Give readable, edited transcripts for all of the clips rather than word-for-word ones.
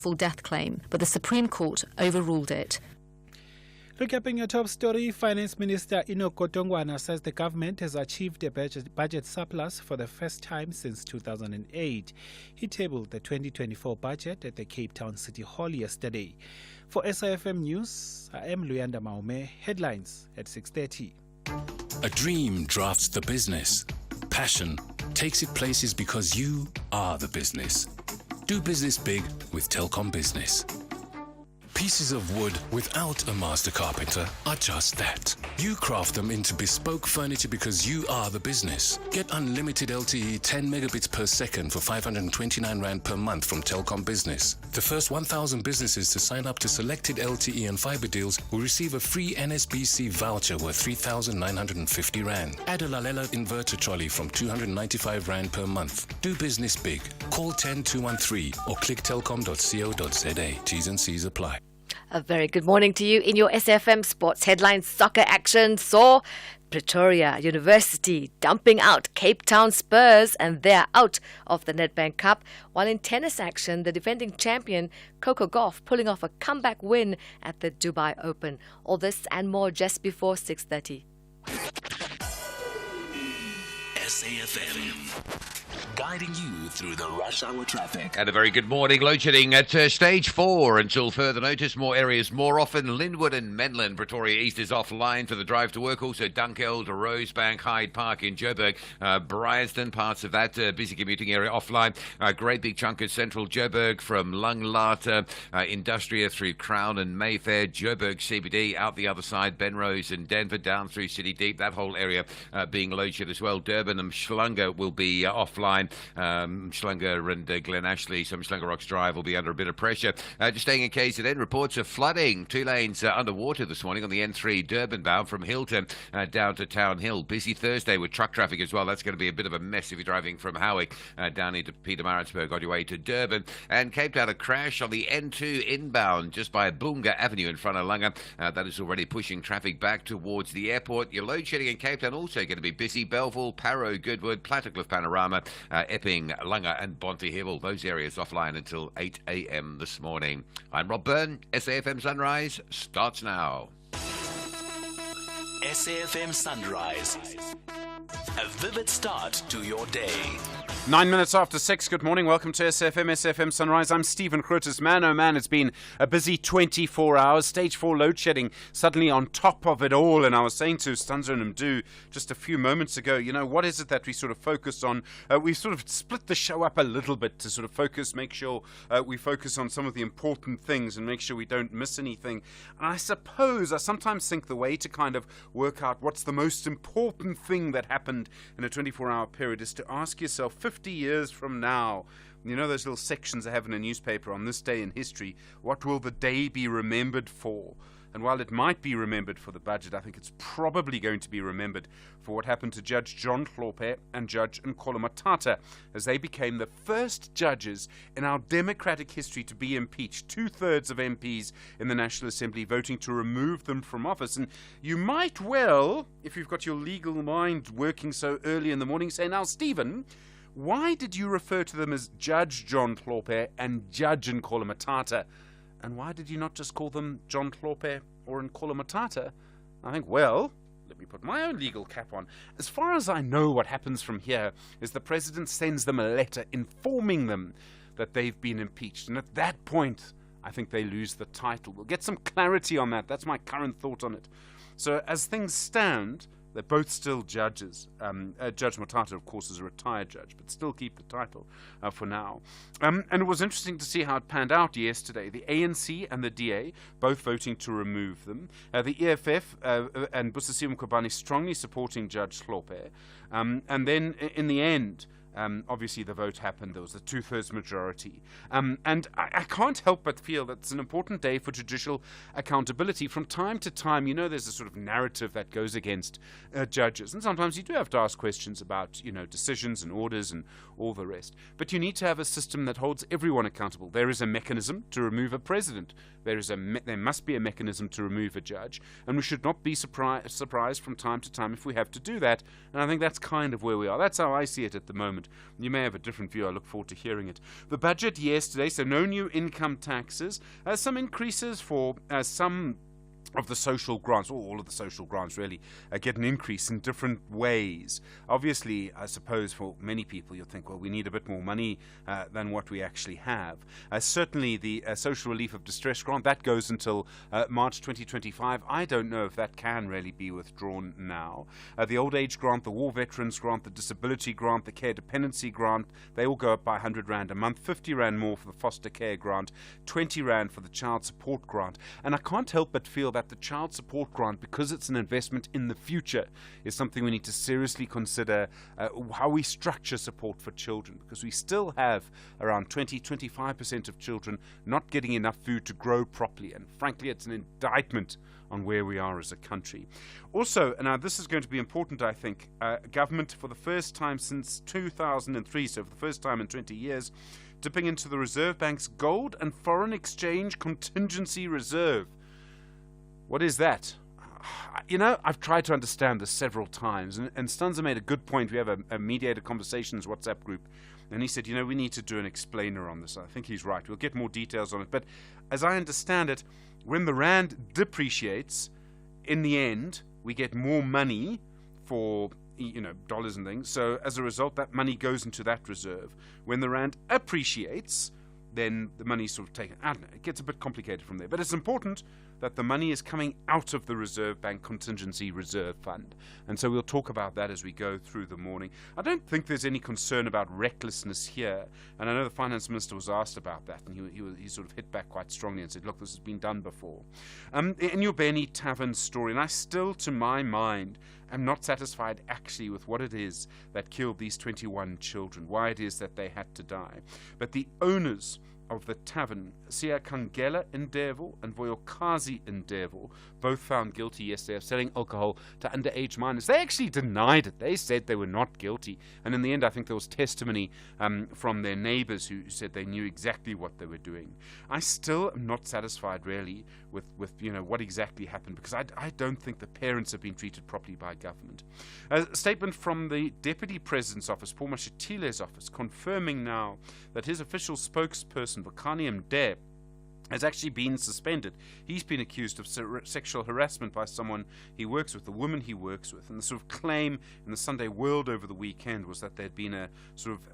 full death claim, but the Supreme Court overruled it. Recapping your top story, Finance Minister Enoch Godongwana says the government has achieved a budget surplus for the first time since 2008. He tabled the 2024 budget at the Cape Town City Hall yesterday. For SIFM News, I am Luyanda Maume. Headlines at 6:30. A dream drafts the business. Passion takes it places because you are the business. Do business big with Telkom Business. Pieces of wood without a master carpenter are just that. You craft them into bespoke furniture because you are the business. Get unlimited LTE 10 megabits per second for 529 Rand per month from Telkom Business. The first 1,000 businesses to sign up to selected LTE and fiber deals will receive a free NSBC voucher worth 3,950 Rand. Add a Lalela inverter trolley from 295 Rand per month. Do business big. Call 10213 or click telkom.co.za. T's and C's apply. A very good morning to you. In your SFM Sports Headlines, soccer action saw Pretoria University dumping out Cape Town Spurs, and they're out of the Nedbank Cup. While in tennis action, the defending champion Coco Gauff pulling off a comeback win at the Dubai Open. All this and more just before 6:30. SAFM. Guiding you through the rush hour traffic. And a very good morning. Load shedding at stage 4 until further notice. More areas more often. Linwood and Menlyn. Pretoria East is offline for the drive to work. Also Dunkeld, Rosebank, Hyde Park in Joburg. Bryanston, parts of that busy commuting area offline. A great big chunk of central Joburg from Lunglata, Industria through Crown and Mayfair. Joburg CBD out the other side. Benrose and Denver down through City Deep. That whole area being load shed as well. Durban and Mshlanga will be offline. Mshlanga and Glen Ashley, so Mshlanga Rocks Drive will be under a bit of pressure. Just staying in KZN, reports of flooding. 2 lanes underwater this morning on the N3 Durban bound from Hilton down to Town Hill. Busy Thursday with truck traffic as well. That's going to be a bit of a mess if you're driving from Howick down into Pietermaritzburg on your way to Durban. And Cape Town, a crash on the N2 inbound just by Boonga Avenue in front of Langa. That is already pushing traffic back towards the airport. Your load shedding in Cape Town also going to be busy. Belleville, Parow, Goodwood, Plattekloof Panorama, Epping, Langa and Bonteheuwel. Those areas offline until 8 a.m. this morning. I'm Rob Byrne. SAFM Sunrise starts now. SAFM Sunrise. A vivid start to your day. 9 minutes after 6. Good morning. Welcome to SFM Sunrise. I'm Stephen Grootes. Man, oh man, it's been a busy 24 hours. Stage 4 load shedding suddenly on top of it all. And I was saying to Stanza and Mdu just a few moments ago, you know, what is it that we sort of focus on? We sort of split the show up a little bit to sort of focus, make sure we focus on some of the important things and make sure we don't miss anything. And I suppose I sometimes think the way to kind of work out what's the most important thing that happened in a 24-hour period is to ask yourself, 50 years from now, you know those little sections I have in a newspaper on this day in history, what will the day be remembered for? And while it might be remembered for the budget, I think it's probably going to be remembered for what happened to Judge John Hlophe and Judge Nkolo Matata as they became the first judges in our democratic history to be impeached. 2/3 of MPs in the National Assembly voting to remove them from office. And you might well, if you've got your legal mind working so early in the morning, say, now, Stephen, why did you refer to them as Judge John Hlophe and Judge Nkolo Matata? And why did you not just call them John Hlophe or Nkolo Matata? I think, well, let me put my own legal cap on. As far as I know, what happens from here is the president sends them a letter informing them that they've been impeached. And at that point, I think they lose the title. We'll get some clarity on that. That's my current thought on it. So as things stand, they're both still judges. Judge Matata, of course, is a retired judge, but still keep the title for now. And it was interesting to see how it panned out yesterday. The ANC and the DA both voting to remove them. The EFF and Busisiwe Mkhwebane strongly supporting Judge Hlophe. And then in the end, obviously the vote happened. There was a 2/3 majority. And I can't help but feel that it's an important day for judicial accountability. From time to time, you know, there's a sort of narrative that goes against judges. And sometimes you do have to ask questions about, you know, decisions and orders and all the rest. But you need to have a system that holds everyone accountable. There is a mechanism to remove a president. There must be a mechanism to remove a judge. And we should not be surprised from time to time if we have to do that. And I think that's kind of where we are. That's how I see it at the moment. moment. You may have a different view. I look forward to hearing it. The budget yesterday, so no new income taxes, some increases for some of the social grants, or all of the social grants really, get an increase in different ways. Obviously, I suppose for many people you'll think, well, we need a bit more money than what we actually have. Certainly the social relief of distress grant, that goes until March 2025. I don't know if that can really be withdrawn now. The old age grant, the war veterans grant, the disability grant, the care dependency grant, they all go up by 100 Rand a month, 50 Rand more for the foster care grant, 20 Rand for the child support grant. And I can't help but feel that the child support grant, because it's an investment in the future, is something we need to seriously consider how we structure support for children, because we still have around 20-25% of children not getting enough food to grow properly, and frankly it's an indictment on where we are as a country. Also, now this is going to be important, I think, government for the first time since 2003, so for the first time in 20 years, dipping into the Reserve Bank's gold and foreign exchange contingency reserve. What is that? You know, I've tried to understand this several times, and Stanza made a good point. We have a mediated conversations WhatsApp group, and he said, you know, we need to do an explainer on this. I think he's right. We'll get more details on it. But as I understand it, when the Rand depreciates, in the end, we get more money for, you know, dollars and things. So as a result, that money goes into that reserve. When the Rand appreciates, then the money's sort of taken. I don't know, it gets a bit complicated from there. But it's important that the money is coming out of the Reserve Bank Contingency Reserve Fund. And so we'll talk about that as we go through the morning. I don't think there's any concern about recklessness here. And I know the Finance Minister was asked about that, and he sort of hit back quite strongly and said, look, this has been done before. In your Benny Tavern story, and I still, to my mind, am not satisfied actually with what it is that killed these 21 children, why it is that they had to die. But the owners of the tavern, Sia Kangela in Devil and Voyokazi in Devil, both found guilty yesterday of selling alcohol to underage minors. They actually denied it. They said they were not guilty. And in the end, I think there was testimony from their neighbors who said they knew exactly what they were doing. I still am not satisfied, really, with you know, what exactly happened, because I don't think the parents have been treated properly by government. A statement from the Deputy President's office, Paul Mashatile's office, confirming now that his official spokesperson, Vakani Mde, has actually been suspended. He's been accused of sexual harassment by someone he works with, the woman he works with. And the sort of claim in the Sunday World over the weekend was that there'd been a sort of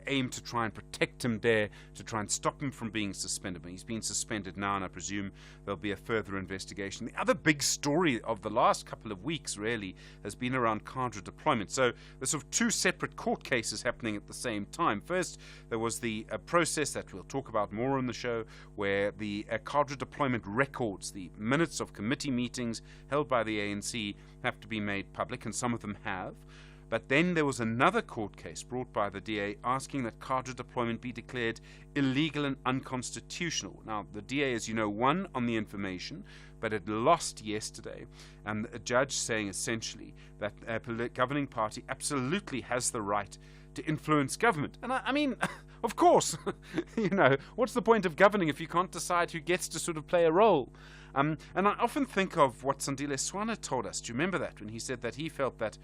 aim to try and protect him there, to try and stop him from being suspended. But he's been suspended now, and I presume there'll be a further investigation. The other big story of the last couple of weeks, really, has been around cadre deployment. So there's sort of two separate court cases happening at the same time. First, there was the process that we'll talk about more on the show, where the cadre deployment records, the minutes of committee meetings held by the ANC, have to be made public, and some of them have. But then there was another court case brought by the DA asking that cadre deployment be declared illegal and unconstitutional. Now, the DA, as you know, won on the information, but it lost yesterday. And a judge saying essentially that a governing party absolutely has the right to influence government. And I mean, of course, you know, what's the point of governing if you can't decide who gets to sort of play a role? And I often think of what Sandile Swana told us. Do you remember that, when he said that he felt that,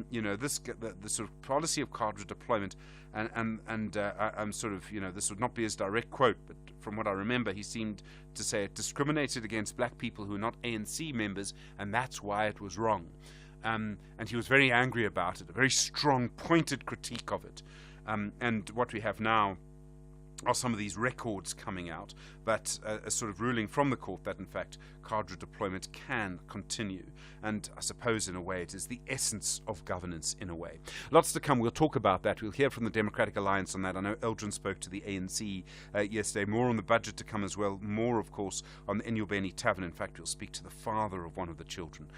you know, the sort of policy of cadre deployment, and I'm sort of, you know, this would not be his direct quote, but from what I remember, he seemed to say it discriminated against black people who are not ANC members, and that's why it was wrong. And he was very angry about it, a very strong, pointed critique of it. And what we have now are some of these records coming out, but a sort of ruling from the court that, in fact, cadre deployment can continue. And I suppose, in a way, it is the essence of governance, in a way. Lots to come. We'll talk about that. We'll hear from the Democratic Alliance on that. I know Eldrin spoke to the ANC yesterday. More on the budget to come as well. More, of course, on the Enyobeni Tavern. In fact, we'll speak to the father of one of the children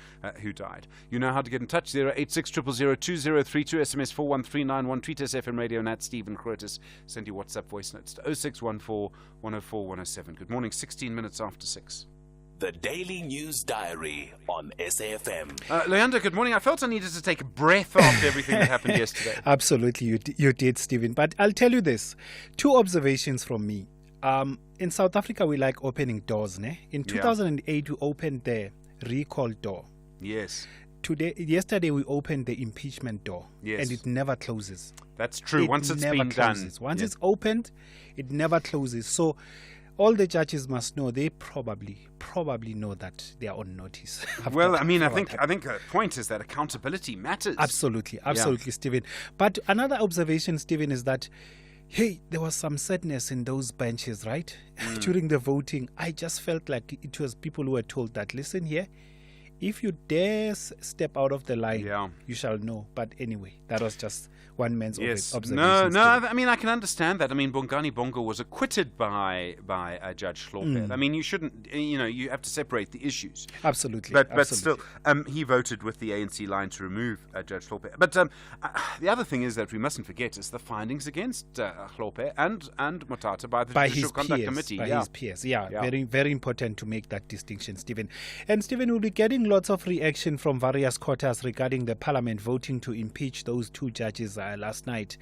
who died. You know how to get in touch. 086 000 2032, SMS 41391, tweet us FM Radio, and at Stephen Grootes. Send your WhatsApp voice notes to 0614 104 107. Good morning, 16 minutes after 6. The Daily News Diary on SAFM. Leander, good morning. I felt I needed to take a breath after everything that happened yesterday. Absolutely, you did, Stephen. But I'll tell you this. Two observations from me. In South Africa, we like opening doors. Ne? In 2008, we opened the recall door. Yes. Yesterday we opened the impeachment door, Yes. and it never closes. That's true. Once it's been closes. done. Once Yes. it's opened, it never closes. So all the judges must know, they probably know that they are on notice. Well, I mean, I after think the point is that accountability matters. Absolutely, Stephen. But another observation, Stephen, is that, hey, there was some sadness in those benches, right? During the voting, I just felt like it was people who were told that, listen here, if you dare step out of the line, you shall know. But anyway, that was just one man's observation. No, I mean, I can understand that. I mean, Bongani Bongo was acquitted by Judge Hlophe. I mean, you shouldn't, you have to separate the issues. Absolutely. But still, he voted with the ANC line to remove Judge Hlophe. But the other thing is that we mustn't forget is the findings against Hlophe and Motata by the Judicial Conduct Committee. By his peers. Very, very important to make that distinction, Stephen. And Stephen, will be getting lots of reaction from various quarters regarding the Parliament voting to impeach those two judges last night.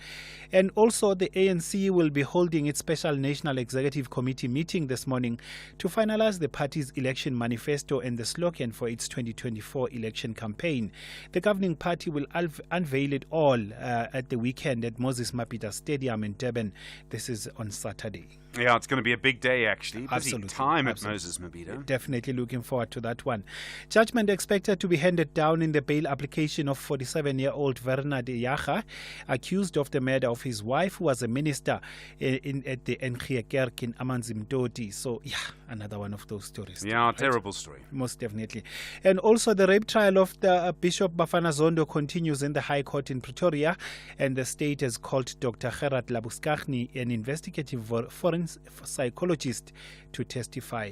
And also the ANC will be holding its special National Executive Committee meeting this morning to finalize the party's election manifesto and the slogan for its 2024 election campaign. The governing party will unveil it all at the weekend at Moses Mapida Stadium in Durban. This is on Saturday. Yeah, it's going to be a big day, actually. Absolutely. Busy time at Moses Mabhida. Definitely looking forward to that one. Judgment expected to be handed down in the bail application of 47-year-old Werner de Jager, accused of the murder of his wife, who was a minister at the NG Kerk in Amanzimtoti. So, another one of those stories. Yeah, right? Terrible story. Most definitely. And also the rape trial of the Bishop Bafana Zondo continues in the High Court in Pretoria, and the state has called Dr. Gerard Labuskaghni, an investigative foreign psychologist, to testify.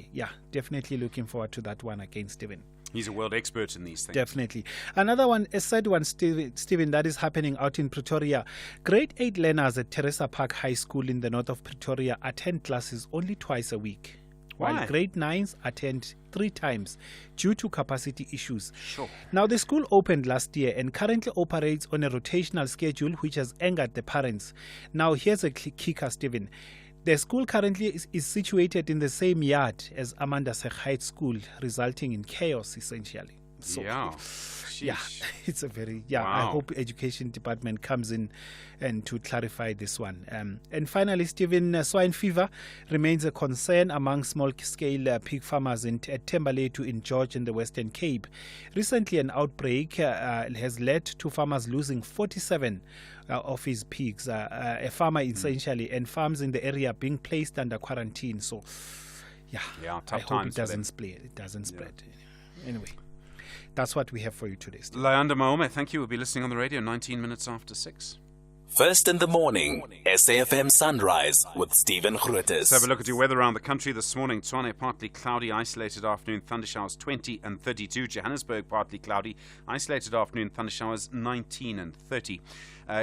Definitely looking forward to that one again, Stephen. He's a world expert in these things. Definitely. Another one, a sad one, Stephen, that is happening out in Pretoria. Grade 8 learners at Teresa Park High School in the north of Pretoria attend classes only twice a week. Why? While grade 9s attend 3 times due to capacity issues. Sure. Now, the school opened last year and currently operates on a rotational schedule, which has angered the parents. Now, here's a kicker, Stephen. The school currently is situated in the same yard as Amanda Heights School, resulting in chaos, essentially. So, it's a very, Wow. I hope Education Department comes in and to clarify this one. And finally, Stephen, swine fever remains a concern among small-scale pig farmers at Thembalethu in George in the Western Cape. Recently, an outbreak has led to farmers losing 47 of his pigs, a farmer essentially, and farms in the area being placed under quarantine. So, tough I hope times it doesn't spread. Anyway. That's what we have for you today, Steve. Layanda Maome, thank you. We'll be listening on the radio 19 minutes after 6. First in the morning, SAFM Sunrise with Stephen Grootes. Let's have a look at your weather around the country this morning. Tshwane, partly cloudy, isolated afternoon, thundershowers 20 and 32. Johannesburg, partly cloudy, isolated afternoon, thundershowers 19 and 30.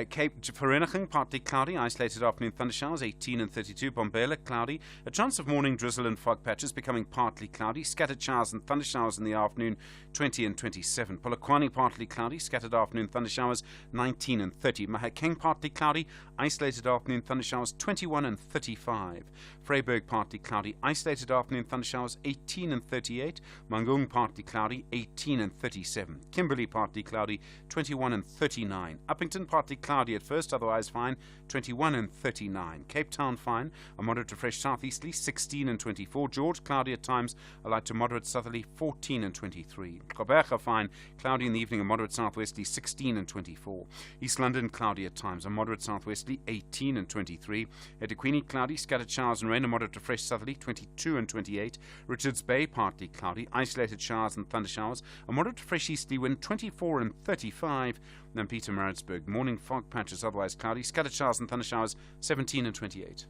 Cape Vereeniging, partly cloudy, isolated afternoon thundershowers, 18 and 32. Bombela, cloudy. A chance of morning drizzle and fog patches, becoming partly cloudy. Scattered showers and thundershowers in the afternoon, 20 and 27. Polokwane, partly cloudy, scattered afternoon thundershowers, 19 and 30. Mahakeng, partly cloudy, isolated afternoon thundershowers, 21 and 35. Vryburg, partly cloudy, isolated afternoon thundershowers, 18 and 38. Mangung, partly cloudy, 18 and 37. Kimberley, partly cloudy, 21 and 39. Uppington, partly cloudy at first, otherwise fine, 21 and 39. Cape Town, fine, a moderate to fresh southeasterly, 16 and 24. George, cloudy at times, a light to moderate southerly, 14 and 23. Gqeberha, fine, cloudy in the evening, a moderate southwesterly, 16 and 24. East London, cloudy at times, a moderate southwesterly, 18 and 23. eThekwini, cloudy, scattered showers and rain, a moderate to fresh southerly, 22 and 28. Richards Bay, partly cloudy, isolated showers and thundershowers, a moderate to fresh easterly wind, 24 and 35. Then Pietermaritzburg, morning fog patches, otherwise cloudy, scattered showers and thundershowers, 17 and 28.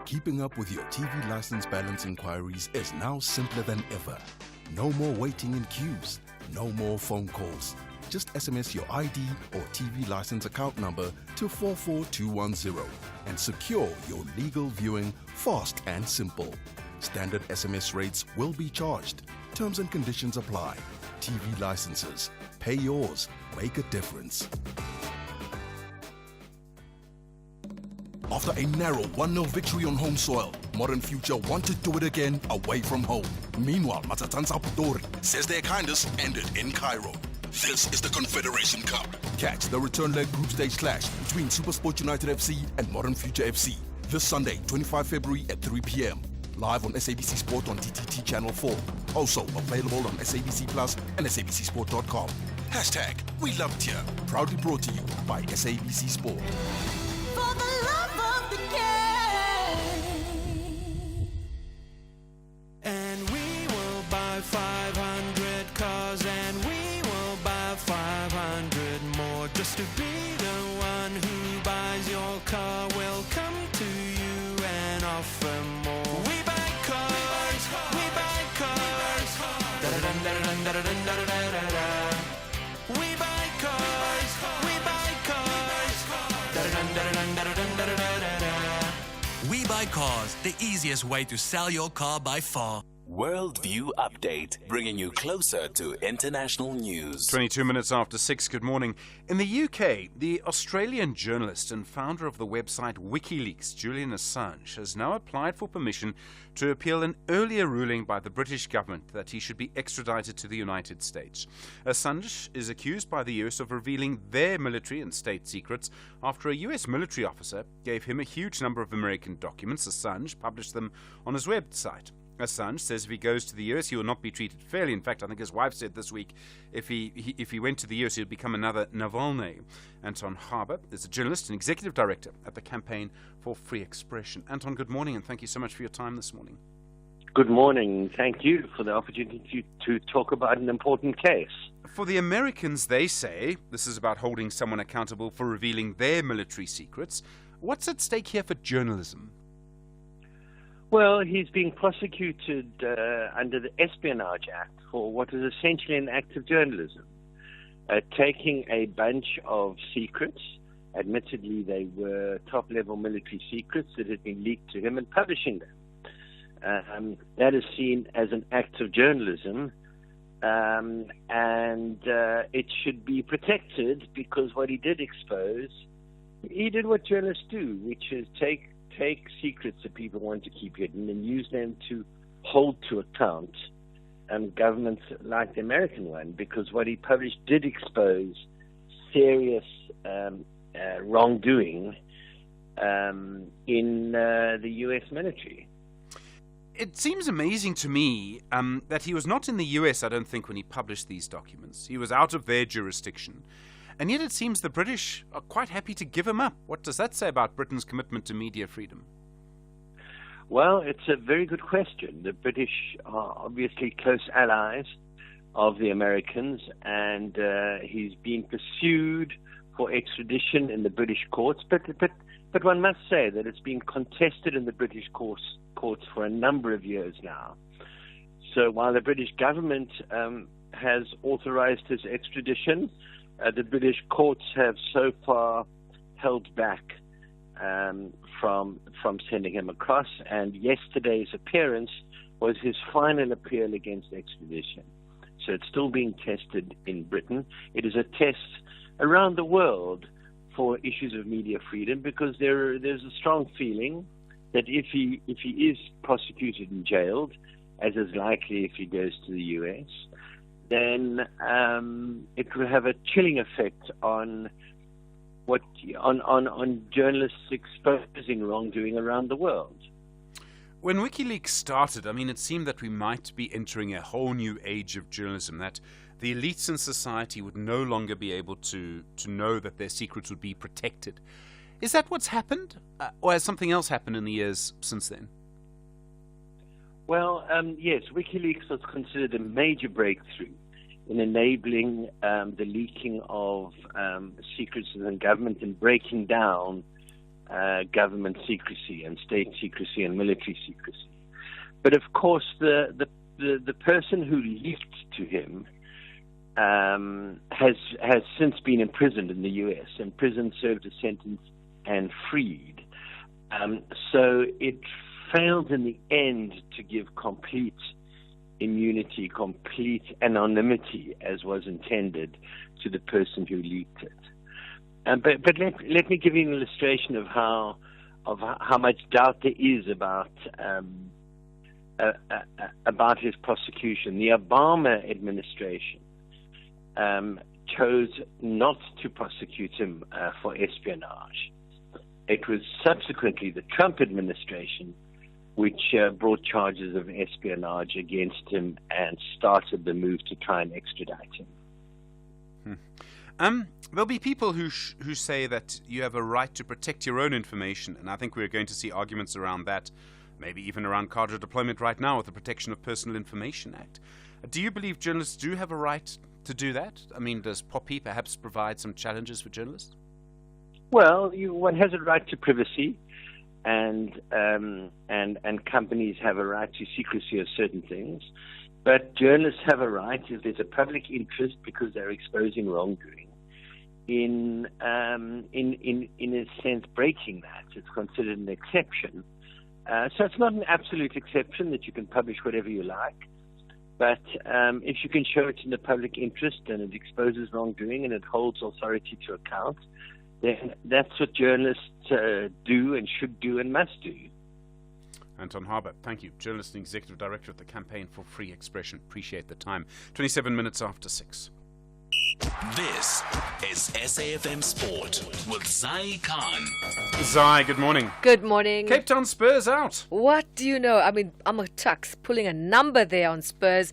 Keeping up with your TV license balance inquiries is now simpler than ever. No more waiting in queues, no more phone calls. Just SMS your ID or TV license account number to 44210 and secure your legal viewing fast and simple. Standard SMS rates will be charged. Terms and conditions apply. TV licenses. Pay yours. Make a difference. After a narrow 1-0 victory on home soil, Modern Future want to do it again away from home. Meanwhile, Matsatansa Putori says their kindness ended in Cairo. This is the Confederation Cup. Catch the return leg group stage clash between SuperSport United FC and Modern Future FC this Sunday, 25 February at 3 p.m. Live on SABC Sport on DTT Channel 4. Also available on SABC Plus and SABCSport.com. Hashtag We Loved Here. Proudly brought to you by SABC Sport. For the love of the game. And we will buy 500 cars, and we will buy 500 more. Just to be the one who buys your car, will come to you and offer more. We buy cars, we buy cars. Da-da-dun-da-da-dun-da-da-dun-da-da-da-da. We buy cars, we buy cars. Da-da-dun-da-da-dun-da-da-dun-da-da-da-da. We Buy Cars, the easiest way to sell your car by far. Worldview Update, bringing you closer to international news. 22 minutes after 6, good morning. In the UK, the Australian journalist and founder of the website WikiLeaks, Julian Assange, has now applied for permission to appeal an earlier ruling by the British government that he should be extradited to the United States. Assange is accused by the US of revealing their military and state secrets after a US military officer gave him a huge number of American documents. Assange published them on his website. Assange says if he goes to the US, he will not be treated fairly. In fact, I think his wife said this week if he went to the US, he would become another Navalny. Anton Harbour is a journalist and executive director at the Campaign for Free Expression. Anton, good morning, and thank you so much for your time this morning. Good morning. Thank you for the opportunity to talk about an important case. For the Americans, they say this is about holding someone accountable for revealing their military secrets. What's at stake here for journalism? Well, he's being prosecuted under the Espionage Act for what is essentially an act of journalism, taking a bunch of secrets, admittedly they were top-level military secrets that had been leaked to him, and publishing them. That is seen as an act of journalism, and it should be protected because what he did expose, he did what journalists do, which is take secrets that people want to keep hidden and use them to hold to account governments like the American one, because what he published did expose serious wrongdoing in the U.S. military. It seems amazing to me that he was not in the US, I don't think, when he published these documents. He was out of their jurisdiction. And yet it seems the British are quite happy to give him up. What does that say about Britain's commitment to media freedom? Well, it's a very good question. The British are obviously close allies of the Americans, and he's been pursued for extradition in the British courts. But one must say that it's been contested in the British courts for a number of years now. So while the British government has authorized his extradition, the British courts have so far held back from sending him across, and yesterday's appearance was his final appeal against extradition. So it's still being tested in Britain. It is a test around the world for issues of media freedom, because there's a strong feeling that if he is prosecuted and jailed, as is likely if he goes to the US, then it will have a chilling effect on journalists exposing wrongdoing around the world. When WikiLeaks started, I mean, it seemed that we might be entering a whole new age of journalism, that the elites in society would no longer be able to know that their secrets would be protected. Is that what's happened? Or has something else happened in the years since then? Well, yes, WikiLeaks was considered a major breakthrough in enabling the leaking of secrets within government and breaking down government secrecy and state secrecy and military secrecy. But of course, the person who leaked to him has since been imprisoned in the U.S. and prison served a sentence and freed. So it failed in the end to give complete immunity, complete anonymity, as was intended, to the person who leaked it. But let me give you an illustration of how how much doubt there is about his prosecution. The Obama administration chose not to prosecute him for espionage. It was subsequently the Trump administration which brought charges of espionage against him and started the move to try and extradite him. There'll be people who say that you have a right to protect your own information, and I think we're going to see arguments around that, maybe even around cadre deployment right now with the Protection of Personal Information Act. Do you believe journalists do have a right to do that? I mean, does POPI perhaps provide some challenges for journalists? Well, one has a right to privacy, and companies have a right to secrecy of certain things. But journalists have a right, if there's a public interest because they're exposing wrongdoing, in a sense breaking that. It's considered an exception. So it's not an absolute exception that you can publish whatever you like. But if you can show it in the public interest and it exposes wrongdoing and it holds authority to account, then that's what journalists do and should do and must do. Anton Harbour, thank you. Journalist and Executive Director of the Campaign for Free Expression. Appreciate the time. 27 minutes after 6. This is SAFM Sport with Zai Khan. Zai, good morning. Good morning. Cape Town Spurs out. What do you know? I mean, Tucks pulling a number there on Spurs,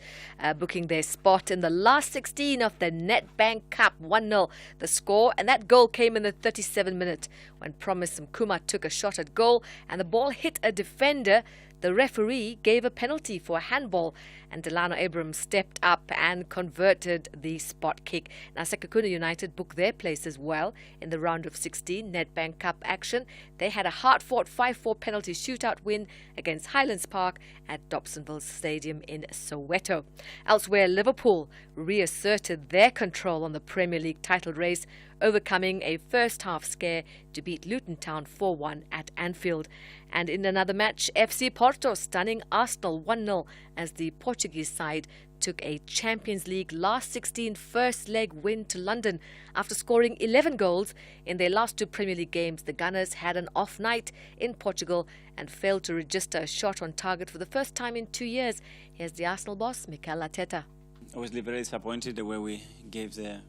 booking their spot in the last 16 of the Nedbank Cup. 1-0 the score, and that goal came in the 37th minute when Promise Mkuma took a shot at goal and the ball hit a defender. The referee gave a penalty for a handball, and Delano Abrams stepped up and converted the spot kick. Now, Sekhukhune United booked their place as well in the round of 16 Nedbank Cup action. They had a hard-fought 5-4 penalty shootout win against Highlands Park at Dobsonville Stadium in Soweto. Elsewhere, Liverpool reasserted their control on the Premier League title race, overcoming a first-half scare to beat Luton Town 4-1 at Anfield. And in another match, FC Porto stunning Arsenal 1-0 as the Portuguese side took a Champions League last 16 first leg win to London. After scoring 11 goals in their last 2 Premier League games, the Gunners had an off night in Portugal and failed to register a shot on target for the first time in 2 years. Here's the Arsenal boss, Mikel Arteta. Obviously very disappointed the way we gave the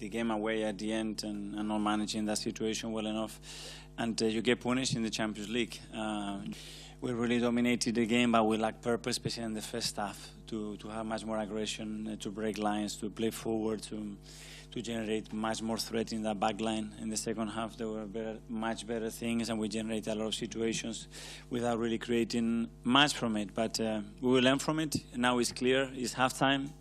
game away at the end and not managing that situation well enough. And you get punished in the Champions League. We really dominated the game, but we lacked purpose, especially in the first half, to have much more aggression, to break lines, to play forward, to generate much more threat in that back line. In the second half, there were much better things, and we generated a lot of situations without really creating much from it. But we will learn from it. Now it's clear, it's halftime.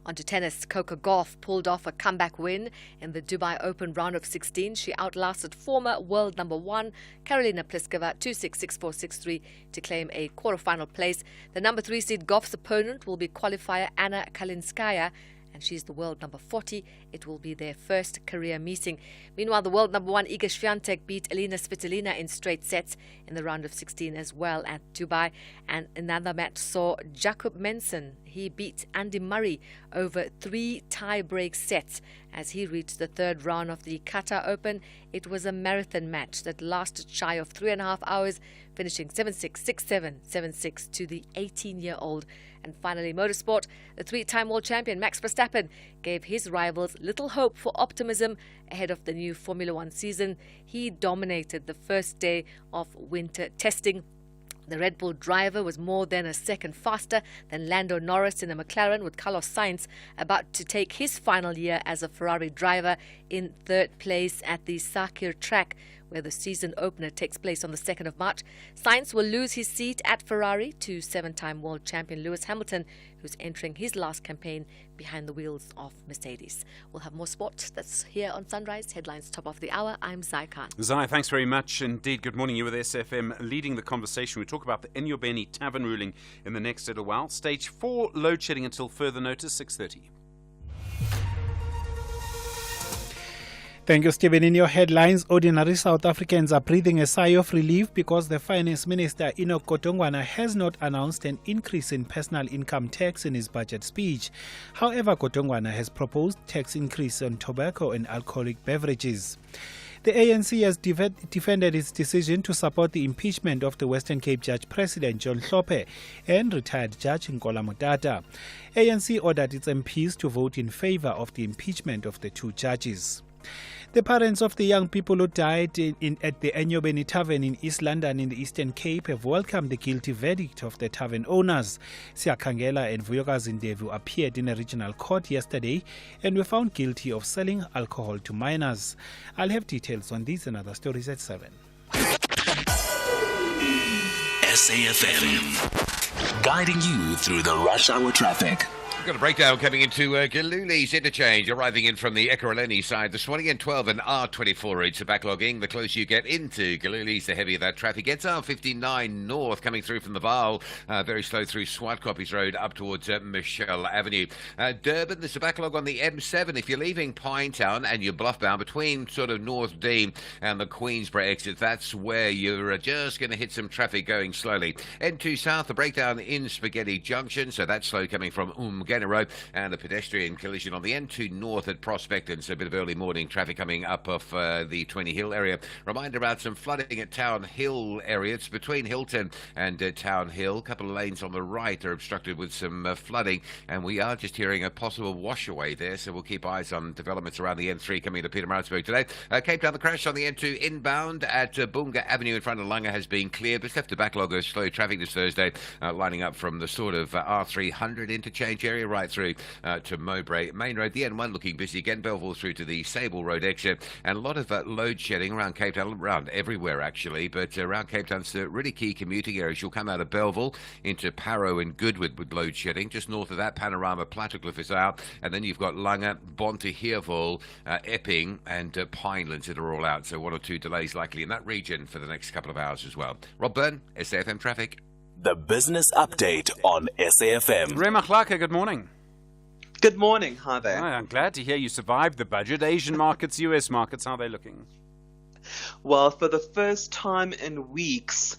On to tennis, Coco Gauff pulled off a comeback win in the Dubai Open round of 16. She outlasted former world number 1 Karolina Pliskova 2-6, 6-4, 6-3 to claim a quarter-final place. The number 3 seed Gauff's opponent will be qualifier Anna Kalinskaya, and she's the world number 40. It will be their first career meeting. Meanwhile, the world number 1 Iga Swiatek beat Elina Svitolina in straight sets in the round of 16 as well at Dubai. And another match saw Jakob Mensah. He beat Andy Murray over 3 tie-break sets as he reached the third round of the Qatar Open. It was a marathon match that lasted shy of 3.5 hours, finishing 7-6, 6-7, 7-6 to the 18-year-old. And finally, motorsport, the 3-time world champion Max Verstappen gave his rivals little hope for optimism ahead of the new Formula One season. He dominated the first day of winter testing. The Red Bull driver was more than a second faster than Lando Norris in a McLaren, with Carlos Sainz about to take his final year as a Ferrari driver in third place at the Sakir track, where the season opener takes place on the 2nd of March. Sainz will lose his seat at Ferrari to 7-time world champion Lewis Hamilton, who's entering his last campaign behind the wheels of Mercedes. We'll have more sport. That's here on Sunrise. Headlines top of the hour. I'm Zai Khan. Zai, thanks very much indeed. Good morning. You with SFM leading the conversation. We talk about the Enyobeni Tavern ruling in the next little while. Stage 4 load shedding until further notice, 6:30. Thank you, Stephen. In your headlines, ordinary South Africans are breathing a sigh of relief because the Finance Minister, Enoch Kotongwana, has not announced an increase in personal income tax in his budget speech. However, Kotongwana has proposed tax increase on tobacco and alcoholic beverages. The ANC has defended its decision to support the impeachment of the Western Cape Judge President John Hlophe and retired Judge Nkola Motata. ANC ordered its MPs to vote in favor of the impeachment of the two judges. The parents of the young people who died at the Enyobeni Tavern in East London in the Eastern Cape have welcomed the guilty verdict of the tavern owners. Siakangela and Vuyokazi Ndevu appeared in a regional court yesterday and were found guilty of selling alcohol to minors. I'll have details on these and other stories at 7. SAFM, guiding you through the rush hour traffic. We've got a breakdown coming into Galuli's interchange, arriving in from the Ekurhuleni side this morning, and 12 and R24 routes are backlogging. The closer you get into Galuli's, the heavier that traffic gets. R59 north coming through from the Vaal, very slow through Swartkoppies Road up towards Michelle Avenue. Durban, there's a backlog on the M7. If you're leaving Pinetown and you're bluff-bound between sort of North Dean and the Queensborough exit, that's where you're just going to hit some traffic going slowly. N2 south, the breakdown in Spaghetti Junction, so that's slow coming from Gena Road, and a pedestrian collision on the N2 north at Prospecton, so a bit of early morning traffic coming up off the 20 Hill area. Reminder about some flooding at Town Hill area. It's between Hilton and Town Hill. A couple of lanes on the right are obstructed with some flooding, and we are just hearing a possible washaway there, so we'll keep eyes on developments around the N3 coming to Pietermaritzburg today. Cape Town, the crash on the N2 inbound at Bunga Avenue in front of Langa has been cleared, but it's left a backlog of slow traffic this Thursday, lining up from the sort of R300 interchange area right through to Mowbray Main Road. The N1 looking busy again. Belleville through to the Sable Road exit, and a lot of load shedding around Cape Town, around everywhere actually, but around Cape Town's really key commuting areas. You'll come out of Belleville into Parow and Goodwood with load shedding. Just north of that, Panorama, Plattekloof is out, and then you've got Langa, Bonteheerville, Epping and Pinelands that are all out, so 1 or 2 delays likely in that region for the next couple of hours as well. Rob Byrne, SAFM Traffic. The business update on SAFM. Ray Machlaka, good morning. Good morning. Hi there. Hi, I'm glad to hear you survived the budget. Asian markets, US markets, how are they looking? Well, for the first time in weeks,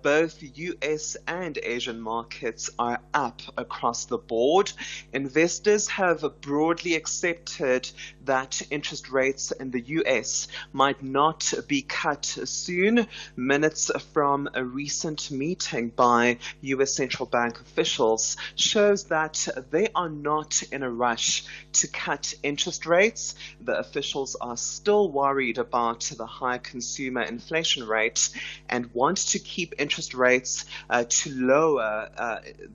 both US and Asian markets are up across the board. Investors have broadly accepted that interest rates in the US might not be cut soon. Minutes from a recent meeting by US central bank officials shows that they are not in a rush to cut interest rates. The officials are still worried about the high consumer inflation rate and want to keep interest rates to lower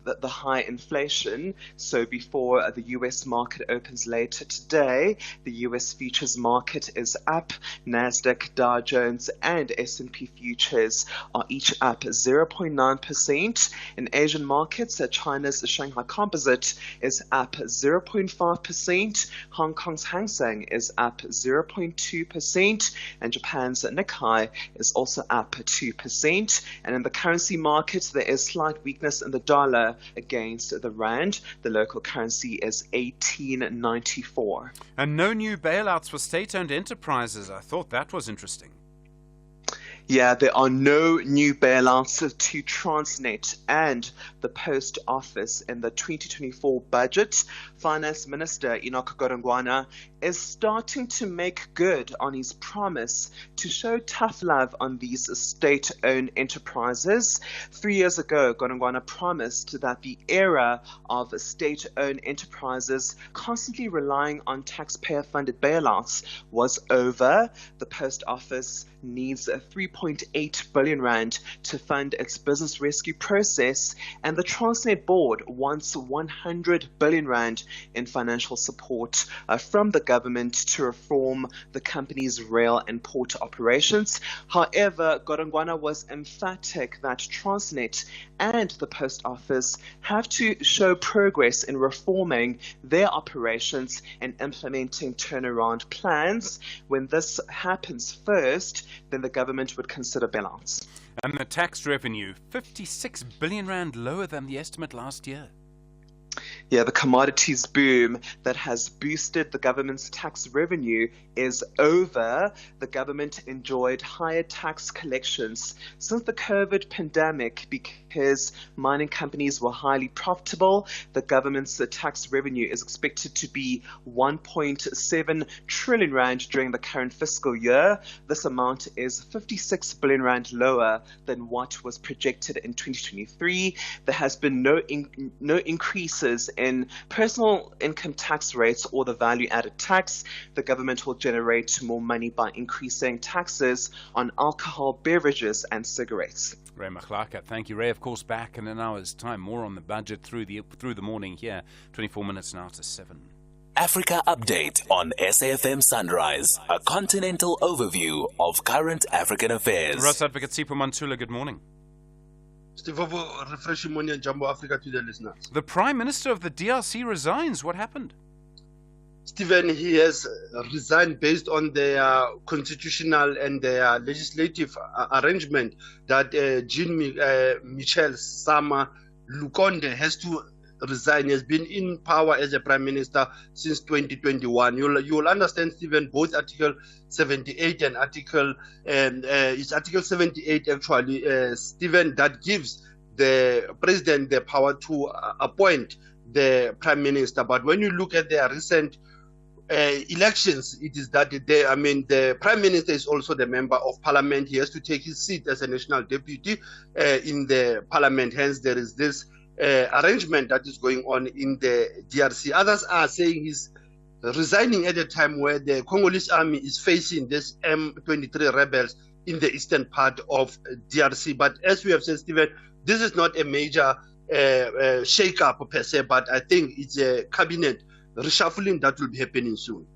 the high inflation. So before the US market opens later today, the US futures market is up. Nasdaq, Dow Jones and S&P futures are each up 0.9%. In Asian markets, China's Shanghai Composite is up 0.5%. Hong Kong's Hang Seng is up 0.2%, and Japan's Nikkei is also up 2%. And in the currency market, there is slight weakness in the dollar against the rand. The local currency is 18.94. And no new bailouts for state-owned enterprises. I thought that was interesting. Yeah, there are no new bailouts to Transnet and the Post Office in the 2024 budget. Finance Minister Enoch Godongwana is starting to make good on his promise to show tough love on these state-owned enterprises. 3 years ago, Godongwana promised that the era of state-owned enterprises constantly relying on taxpayer-funded bailouts was over. The Post Office needs 3.8 billion rand to fund its business rescue process, and the Transnet board wants 100 billion rand in financial support from the government to reform the company's rail and port operations. However, Godongwana was emphatic that Transnet and the Post Office have to show progress in reforming their operations and implementing turnaround plans. When this happens first, then the government would consider bailouts. And the tax revenue, 56 billion rand lower than the estimate last year. Yeah, the commodities boom that has boosted the government's tax revenue is over. The government enjoyed higher tax collections since the COVID pandemic because mining companies were highly profitable. The government's tax revenue is expected to be 1.7 trillion rand during the current fiscal year. This amount is 56 billion rand lower than what was projected in 2023. There has been no increases in personal income tax rates or the value-added tax. The government will generate more money by increasing taxes on alcohol, beverages and cigarettes. Ray Machlaka, thank you, Ray. Of course, back in an hour's time, more on the budget through the morning here. 24 minutes now to 7. Africa Update on SAFM Sunrise, a continental overview of current African affairs. Ross Advocate Sipho Mantula, good morning. Refreshing morning and Jumbo Africa to the listeners. The Prime Minister of the DRC resigns. What happened? Stephen, he has resigned based on their constitutional and their legislative arrangement that Jean-Michel Sama Lukonde has to resign. He has been in power as a Prime Minister since 2021. You'll understand, Stephen, both Article 78 and it's Article 78 actually, Stephen, that gives the President the power to appoint the Prime Minister. But when you look at their recent elections, it is that the Prime Minister is also the Member of Parliament. He has to take his seat as a National Deputy in the Parliament. Hence, there is this arrangement that is going on in the DRC. Others are saying he's resigning at a time where the Congolese army is facing this M23 rebels in the eastern part of DRC. But as we have said, Stephen, this is not a major shake-up per se, but I think it's a cabinet reshuffling that will be happening soon.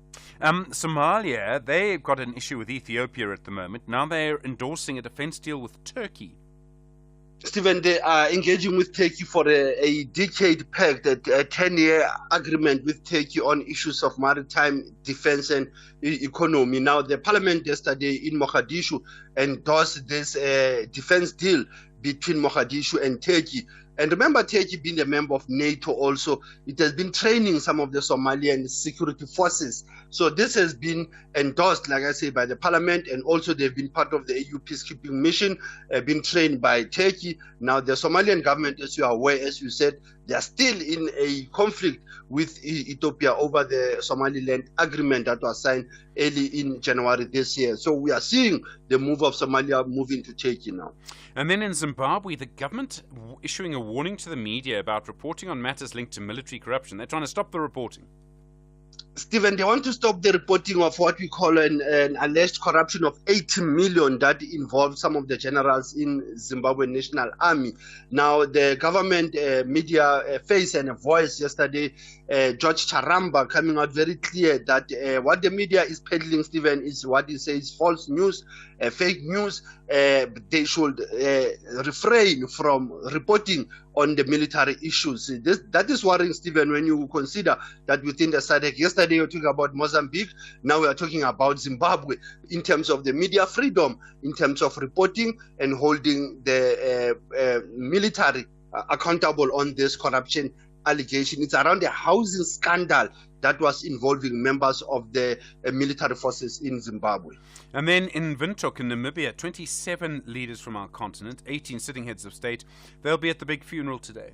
Somalia, they've got an issue with Ethiopia at the moment. Now they're endorsing a defense deal with Turkey. Stephen, they are engaging with Turkey for a decade pact, a 10-year agreement with Turkey on issues of maritime defense and economy. Now, the parliament yesterday in Mogadishu endorsed this defense deal between Mogadishu and Turkey. And remember, Turkey being a member of NATO also, it has been training some of the Somalian security forces. So this has been endorsed, like I say, by the parliament, and also they've been part of the AU peacekeeping mission, been trained by Turkey. Now, the Somalian government, as you are aware, as you said, they are still in a conflict with Ethiopia over the Somaliland agreement that was signed early in January this year. So we are seeing the move of Somalia moving to Turkey now. And then in Zimbabwe, the government issuing a warning to the media about reporting on matters linked to military corruption. They're trying to stop the reporting. Stephen, they want to stop the reporting of what we call an alleged corruption of 80 million that involves some of the generals in Zimbabwe National Army. Now, the government media face and a voice yesterday, George Charamba, coming out very clear that what the media is peddling, Stephen, is what he says false news, fake news. They should refrain from reporting on the military issues. That is worrying, Stephen, when you consider that within the SADC, yesterday we were talking about Mozambique, now we are talking about Zimbabwe, in terms of the media freedom, in terms of reporting and holding the military accountable on this corruption allegation. It's around the housing scandal that was involving members of the military forces in Zimbabwe. And then in Windhoek in Namibia, 27 leaders from our continent, 18 sitting heads of state, they'll be at the big funeral today.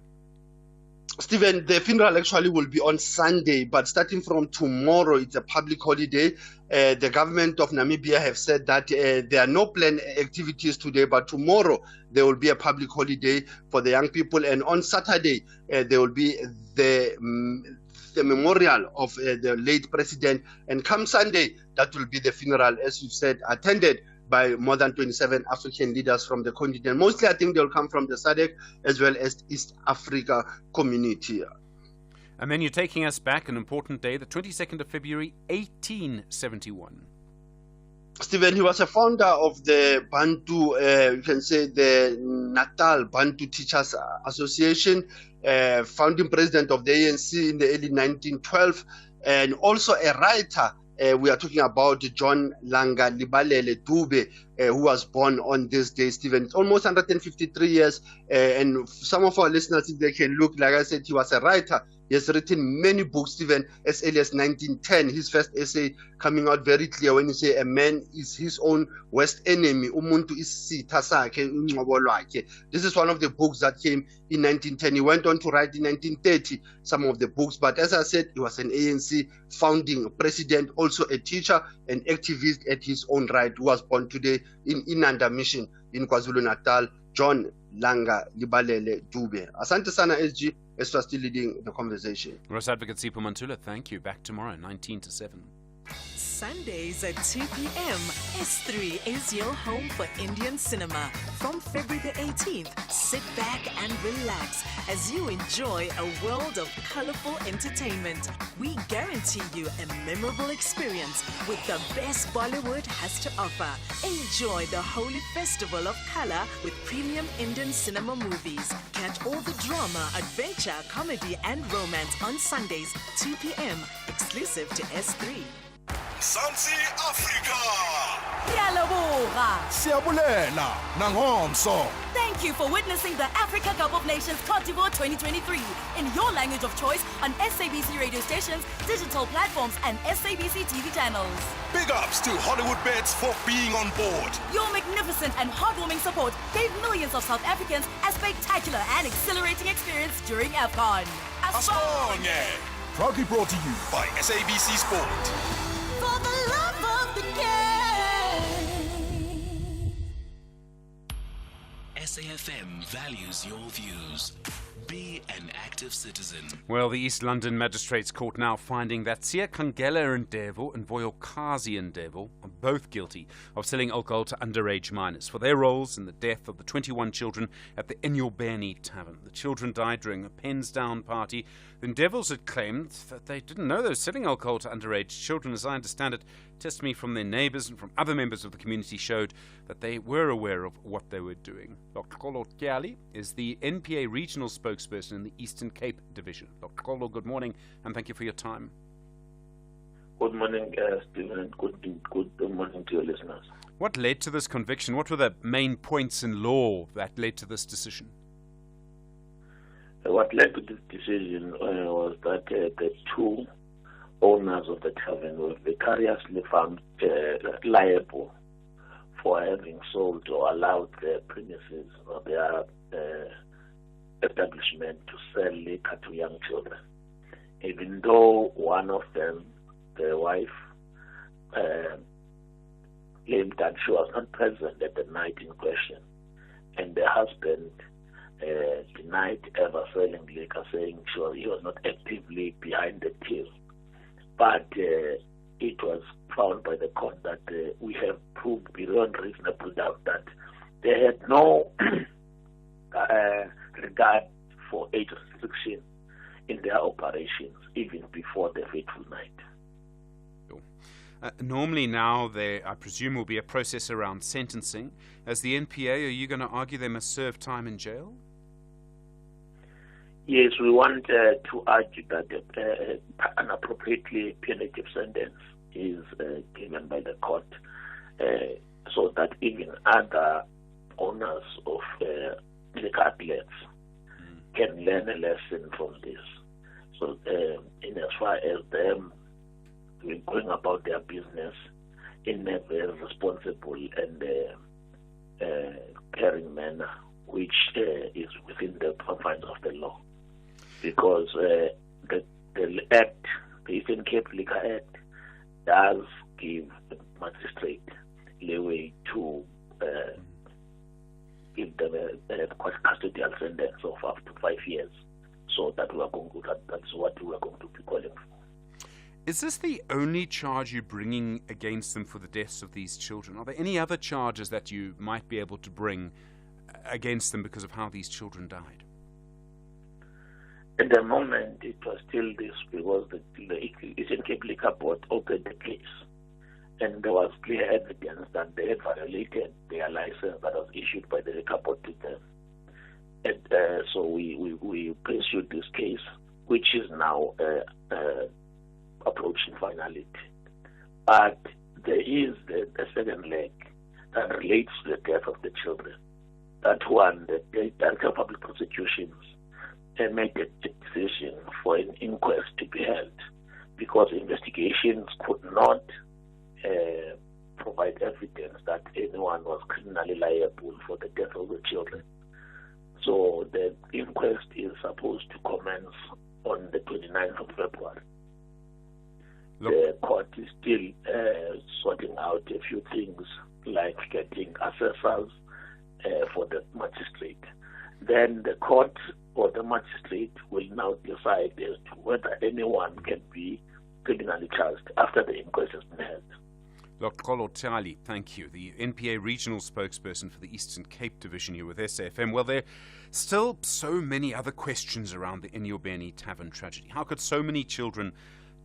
Stephen, the funeral actually will be on Sunday, but starting from tomorrow, it's a public holiday. The government of Namibia have said that there are no planned activities today, but tomorrow there will be a public holiday for the young people. And on Saturday, there will be the memorial of the late president. And come Sunday, that will be the funeral, as you've said, attended by more than 27 African leaders from the continent. Mostly, I think they'll come from the SADC as well as East Africa community. And then you're taking us back an important day, the 22nd of February, 1871. Stephen, he was a founder of the Bantu, you can say the Natal Bantu Teachers Association, founding president of the ANC in the early 1912, and also a writer. We are talking about John Langa Libalele Dube, who was born on this day, Stephen. It's almost 153 years. And some of our listeners, if they can look, like I said, he was a writer. He has written many books, Stephen, as early as 1910. His first essay coming out very clear when you say a man is his own worst enemy. Umuntu isitha sakhe, ungcobo lwakhe. This is one of the books that came in 1910. He went on to write in 1930 some of the books. But as I said, he was an ANC founding president, also a teacher, an activist at his own right, who was born today in Inanda Mission in KwaZulu-Natal, John Langa Libalele Dube. Asante sana SG, as was still leading the conversation. Ross Advocate Sipho Mantula, thank you. Back tomorrow, 9 to 7. Sundays at 2 p.m. S3 is your home for Indian cinema. From February the 18th, sit back and relax as you enjoy a world of colorful entertainment. We guarantee you a memorable experience with the best Bollywood has to offer. Enjoy the holy festival of color with premium Indian cinema movies. Catch all the drama, adventure, comedy and romance on Sundays, 2 p.m. exclusive to S3. Mzansi Africa. Siyalobuga. Siyabulela nangomso. Thank you for witnessing the Africa Cup of Nations Cote d'Ivoire 2023 in your language of choice on SABC radio stations, digital platforms, and SABC TV channels. Big ups to Hollywood Bets for being on board. Your magnificent and heartwarming support gave millions of South Africans a spectacular and exhilarating experience during AFCON. Asibonge. Proudly brought to you by SABC Sport. For the love of the game. SAFM values your views. Be an active citizen. Well, the East London Magistrates Court now finding that Sia Kangela Ndevo and Voyokazi Ndevo are both guilty of selling alcohol to underage minors for their roles in the death of the 21 children at the Enyobeni Tavern. The children died during a pens down party. The Ndevos had claimed that they didn't know they were selling alcohol to underage children. As I understand it, testimony from their neighbours and from other members of the community showed that they were aware of what they were doing. Dr. Kolo Kyali is the NPA regional spokesperson in the Eastern Cape Division. Dr. Kolo, good morning and thank you for your time. Good morning, Stephen, and good morning to your listeners. What led to this conviction? What were the main points in law that led to this decision? What led to this decision was that the two owners of the tavern were vicariously found liable for having sold or allowed their premises or their establishment to sell liquor to young children. Even though one of them, the wife, claimed that she was not present at the night in question, and the husband denied ever selling liquor, saying he was not actively behind the till. But it was found by the court that we have proved beyond reasonable doubt that they had no regard for age restriction in their operations, even before the fateful night. Normally now there, I presume, will be a process around sentencing. As the NPA, are you going to argue they must serve time in jail? Yes, we want to argue that an appropriately punitive sentence is given by the court so that even other owners of liquor outlets can learn a lesson from this. So in as far as them going about their business in a very responsible and caring manner, which is within the confines of the law. Because the Act, the Eastern Cape Liquor Act, does give the magistrate leeway to give them a custodial sentence of up to 5 years. So that's what we are going to be calling for. Is this the only charge you're bringing against them for the deaths of these children? Are there any other charges that you might be able to bring against them because of how these children died? At the moment, it was still this because the Eastern Cape Liquor Board opened the case, and there was clear evidence that they had violated their license that was issued by the Liquor Board to them. And so we pursued this case, which is now approaching finality. But there is the second leg that relates to the death of the children. That one, the Director of Public Prosecutions made a decision for an inquest to be held because investigations could not provide evidence that anyone was criminally liable for the death of the children. So the inquest is supposed to commence on the 29th of February. The court is still sorting out a few things like getting assessors for the magistrate. Then the court or the magistrate will now decide as to whether anyone can be criminally charged after the inquest has been held. Dr. Kolo Tali, thank you. The NPA regional spokesperson for the Eastern Cape division here with SAFM. Well, there are still so many other questions around the Inyobeni Tavern tragedy. How could so many children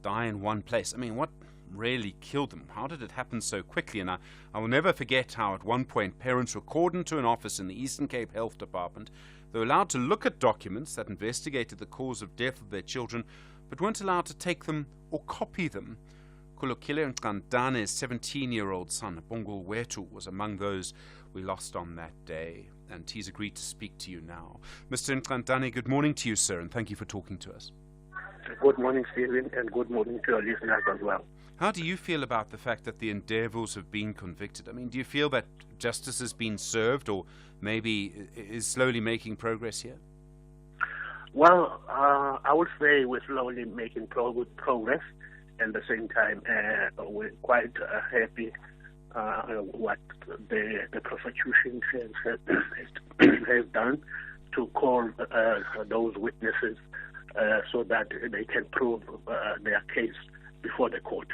die in one place? I mean, what really killed them? How did it happen so quickly? And I will never forget how at one point parents were cordoned to an office in the Eastern Cape Health Department. They were allowed to look at documents that investigated the cause of death of their children, but weren't allowed to take them or copy them. Kulukile Nkrandane's 17-year-old son, Bongol Wetu, was among those we lost on that day, and he's agreed to speak to you now. Mr. Nkrandane, good morning to you, sir, and thank you for talking to us. Good morning, Stephen, and good morning to your listeners as well. How do you feel about the fact that the Endeavours have been convicted? I mean, do you feel that justice has been served or maybe is slowly making progress here? Well, I would say we're slowly making progress. At the same time, we're quite happy what the prosecution has done to call those witnesses so that they can prove their case before the court.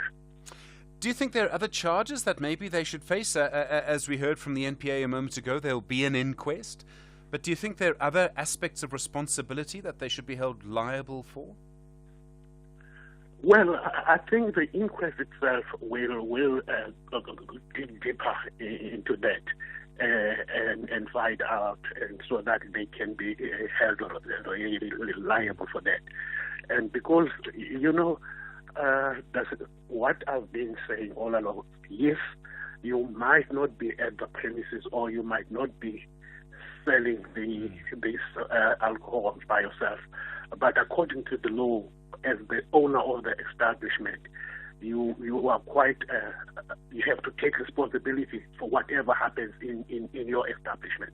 Do you think there are other charges that maybe they should face? As we heard from the NPA a moment ago, there'll be an inquest. But do you think there are other aspects of responsibility that they should be held liable for? Well, I think the inquest itself will dig deeper into that and find out, and so that they can be held liable for that. And because, that's what I've been saying all along. Yes, you might not be at the premises or you might not be selling these alcohol by yourself, but according to the law, as the owner of the establishment, you are quite you have to take responsibility for whatever happens in your establishment.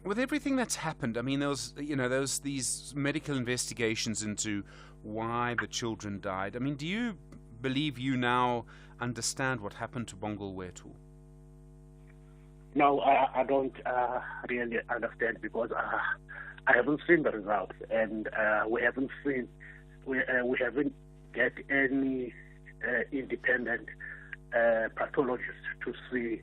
With everything that's happened, I mean, there was these medical investigations into why the children died. I mean, do you believe you now understand what happened to Bongol Wetu? No, I don't really understand because I haven't seen the results, and we haven't get any independent pathologist to see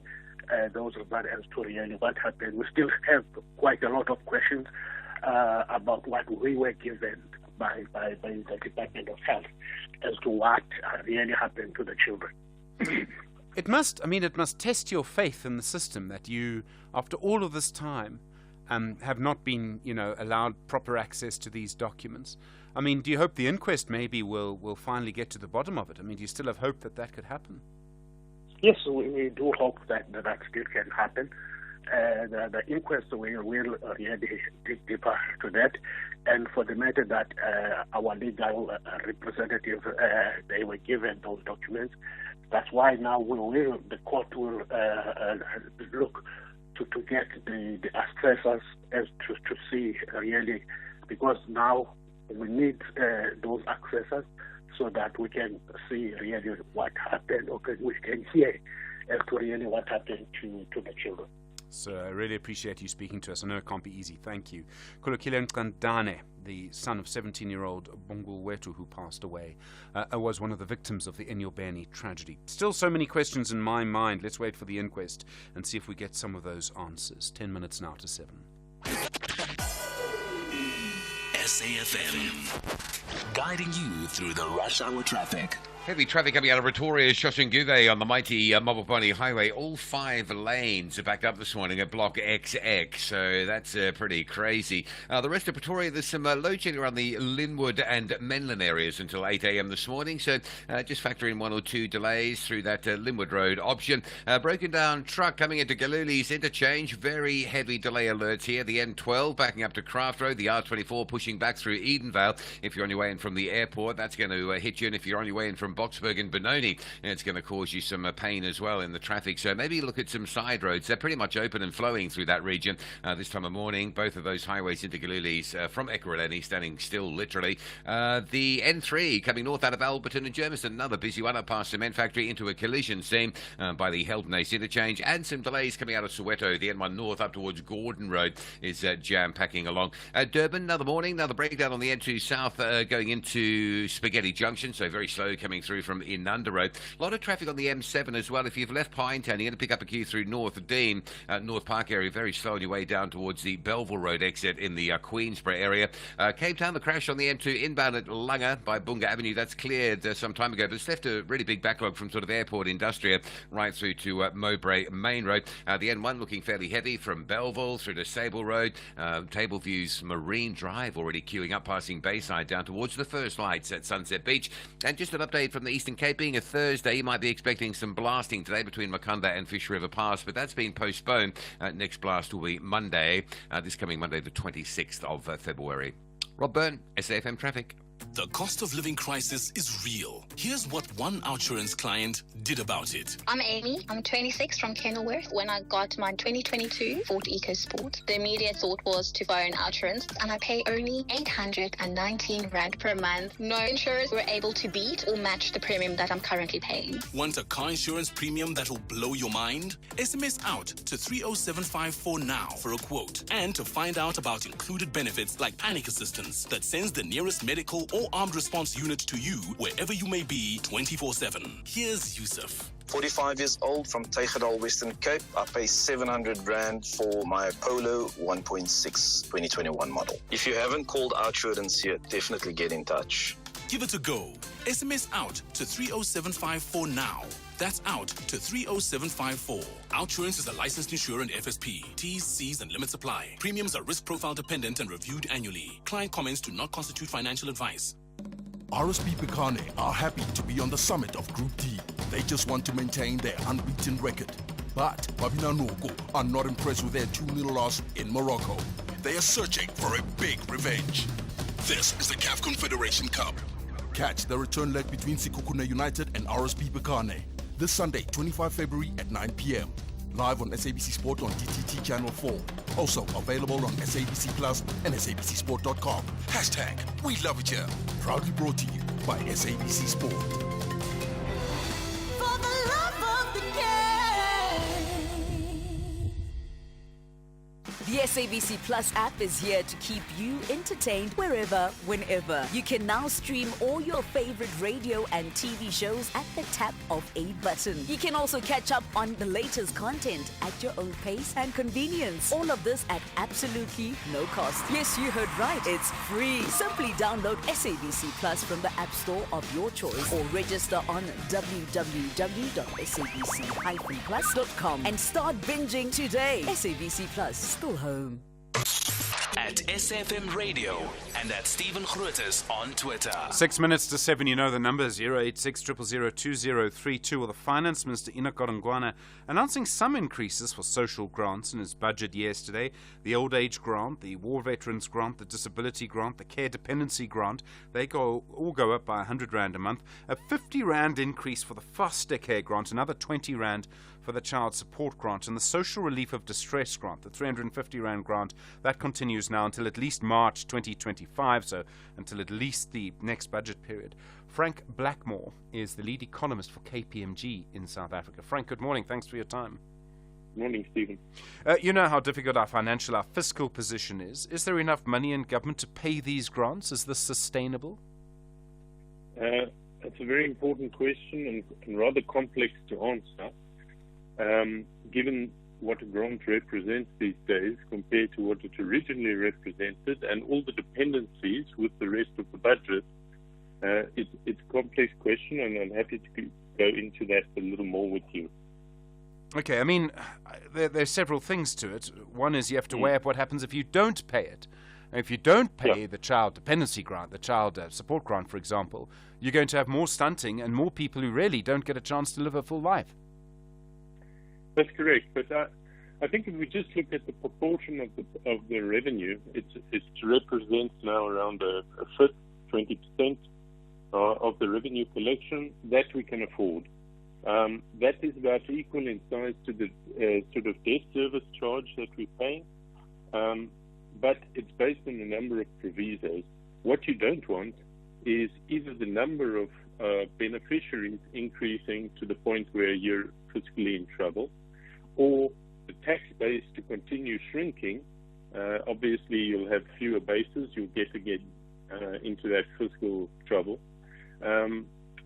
those results as to really what happened. We still have quite a lot of questions about what we were given by the Department of Health as to what really happened to the children. It must test your faith in the system that you, after all of this time, have not been, allowed proper access to these documents. I mean, do you hope the inquest maybe will finally get to the bottom of it? I mean, do you still have hope that could happen? Yes, we do hope that still can happen. The inquest will really dig deeper to that. And for the matter that our legal representatives, they were given those documents, that's why now the court will look to get the assessors as to see really, because now we need those assessors so that we can see really what happened, or we can hear as to really what happened to the children. So I really appreciate you speaking to us. I know it can't be easy. Thank you. Kulukile Nkandane, the son of 17-year-old Bongol Wetu, who passed away, was one of the victims of the Inyobeni tragedy. Still so many questions in my mind. Let's wait for the inquest and see if we get some of those answers. 10 minutes now to 7. SAFM, guiding you through the rush hour traffic. Heavy traffic coming out of Pretoria, Shoshanguve on the mighty Mabopane Highway. All 5 lanes are backed up this morning at Block XX, so that's pretty crazy. The rest of Pretoria, there's some load shedding around the Linwood and Menlyn areas until 8 a.m. this morning, so just factor in 1 or 2 delays through that Linwood Road option. Broken down truck coming into Galuli's interchange. Very heavy delay alerts here. The N12 backing up to Craft Road, the R24 pushing back through Edenvale. If you're on your way in from the airport, that's going to hit you, and if you're on your way in from Boksburg and Benoni, it's going to cause you some pain as well in the traffic. So maybe look at some side roads. They're pretty much open and flowing through that region this time of morning. Both of those highways into Galuli's from Ekurhuleni standing still, literally. The N3 coming north out of Alberton and Germiston, another busy one up past Cement Factory into a collision scene by the Heldon-Ace interchange, and some delays coming out of Soweto. The N1 north up towards Gordon Road is jam-packing along. Durban, another morning, another breakdown on the N2 south going into Spaghetti Junction, so very slow coming through from Inanda Road. A lot of traffic on the M7 as well. If you've left Pinetown, you're going to pick up a queue through North Dean, North Park area, very slow on your way down towards the Belleville Road exit in the Queensborough area. Cape Town, the crash on the M2 inbound at Langa by Bunga Avenue, that's cleared some time ago, but it's left a really big backlog from sort of Airport Industria right through to Mowbray Main Road. The N1 looking fairly heavy from Belleville through to Sable Road. Table View's Marine Drive already queuing up, passing Bayside down towards the first lights at Sunset Beach. And just an update from the Eastern Cape, being a Thursday, you might be expecting some blasting today between Makanda and Fish River Pass, but that's been postponed. Next blast will be Monday, this coming Monday, the 26th of February. Rob Byrne, SAFM Traffic. The cost of living crisis is real. Here's what one Outsurance client did about it. I'm Amy. I'm 26 from Kenilworth. When I got my 2022 Ford EcoSport, the immediate thought was to phone Outsurance, and I pay only 819 Rand per month. No insurers were able to beat or match the premium that I'm currently paying. Want a car insurance premium that'll blow your mind? SMS out to 30754 now for a quote and to find out about included benefits like panic assistance that sends the nearest medical or armed response unit to you wherever you may be 24/7. Here's Yusuf. 45 years old from Tygerberg, Western Cape. I pay 700 Rand for my Polo 1.6 2021 model. If you haven't called Outsurance yet, definitely get in touch. Give it a go. SMS out to 30754 now. That's out to 30754. Outsurance is a licensed insurer and FSP. T's, C's, and limits apply. Premiums are risk profile dependent and reviewed annually. Client comments do not constitute financial advice. RSP Pekane are happy to be on the summit of Group D. They just want to maintain their unbeaten record. But Babina Nogo are not impressed with their 2-0 loss in Morocco. They are searching for a big revenge. This is the CAF Confederation Cup. Catch the return leg between Sekhukhune United and RSP Pekane this Sunday, 25 February at 9 p.m. Live on SABC Sport on DTT Channel 4. Also available on SABC Plus and SABCSport.com. Hashtag We Love It Here. Proudly brought to you by SABC Sport. For the love of the The SABC Plus app is here to keep you entertained wherever, whenever. You can now stream all your favorite radio and TV shows at the tap of a button. You can also catch up on the latest content at your own pace and convenience. All of this at absolutely no cost. Yes, you heard right. It's free. Simply download SABC Plus from the App Store of your choice or register on www.sabc-plus.com and start binging today. SABC Plus, still home. At SFM Radio and at Stephen Grootes on Twitter. 6 minutes to 7, you know the number, 086 000 2032. Well, the Finance Minister, Enoch Godongwana, announcing some increases for social grants in his budget yesterday. The Old Age Grant, the War Veterans Grant, the Disability Grant, the Care Dependency Grant, they all go up by 100 Rand a month. A 50 Rand increase for the Foster Care Grant, another 20 Rand for the Child Support Grant, and the Social Relief of Distress Grant, the 350 Rand grant, that continues now until at least March 2025, so until at least the next budget period. Frank Blackmore is the lead economist for KPMG in South Africa. Frank, good morning. Thanks for your time. Morning, Stephen. You know how difficult our fiscal position is. Is there enough money in government to pay these grants? Is this sustainable? That's a very important question and rather complex to answer. Given what a grant represents these days compared to what it originally represented and all the dependencies with the rest of the budget, It's a complex question, and I'm happy to go into that a little more with you. Okay, I mean, there's several things to it. One is you have to weigh up what happens if you don't pay it. If you don't pay the child dependency grant, the child support grant, for example, you're going to have more stunting and more people who really don't get a chance to live a full life. That's correct, but I think if we just look at the proportion of the revenue, it represents now around a fifth, 20% of the revenue collection that we can afford. That is about equal in size to the sort of debt service charge that we pay, but it's based on a number of provisos. What you don't want is either the number of beneficiaries increasing to the point where you're fiscally in trouble, or the tax base to continue shrinking. Obviously, you'll have fewer bases, you'll get into that fiscal trouble,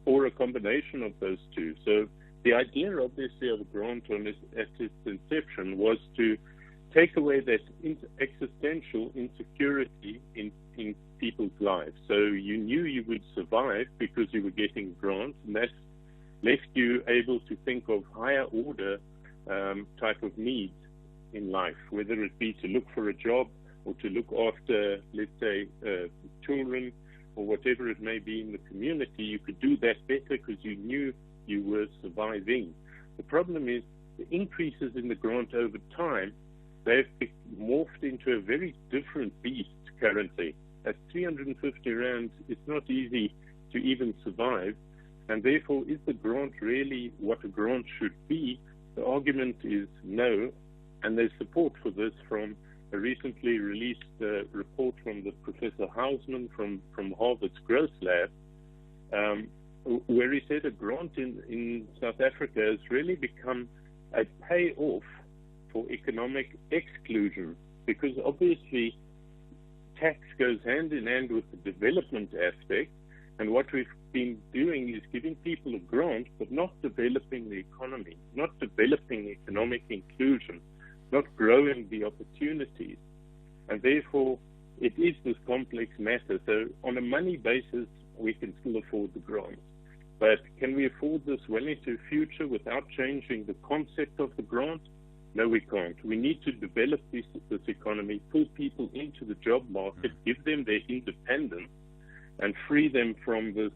or a combination of those two. So the idea, obviously, of a grant on this, at its inception was to take away that existential insecurity in people's lives. So you knew you would survive because you were getting grants, and that left you able to think of higher order type of needs in life, whether it be to look for a job or to look after, let's say, children or whatever it may be in the community. You could do that better because you knew you were surviving. The problem is the increases in the grant over time, they've morphed into a very different beast currently. At 350 rand, it's not easy to even survive, and therefore is the grant really what a grant should be? The argument is no, and there's support for this from a recently released report from the Professor Hausman from Harvard's Growth Lab, where he said a grant in South Africa has really become a payoff for economic exclusion, because obviously tax goes hand in hand with the development aspect, and what we've been doing is giving people a grant but not developing the economy, not developing economic inclusion, not growing the opportunities, and therefore it is this complex matter. So on a money basis we can still afford the grants, but can we afford this well into the future without changing the concept of the grant? No, we can't. We need to develop this economy, pull people into the job market, give them their independence, and free them from this,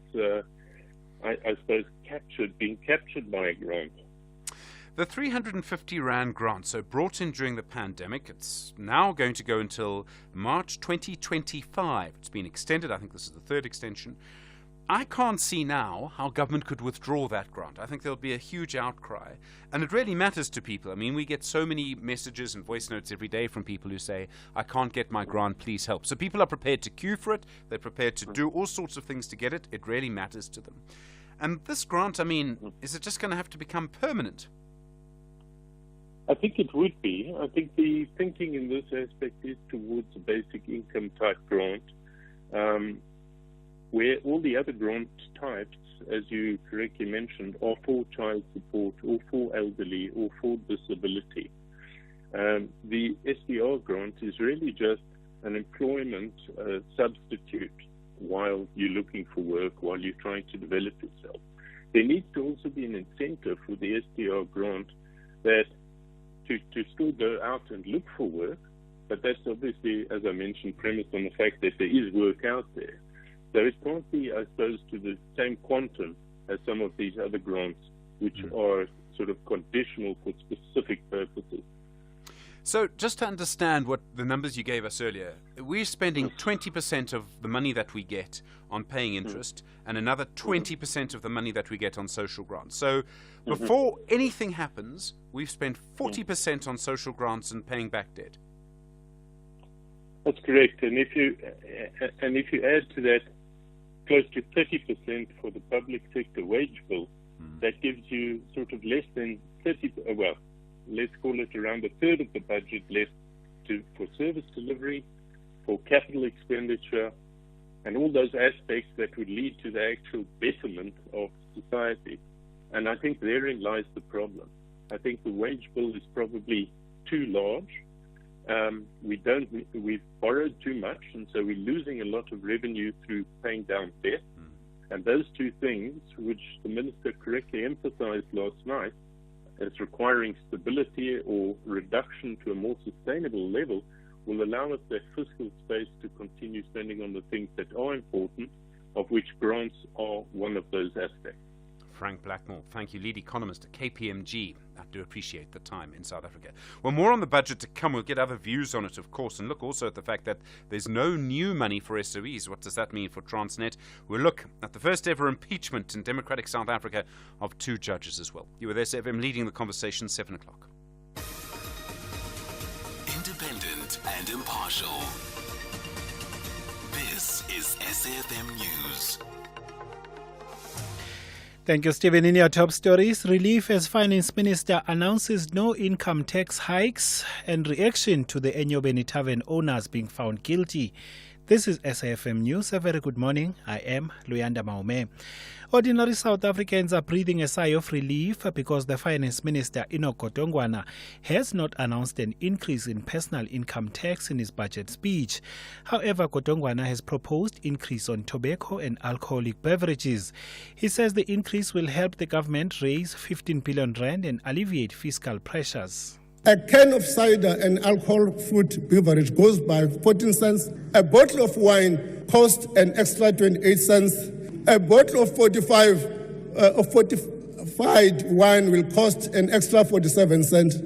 I suppose, being captured by a grant. The 350 Rand grant, so brought in during the pandemic, it's now going to go until March 2025. It's been extended. I think this is the third extension. I can't see now how government could withdraw that grant. I think there'll be a huge outcry. And it really matters to people. I mean, we get so many messages and voice notes every day from people who say, I can't get my grant, please help. So people are prepared to queue for it. They're prepared to do all sorts of things to get it. It really matters to them. And this grant, I mean, is it just going to have to become permanent? I think it would be. I think the thinking in this aspect is towards a basic income type grant, where all the other grant types, as you correctly mentioned, are for child support or for elderly or for disability. The SDR grant is really just an employment substitute while you're looking for work, while you're trying to develop yourself. There needs to also be an incentive for the SDR grant that to still go out and look for work, but that's obviously, as I mentioned, premised on the fact that there is work out there. So it can't be, I suppose, to the same quantum as some of these other grants, which are sort of conditional for specific purposes. So just to understand what the numbers you gave us earlier, we're spending 20% of the money that we get on paying interest and another 20% of the money that we get on social grants. So before anything happens, we've spent 40% on social grants and paying back debt. That's correct. And if you add to that close to 30% for the public sector wage bill, that gives you sort of less than 30, well, let's call it around a third of the budget left for service delivery, for capital expenditure, and all those aspects that would lead to the actual betterment of society. And I think therein lies the problem. I think the wage bill is probably too large. We've borrowed too much, and so we're losing a lot of revenue through paying down debt. And those two things, which the Minister correctly emphasized last night as requiring stability or reduction to a more sustainable level, will allow us that fiscal space to continue spending on the things that are important, of which grants are one of those aspects. Frank Blackmore, thank you, lead economist at KPMG. I do appreciate the time in South Africa. Well, more on the budget to come. We'll get other views on it, of course, and look also at the fact that there's no new money for SOEs. What does that mean for Transnet? We'll look at the first ever impeachment in democratic South Africa of 2 judges as well. You were there, SFM, leading the conversation, 7 o'clock. Independent and impartial. This is SAFM News. Thank you, Stephen. In your top stories, relief as Finance Minister announces no income tax hikes and reaction to the Enyobeni Tavern owners being found guilty. This is SAFM News. A very good morning. I am Luyanda Maume. Ordinary South Africans are breathing a sigh of relief because the Finance Minister, Kotongwana, has not announced an increase in personal income tax in his budget speech. However, Kotongwana has proposed increase on tobacco and alcoholic beverages. He says the increase will help the government raise 15 billion rand and alleviate fiscal pressures. A can of cider and alcohol fruit beverage goes by 14 cents. A bottle of wine costs an extra 28 cents. A bottle of fortified wine will cost an extra 47 cents.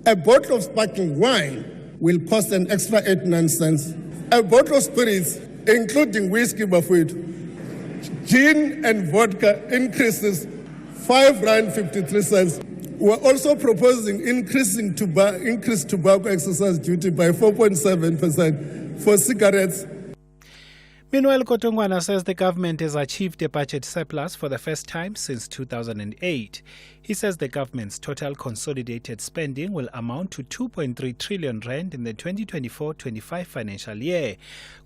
A bottle of sparkling wine will cost an extra 89 cents. A bottle of spirits, including whiskey, gin and vodka, increases 5 rand 53 cents. We're also proposing increase tobacco excise duty by 4.7% for cigarettes. Meanwhile, Kotongwana says the government has achieved a budget surplus for the first time since 2008. He says the government's total consolidated spending will amount to 2.3 trillion rand in the 2024-25 financial year.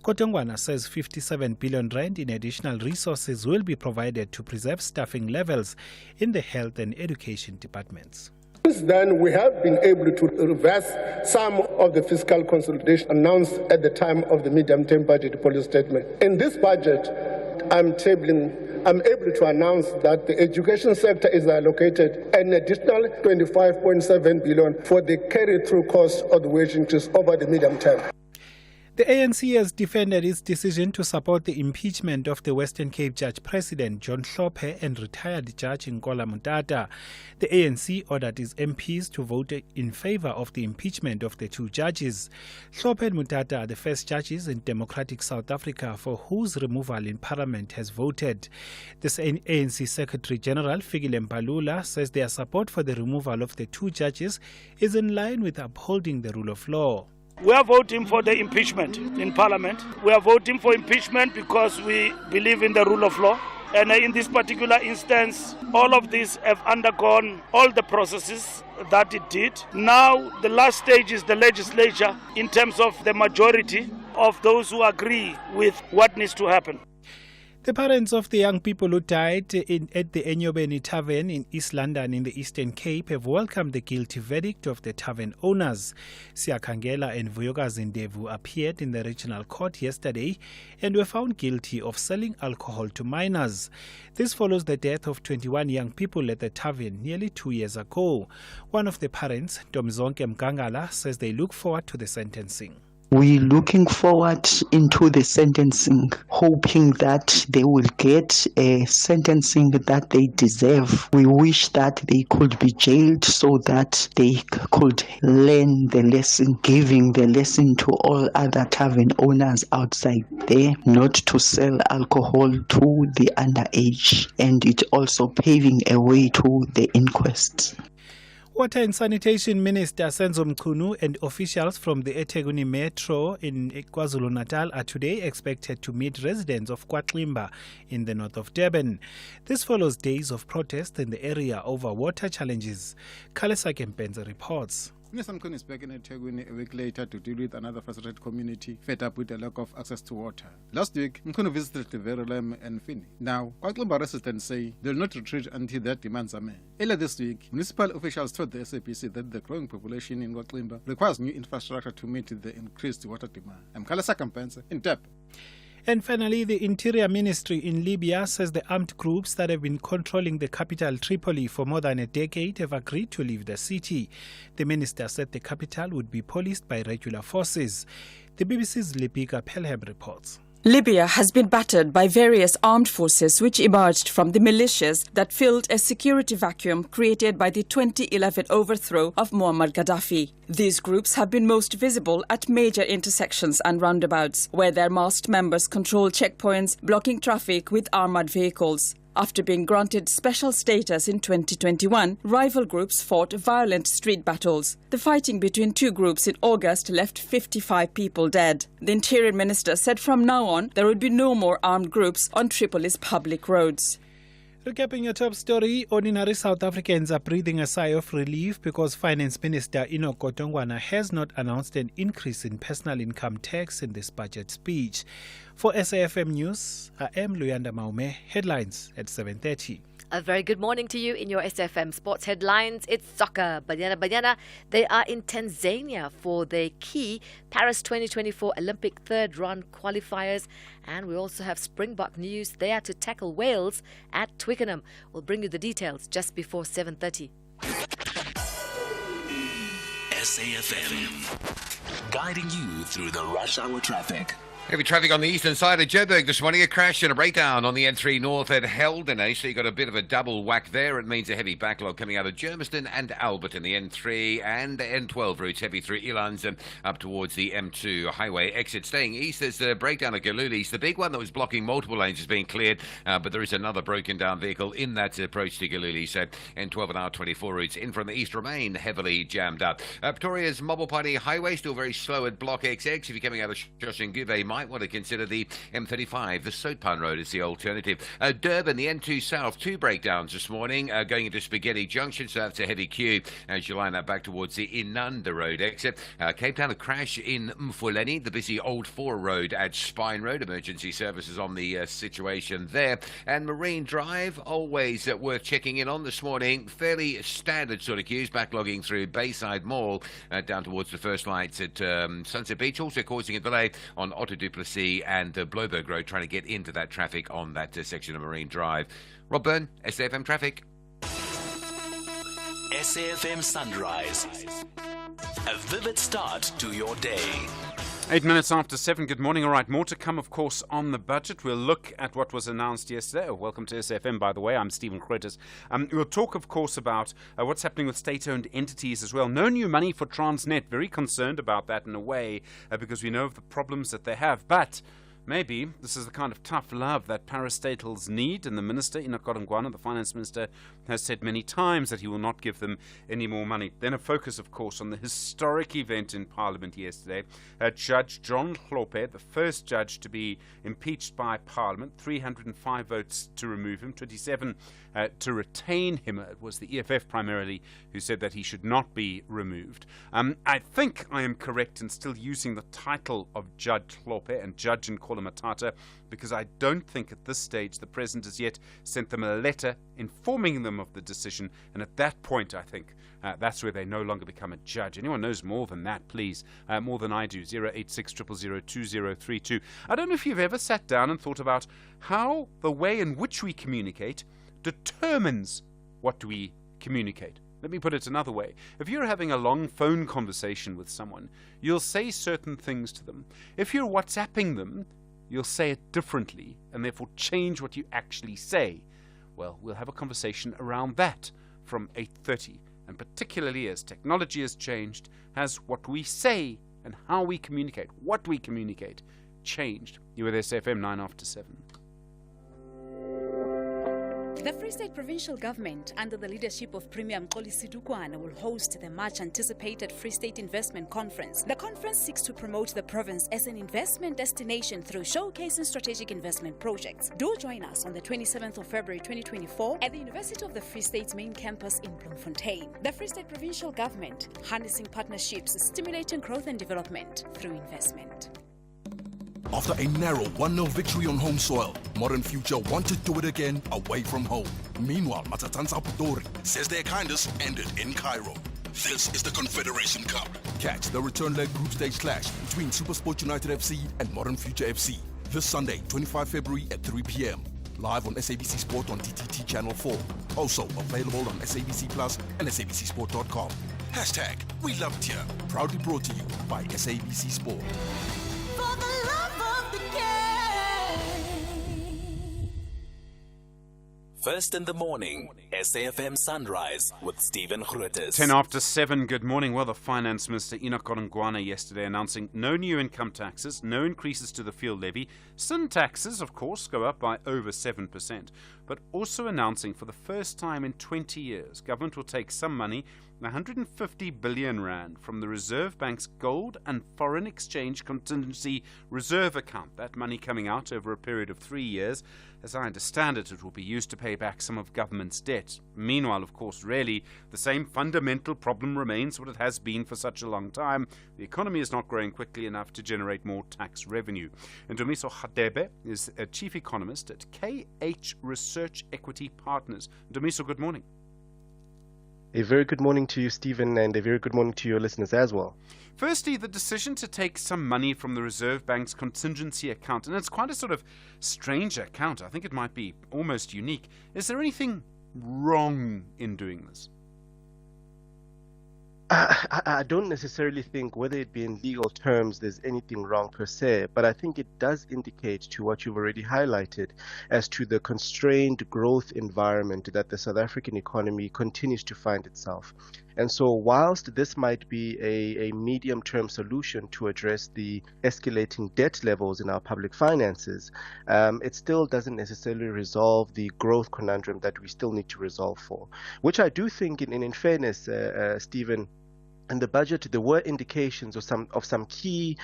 Kotongwana says 57 billion rand in additional resources will be provided to preserve staffing levels in the health and education departments. Since then, we have been able to reverse some of the fiscal consolidation announced at the time of the medium-term budget policy statement. In this budget, I'm able to announce that the education sector is allocated an additional 25.7 billion for the carry-through cost of the wage increase over the medium term. The ANC has defended its decision to support the impeachment of the Western Cape Judge President John Hlophe and retired Judge Nkola Mutata. The ANC ordered its MPs to vote in favor of the impeachment of the 2 judges. Hlophe and Mutata are the first judges in democratic South Africa for whose removal in Parliament has voted. The ANC Secretary General Fikile Mbalula says their support for the removal of the 2 judges is in line with upholding the rule of law. We are voting for the impeachment in Parliament. We are voting for impeachment because we believe in the rule of law. And in this particular instance, all of these have undergone all the processes that it did. Now, the last stage is the legislature in terms of the majority of those who agree with what needs to happen. The parents of the young people who died at the Enyobeni Tavern in East London in the Eastern Cape have welcomed the guilty verdict of the tavern owners. Siakangela and Vuyokazi Ndevu appeared in the regional court yesterday and were found guilty of selling alcohol to minors. This follows the death of 21 young people at the tavern nearly 2 years ago. One of the parents, Domzonke Mgangala, says they look forward to the sentencing. We're looking forward into the sentencing, hoping that they will get a sentencing that they deserve. We wish that they could be jailed so that they could learn the lesson, giving the lesson to all other tavern owners outside there, not to sell alcohol to the underage, and it also paving a way to the inquest. Water and Sanitation Minister Senzo Mchunu and officials from the eThekwini Metro in KwaZulu-Natal are today expected to meet residents of KwaXimba in the north of Durban. This follows days of protest in the area over water challenges. Kalesa Kempenza reports. Minister Mkhunu is back in eThekwini a week later to deal with another frustrated community fed up with the lack of access to water. Last week, Mkhunu visited the Verolem and Fini. Now, KwaXimba residents say they will not retreat until their demands are met. Earlier this week, municipal officials told the SAPC that the growing population in KwaXimba requires new infrastructure to meet the increased water demand. I'm Kalesa Kampensa in Durban. And finally, the Interior Ministry in Libya says the armed groups that have been controlling the capital Tripoli for more than a decade have agreed to leave the city. The minister said the capital would be policed by regular forces. The BBC's Lipika Pelham reports. Libya has been battered by various armed forces which emerged from the militias that filled a security vacuum created by the 2011 overthrow of Muammar Gaddafi. These groups have been most visible at major intersections and roundabouts, where their masked members control checkpoints, blocking traffic with armoured vehicles. After being granted special status in 2021, rival groups fought violent street battles. The fighting between two groups in August left 55 people dead. The Interior Minister said from now on there would be no more armed groups on Tripoli's public roads. Recapping your top story, ordinary South Africans are breathing a sigh of relief because Finance Minister Inokho Tongwana has not announced an increase in personal income tax in this budget speech. For SAFM News, I am Luyanda Maume. Headlines at 7:30. A very good morning to you in your SFM Sports Headlines. It's soccer. Banyana, they are in Tanzania for their key Paris 2024 Olympic third round qualifiers. And we also have Springbok news there to tackle Wales at Twickenham. We'll bring you the details just before 7:30. SAFM, guiding you through the rush hour traffic. Heavy traffic on the eastern side of Joburg this morning. A crash and a breakdown on the N3 North at Heldenay. So you got a bit of a double whack there. It means a heavy backlog coming out of Germiston and Albert in the N3 and the N12 routes. Heavy through Elands and up towards the M2 highway exit. Staying east, there's a breakdown at Galulis. The big one that was blocking multiple lanes is being cleared. But there is another broken down vehicle in that approach to Galulis. So N12 and R24 routes in from the east remain heavily jammed up. Pretoria's Mobile Party Highway still very slow at Block XX. If you're coming out of Shoshenguve, might want to consider the M35. The Soatpan Road is the alternative. Durban, the N2 South, two breakdowns this morning going into Spaghetti Junction, so that's a heavy queue as you line up back towards the Inanda Road exit. Cape Town, a crash in Mfuleni, the busy Old 4 Road at Spine Road. Emergency services on the situation there. And Marine Drive, always worth checking in on this morning. Fairly standard sort of queues, backlogging through Bayside Mall down towards the first lights at Sunset Beach, also causing a delay on Otto Duplessis and Bloberg Road, trying to get into that traffic on that section of Marine Drive. Rob Byrne, SAFM Traffic. SAFM Sunrise. A vivid start to your day. 8 minutes after 7. Good morning. All right, more to come, of course, on the budget. We'll look at what was announced yesterday. Welcome to SFM, by the way. I'm Stephen Grootes. We'll talk, of course, about what's happening with state-owned entities as well. No new money for Transnet. Very concerned about that in a way because we know of the problems that they have. But maybe this is the kind of tough love that parastatals need, and the Minister, Inokho Tongwana, the Finance Minister, has said many times that he will not give them any more money. Then a focus, of course, on the historic event in Parliament yesterday. Judge John Hlophe, the first judge to be impeached by Parliament, 305 votes to remove him, 27 to retain him. It was the EFF primarily who said that he should not be removed. I think I am correct in still using the title of Judge Hlophe and Judge and Nkolo Matata, because I don't think at this stage the President has yet sent them a letter informing them of the decision, and at that point I think that's where they no longer become a judge. Anyone knows more than that, please, more than I do, 086 000 2032. I don't know if you've ever sat down and thought about how the way in which we communicate determines what we communicate. Let me put it another way. If you're having a long phone conversation with someone, you'll say certain things to them. If you're WhatsApping them, you'll say it differently and therefore change what you actually say. Well, we'll have a conversation around that from 8:30. And particularly as technology has changed, has what we say and how we communicate, what we communicate, changed. You're with SFM 9 after 7. The Free State Provincial Government, under the leadership of Premier Mxolisi Dukwana, will host the much-anticipated Free State Investment Conference. The conference seeks to promote the province as an investment destination through showcasing strategic investment projects. Do join us on the 27th of February 2024 at the University of the Free State's main campus in Bloemfontein. The Free State Provincial Government, harnessing partnerships, stimulating growth and development through investment. After a narrow 1-0 victory on home soil, Modern Future want to do it again away from home. Meanwhile, Matatansa Putori says their kindness ended in Cairo. This is the Confederation Cup. Catch the return leg group stage clash between SuperSport United FC and Modern Future FC. This Sunday, 25 February at 3 p.m. Live on SABC Sport on TTT Channel 4. Also available on SABC Plus and SABCSport.com. Hashtag We Love it Here. Proudly brought to you by SABC Sport. For the love of the game. First in the morning, SAFM Sunrise with Stephen Grootes. 10 after 7, good morning. Well, the Finance Minister Enoch Godongwana yesterday announcing no new income taxes, no increases to the fuel levy. Some taxes, of course, go up by over 7%, but also announcing for the first time in 20 years, government will take some money, 150 billion rand, from the Reserve Bank's Gold and Foreign Exchange Contingency Reserve account. That money coming out over a period of 3 years. As I understand it, it will be used to pay back some of government's debt. Meanwhile, of course, really, the same fundamental problem remains what it has been for such a long time. The economy is not growing quickly enough to generate more tax revenue. And Ndumiso Hadebe is a chief economist at KH Research Equity Partners. Ndumiso, good morning. A very good morning to you, Stephen, and a very good morning to your listeners as well. Firstly, the decision to take some money from the Reserve Bank's contingency account, and it's quite a sort of strange account. I think it might be almost unique. Is there anything wrong in doing this? I don't necessarily think, whether it be in legal terms, there's anything wrong per se, but I think it does indicate to what you've already highlighted as to the constrained growth environment that the South African economy continues to find itself. And so whilst this might be a medium-term solution to address the escalating debt levels in our public finances, it still doesn't necessarily resolve the growth conundrum that we still need to resolve for, which I do think, in fairness, Stephen, in the budget, there were indications of some key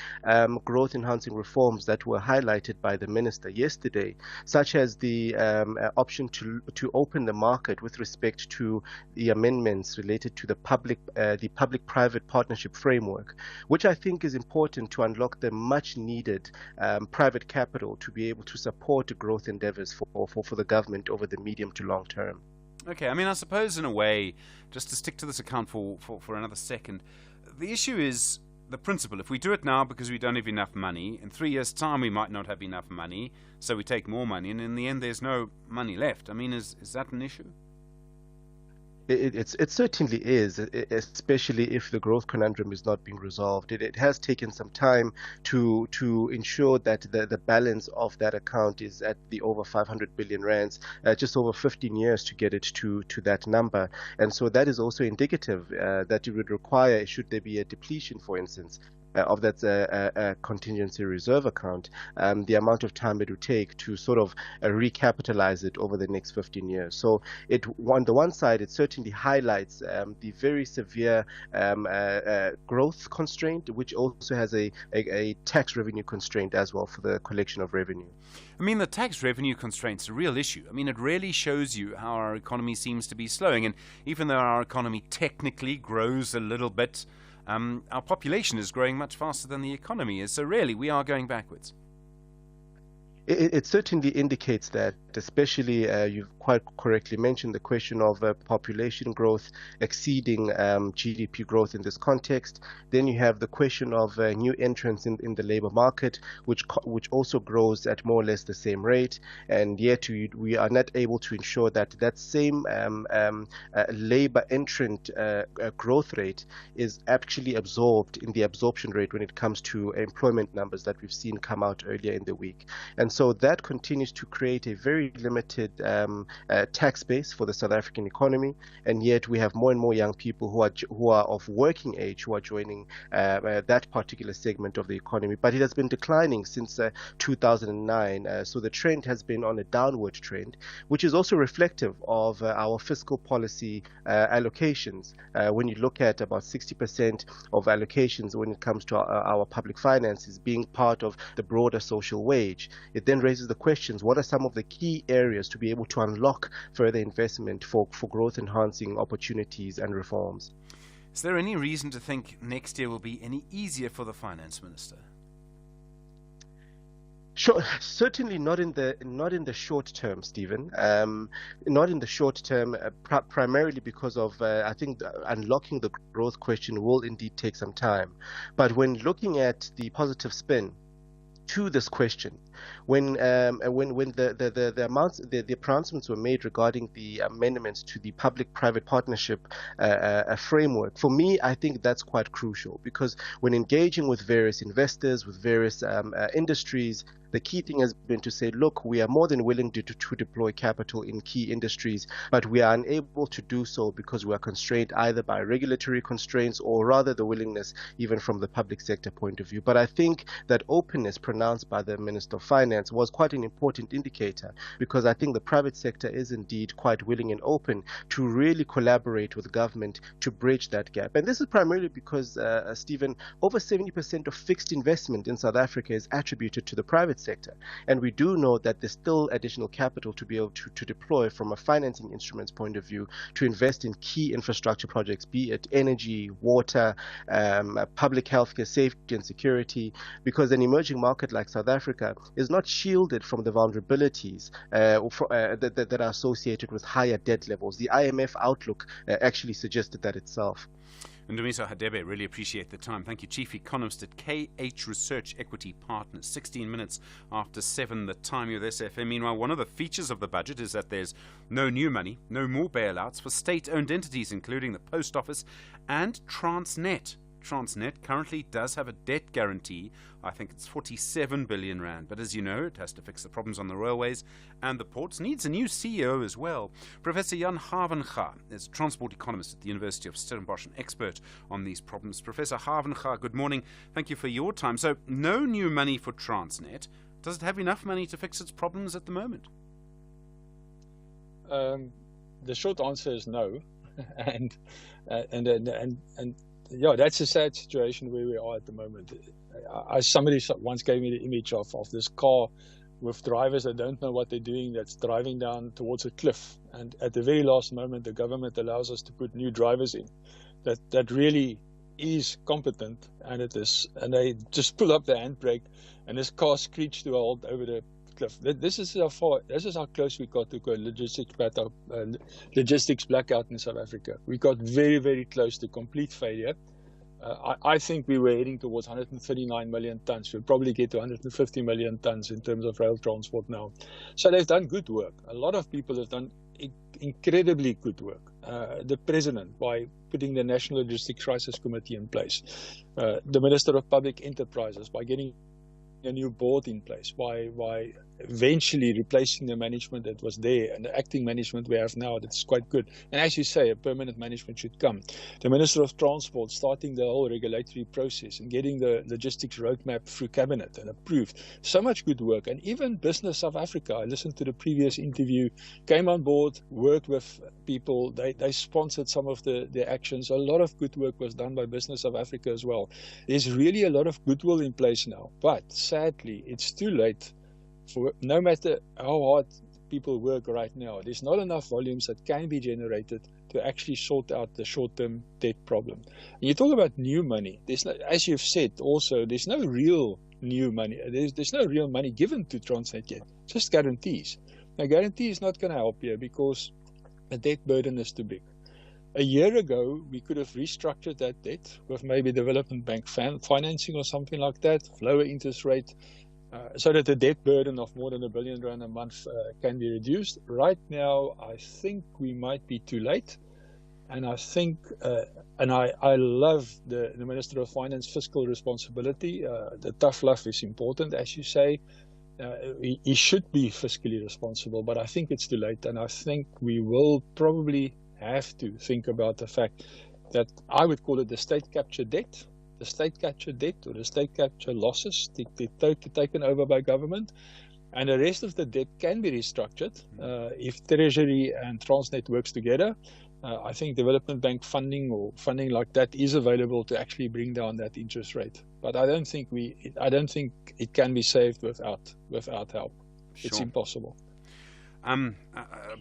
growth-enhancing reforms that were highlighted by the minister yesterday, such as the option to open the market with respect to the amendments related to the public-private partnership framework, which I think is important to unlock the much-needed private capital to be able to support growth endeavors for the government over the medium to long term. Okay, I mean, I suppose in a way, just to stick to this account for another second, the issue is the principle. If we do it now because we don't have enough money, in 3 years' time we might not have enough money, so we take more money, and in the end there's no money left. I mean, is that an issue? It certainly is, especially if the growth conundrum is not being resolved. It has taken some time to ensure that the balance of that account is at the over 500 billion rands, just over 15 years to get it to that number. And so that is also indicative that it would require, should there be a depletion, for instance, of that contingency reserve account, the amount of time it would take to sort of recapitalize it over the next 15 years. So on the one side, it certainly highlights the very severe growth constraint, which also has a tax revenue constraint as well for the collection of revenue. I mean, the tax revenue constraint's a real issue. I mean, it really shows you how our economy seems to be slowing. And even though our economy technically grows a little bit, our population is growing much faster than the economy is. So really, we are going backwards. It certainly indicates that, especially you've quite correctly mentioned the question of population growth exceeding GDP growth in this context. Then you have the question of new entrants in the labor market, which also grows at more or less the same rate, and yet we are not able to ensure that same labor entrant growth rate is actually absorbed in the absorption rate when it comes to employment numbers that we've seen come out earlier in the week. And so that continues to create a very limited tax base for the South African economy, and yet we have more and more young people who are of working age who are joining that particular segment of the economy. But it has been declining since 2009, so the trend has been on a downward trend, which is also reflective of our fiscal policy allocations. When you look at about 60% of allocations when it comes to our public finances being part of the broader social wage, it then raises the questions: what are some of the key areas to be able to unlock further investment for growth enhancing opportunities and reforms? Is there any reason to think next year will be any easier for the finance minister? Sure, certainly not in the short term, Stephen. Not in the short term, primarily because of I think unlocking the growth question will indeed take some time. But when looking at the positive spin to this question. When the amounts, the pronouncements were made regarding the amendments to the public-private partnership framework, for me, I think that's quite crucial, because when engaging with various investors, with various industries, the key thing has been to say, look, we are more than willing to deploy capital in key industries, but we are unable to do so because we are constrained either by regulatory constraints or rather the willingness even from the public sector point of view. But I think that openness pronounced by the Minister of Finance was quite an important indicator, because I think the private sector is indeed quite willing and open to really collaborate with government to bridge that gap. And this is primarily because, Stephen, over 70% of fixed investment in South Africa is attributed to the private sector. And we do know that there's still additional capital to be able to deploy from a financing instruments point of view to invest in key infrastructure projects, be it energy, water, public healthcare, safety and security, because an emerging market like South Africa is not shielded from the vulnerabilities that are associated with higher debt levels. The IMF outlook actually suggested that itself. Ndumiso Hadebe, really appreciate the time. Thank you. Chief Economist at KH Research Equity Partners. 16 minutes after 7, the time with SFM. Meanwhile, one of the features of the budget is that there's no new money, no more bailouts for state-owned entities, including the Post Office and Transnet. Transnet currently does have a debt guarantee. I think it's 47 billion rand. But as you know, it has to fix the problems on the railways and the ports. Needs a new CEO as well. Professor Jan Havenga is a transport economist at the University of Stellenbosch, an expert on these problems. Professor Havenga, good morning. Thank you for your time. So, no new money for Transnet. Does it have enough money to fix its problems at the moment? The short answer is no. and yeah, that's a sad situation where we are at the moment. Somebody once gave me the image of this car with drivers that don't know what they're doing, that's driving down towards a cliff. And at the very last moment, the government allows us to put new drivers in that really is competent, and they just pull up the handbrake, and this car screeched to a halt over the cliff. This is how close we got to a logistics blackout in South Africa. We got very, very close to complete failure. I think we were heading towards 139 million tons. We'll probably get to 150 million tons in terms of rail transport now. So they've done good work. A lot of people have done incredibly good work. The president, by putting the National Logistics Crisis Committee in place, the Minister of Public Enterprises, by getting a new board in place, by eventually replacing the management that was there and the acting management we have now, that's quite good. And as you say, a permanent management should come. The Minister of Transport starting the whole regulatory process and getting the logistics roadmap through cabinet and approved. So much good work. And even Business South Africa, I listened to the previous interview, came on board, worked with people, they sponsored some of the actions. A lot of good work was done by Business South Africa as well. There's really a lot of goodwill in place now, but sadly, it's too late. For no matter how hard people work right now, there's not enough volumes that can be generated to actually sort out the short-term debt problem. And you talk about new money. There's no, as you've said, also there's no real new money. There's no real money given to Transnet yet. Just guarantees. Now, guarantee is not going to help here because the debt burden is too big. A year ago, we could have restructured that debt with maybe development bank financing or something like that, lower interest rate, so that the debt burden of more than R1 billion a month can be reduced. Right now, I think we might be too late. And I think, I love the Minister of Finance fiscal responsibility. The tough love is important, as you say. He should be fiscally responsible, but I think it's too late. And I think we will probably have to think about the fact that I would call it the state capture debt. The state capture debt or the state capture losses taken over by government, and the rest of the debt can be restructured if Treasury and Transnet works together. I think development bank funding or funding like that is available to actually bring down that interest rate. But I don't think it can be saved without help. Sure. It's impossible.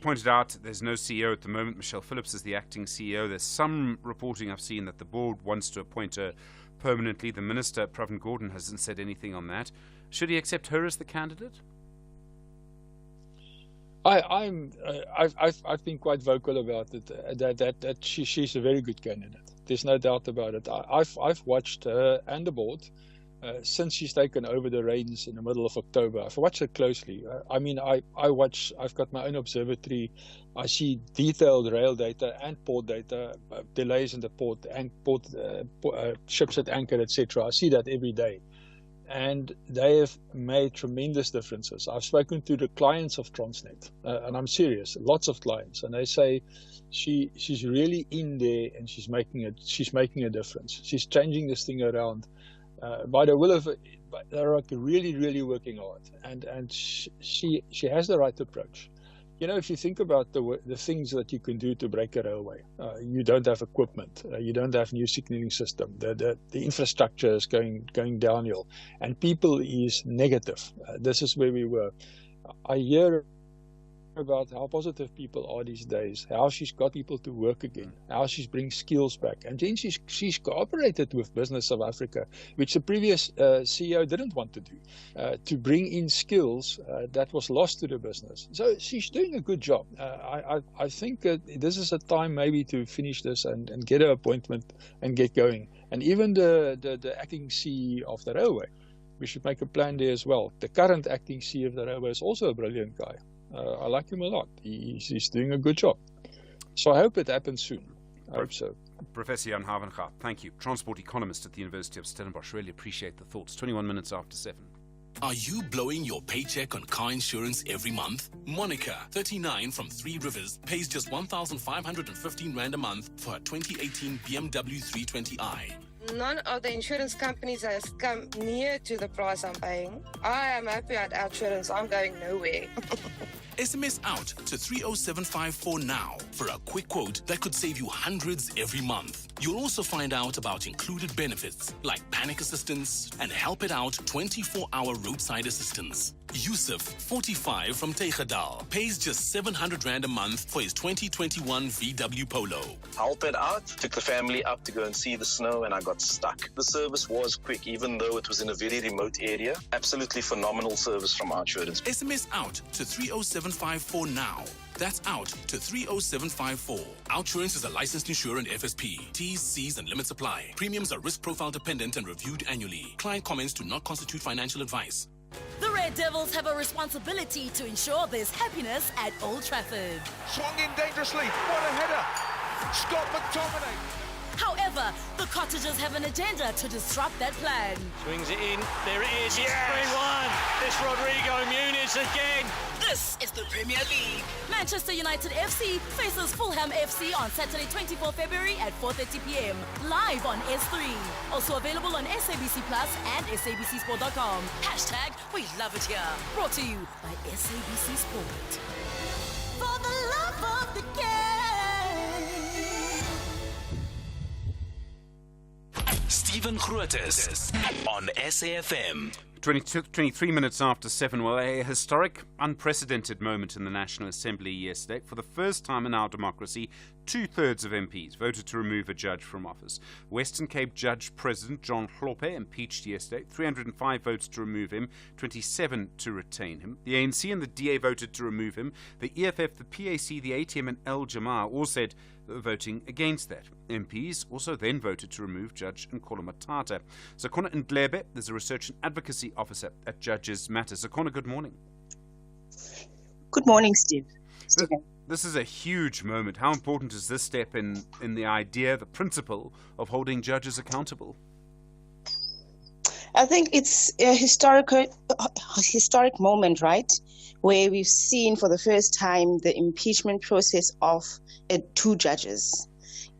Pointed out there's no CEO at the moment. Michelle Phillips is the acting CEO. There's some reporting I've seen that the board wants to appoint her permanently. The minister, Pravin Gordhan, hasn't said anything on that. Should he accept her as the candidate? I've been quite vocal about it. That she's a very good candidate. There's no doubt about it. I've watched her and the board since she's taken over the reins in the middle of October. I've watched her closely. I've got my own observatory. I see detailed rail data and port data, delays in the port and port ships at anchor, etc. I see that every day. And they have made tremendous differences. I've spoken to the clients of Transnet, and I'm serious, lots of clients, and they say she's really in there and she's making a difference. She's changing this thing around. By the will of it, they're really, really working hard, and she has the right approach. You know, if you think about the things that you can do to break a railway, you don't have equipment, you don't have new signaling system, the infrastructure is going downhill, and people is negative. This is where we were. I hear about how positive people are these days, how she's got people to work again, how she's bringing skills back, and then she's cooperated with Business South Africa, which the previous CEO didn't want to do, to bring in skills that was lost to the business. So she's doing a good job. I think this is a time maybe to finish this and get her appointment and get going. And even the acting CEO of the railway, we should make a plan there as well. The current acting CEO of the railway is also a brilliant guy. I like him a lot. He's doing a good job. So I hope it happens soon. I hope so. Professor Jan Havengaard, thank you. Transport economist at the University of Stellenbosch. Really appreciate the thoughts. 21 minutes after 7. Are you blowing your paycheck on car insurance every month? Monica, 39 from Three Rivers, pays just 1,515 Rand a month for a 2018 BMW 320i. None of the insurance companies has come near to the price I'm paying. I am happy at Outsurance. I'm going nowhere. SMS out to 30754 now for a quick quote that could save you hundreds every month. You'll also find out about included benefits like panic assistance and help it out 24-hour roadside assistance. Yusuf, 45 from Tegadal, pays just 700 Rand a month for his 2021 VW Polo. Help it out. Took the family up to go and see the snow and I got stuck. The service was quick, even though it was in a very remote area. Absolutely phenomenal service from Outsurance. SMS out to 30754 now. That's out to 30754. Outsurance is a licensed insurer and FSP. T's, C's, and limits apply. Premiums are risk profile dependent and reviewed annually. Client comments do not constitute financial advice. The Red Devils have a responsibility to ensure there's happiness at Old Trafford. Swung in dangerously. What a header. Scott McTominay. However, the Cottagers have an agenda to disrupt that plan. Swings it in. There it is. It's 3-1. It's Rodrigo Muniz again. This is the Premier League. Manchester United FC faces Fulham FC on Saturday, 24 February at 4:30 p.m. Live on S3. Also available on SABC Plus and SABCSport.com. Hashtag we love it here. Brought to you by SABC Sport. For the love of the game. Stephen Grootes on SAFM. 23 minutes after 7. Well, a historic, unprecedented moment in the National Assembly yesterday. For the first time in our democracy, 2/3 of MPs voted to remove a judge from office. Western Cape Judge President John Hlophe impeached yesterday. 305 votes to remove him, 27 to retain him. The ANC and the DA voted to remove him. The EFF, the PAC, the ATM and El Jamaa all said they were voting against that. MPs also then voted to remove Judge Nkolo Matata. Zakona Ndlebe is a research and advocacy officer at Judges Matter. Zakona, good morning. Good morning, Steve. This is a huge moment. How important is this step in the idea, the principle of holding judges accountable? I think it's a historic moment, right? Where we've seen for the first time the impeachment process of 2 judges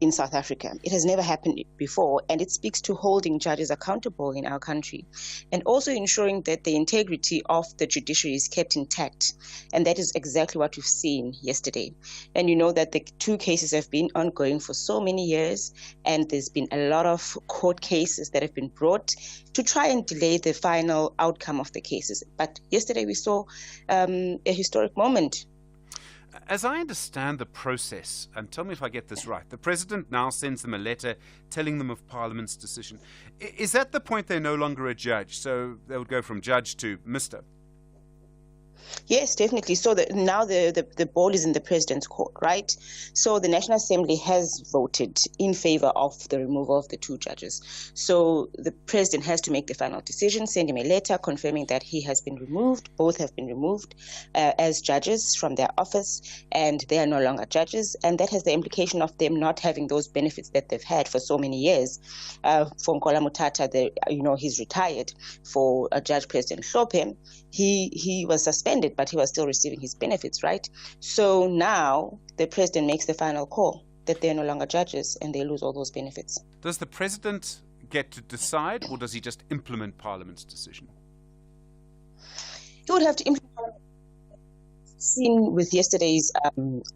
in South Africa. It has never happened before, and it speaks to holding judges accountable in our country and also ensuring that the integrity of the judiciary is kept intact. And that is exactly what we've seen yesterday. And you know that the 2 cases have been ongoing for so many years, and there's been a lot of court cases that have been brought to try and delay the final outcome of the cases. But yesterday we saw a historic moment. As I understand the process, and tell me if I get this right, the President now sends them a letter telling them of Parliament's decision. Is that the point they're no longer a judge, so they would go from judge to Mr.? Yes, definitely. So now the ball is in the president's court, right? So the National Assembly has voted in favor of the removal of the 2 judges. So the president has to make the final decision, send him a letter confirming that he has been removed. Both have been removed as judges from their office, and they are no longer judges. And that has the implication of them not having those benefits that they've had for so many years. For Nkola Mutata, he's retired. For Judge President Hlophe, he was suspended, but he was still receiving his benefits, right? So now the president makes the final call that they're no longer judges and they lose all those benefits. Does the president get to decide, or does he just implement Parliament's decision? He would have to implement. Seen with yesterday's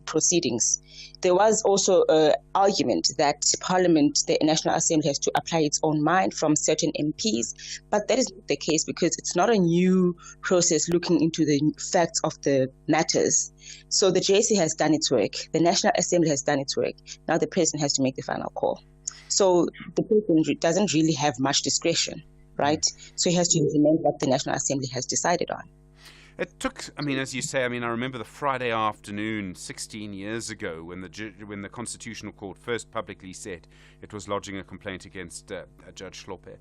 proceedings, there was also an argument that Parliament, the National Assembly, has to apply its own mind from certain MPs, but that is not the case because it's not a new process looking into the facts of the matters. So the JSC has done its work, the National Assembly has done its work. Now the President has to make the final call. So the President doesn't really have much discretion, right? So he has to implement what the National Assembly has decided on. It took, as you say, I remember the Friday afternoon 16 years ago when the Constitutional Court first publicly said it was lodging a complaint against Judge Hlophe.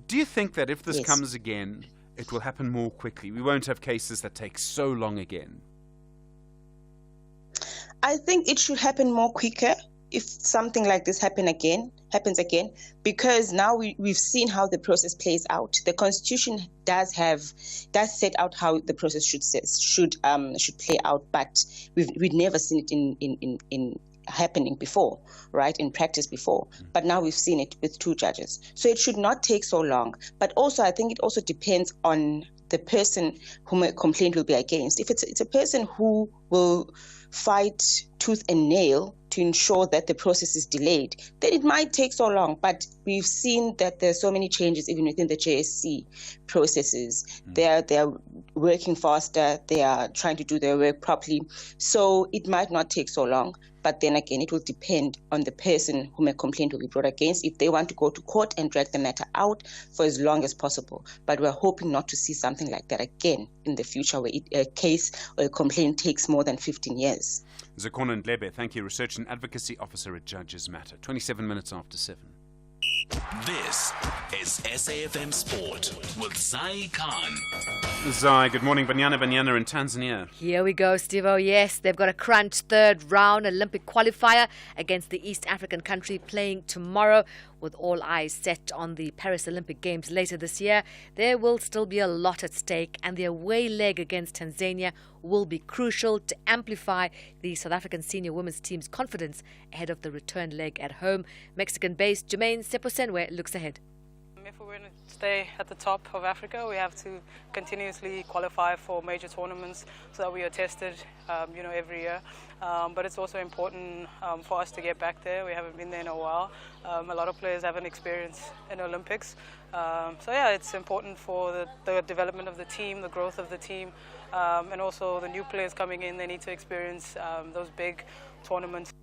Do you think that if this comes again, it will happen more quickly? We won't have cases that take so long again. I think it should happen more quicker if something like this happens again, because now we've seen how the process plays out. The Constitution does set out how the process should play out, but we've never seen it in happening before, right? In practice before, but now we've seen it with 2 judges. So it should not take so long. But also, I think it also depends on the person whom a complaint will be against. If it's a person who will fight tooth and nail to ensure that the process is delayed, then it might take so long. But we've seen that there's so many changes even within the JSC processes. They're working faster. They are trying to do their work properly. So it might not take so long. But then again, it will depend on the person whom a complaint will be brought against, if they want to go to court and drag the matter out for as long as possible. But we're hoping not to see something like that again in the future, where a case or a complaint takes more than 15 years. Zakona Ndlebe, thank you, Research and Advocacy Officer at Judges Matter. 27 minutes after 7. This is SAFM Sport with Zai Khan. Zai, good morning. Banyana in Tanzania. Here we go, Steve-O. Yes, they've got a crunch third round Olympic qualifier against the East African country playing tomorrow. With all eyes set on the Paris Olympic Games later this year, there will still be a lot at stake, and the away leg against Tanzania will be crucial to amplify the South African senior women's team's confidence ahead of the return leg at home. Mexican-based Jermaine Seposenwe looks ahead. If we want to stay at the top of Africa, we have to continuously qualify for major tournaments so that we are tested, every year. But it's also important for us to get back there. We haven't been there in a while. A lot of players haven't experienced in Olympics. It's important for the development of the team, the growth of the team, and also the new players coming in. They need to experience those big tournaments.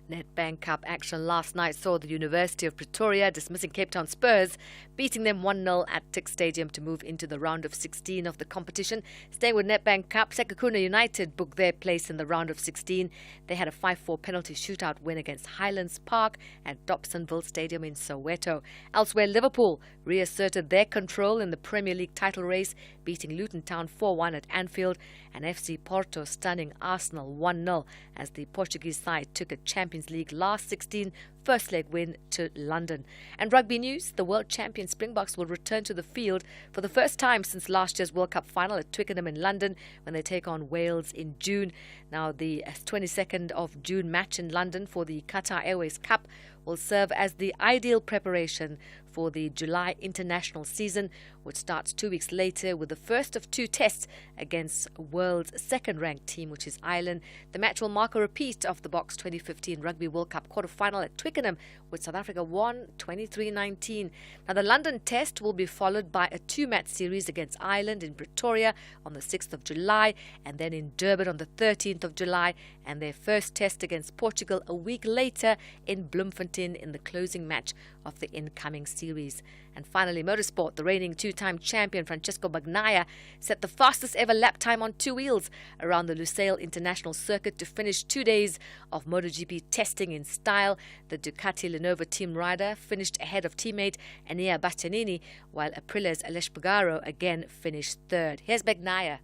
Nedbank Cup action last night saw the University of Pretoria dismissing Cape Town Spurs, beating them 1-0 at Tick Stadium to move into the round of 16 of the competition. Staying with Nedbank Cup, Sekhukhune United booked their place in the round of 16. They had a 5-4 penalty shootout win against Highlands Park at Dobsonville Stadium in Soweto. Elsewhere, Liverpool reasserted their control in the Premier League title race, beating Luton Town 4-1 at Anfield, and FC Porto stunning Arsenal 1-0 as the Portuguese side took a Champions League last 16 first leg win to London. And rugby news, the world champion Springboks will return to the field for the first time since last year's World Cup final at Twickenham in London when they take on Wales in June. Now, the 22nd of June match in London for the Qatar Airways Cup will serve as the ideal preparation for the July international season, which starts 2 weeks later with the first of 2 tests against world's second-ranked team, which is Ireland. The match will mark a repeat of the Boks 2015 Rugby World Cup quarter-final at Twickenham, which South Africa won 23-19. Now, the London test will be followed by a 2-match series against Ireland in Pretoria on the 6th of July, and then in Durban on the 13th of July, and their first test against Portugal a week later in Bloemfontein in the closing match of the incoming series. And finally, motorsport, the reigning 2 two-time champion Francesco Bagnaia set the fastest ever lap time on two wheels around the Lusail International Circuit to finish 2 days of MotoGP testing in style. The Ducati Lenovo team rider finished ahead of teammate Enea Bastianini, while Aprilia's Aleix Bugaro again finished third. Here's Bagnaia.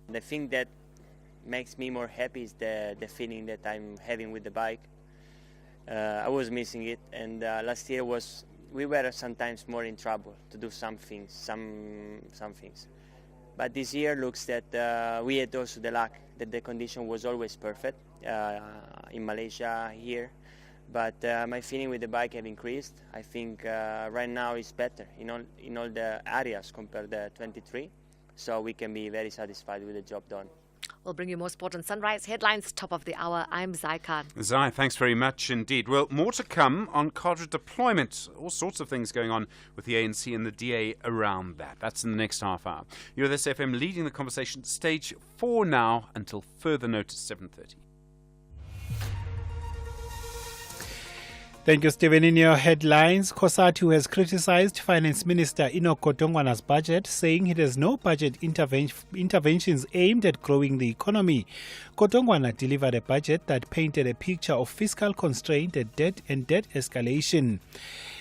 The thing that makes me more happy is the feeling that I'm having with the bike. I was missing it, and last year we were sometimes more in trouble to do some things. But this year looks that we had also the luck that the condition was always perfect in Malaysia, here. But my feeling with the bike have increased. I think right now it's better in all the areas compared to 23. So we can be very satisfied with the job done. We'll bring you more sport on Sunrise Headlines, top of the hour. I'm Zai Khan. Zai, thanks very much indeed. Well, more to come on cadre deployment. All sorts of things going on with the ANC and the DA around that. That's in the next half hour. You're with SFM leading the conversation. Stage 4 now until further notice, 7:30. Thank you, Stephen. In your headlines, COSATU has criticized Finance Minister Enoch Kotongwana's budget, saying it has no budget interventions aimed at growing the economy. Kotongwana delivered a budget that painted a picture of fiscal constraint and debt escalation.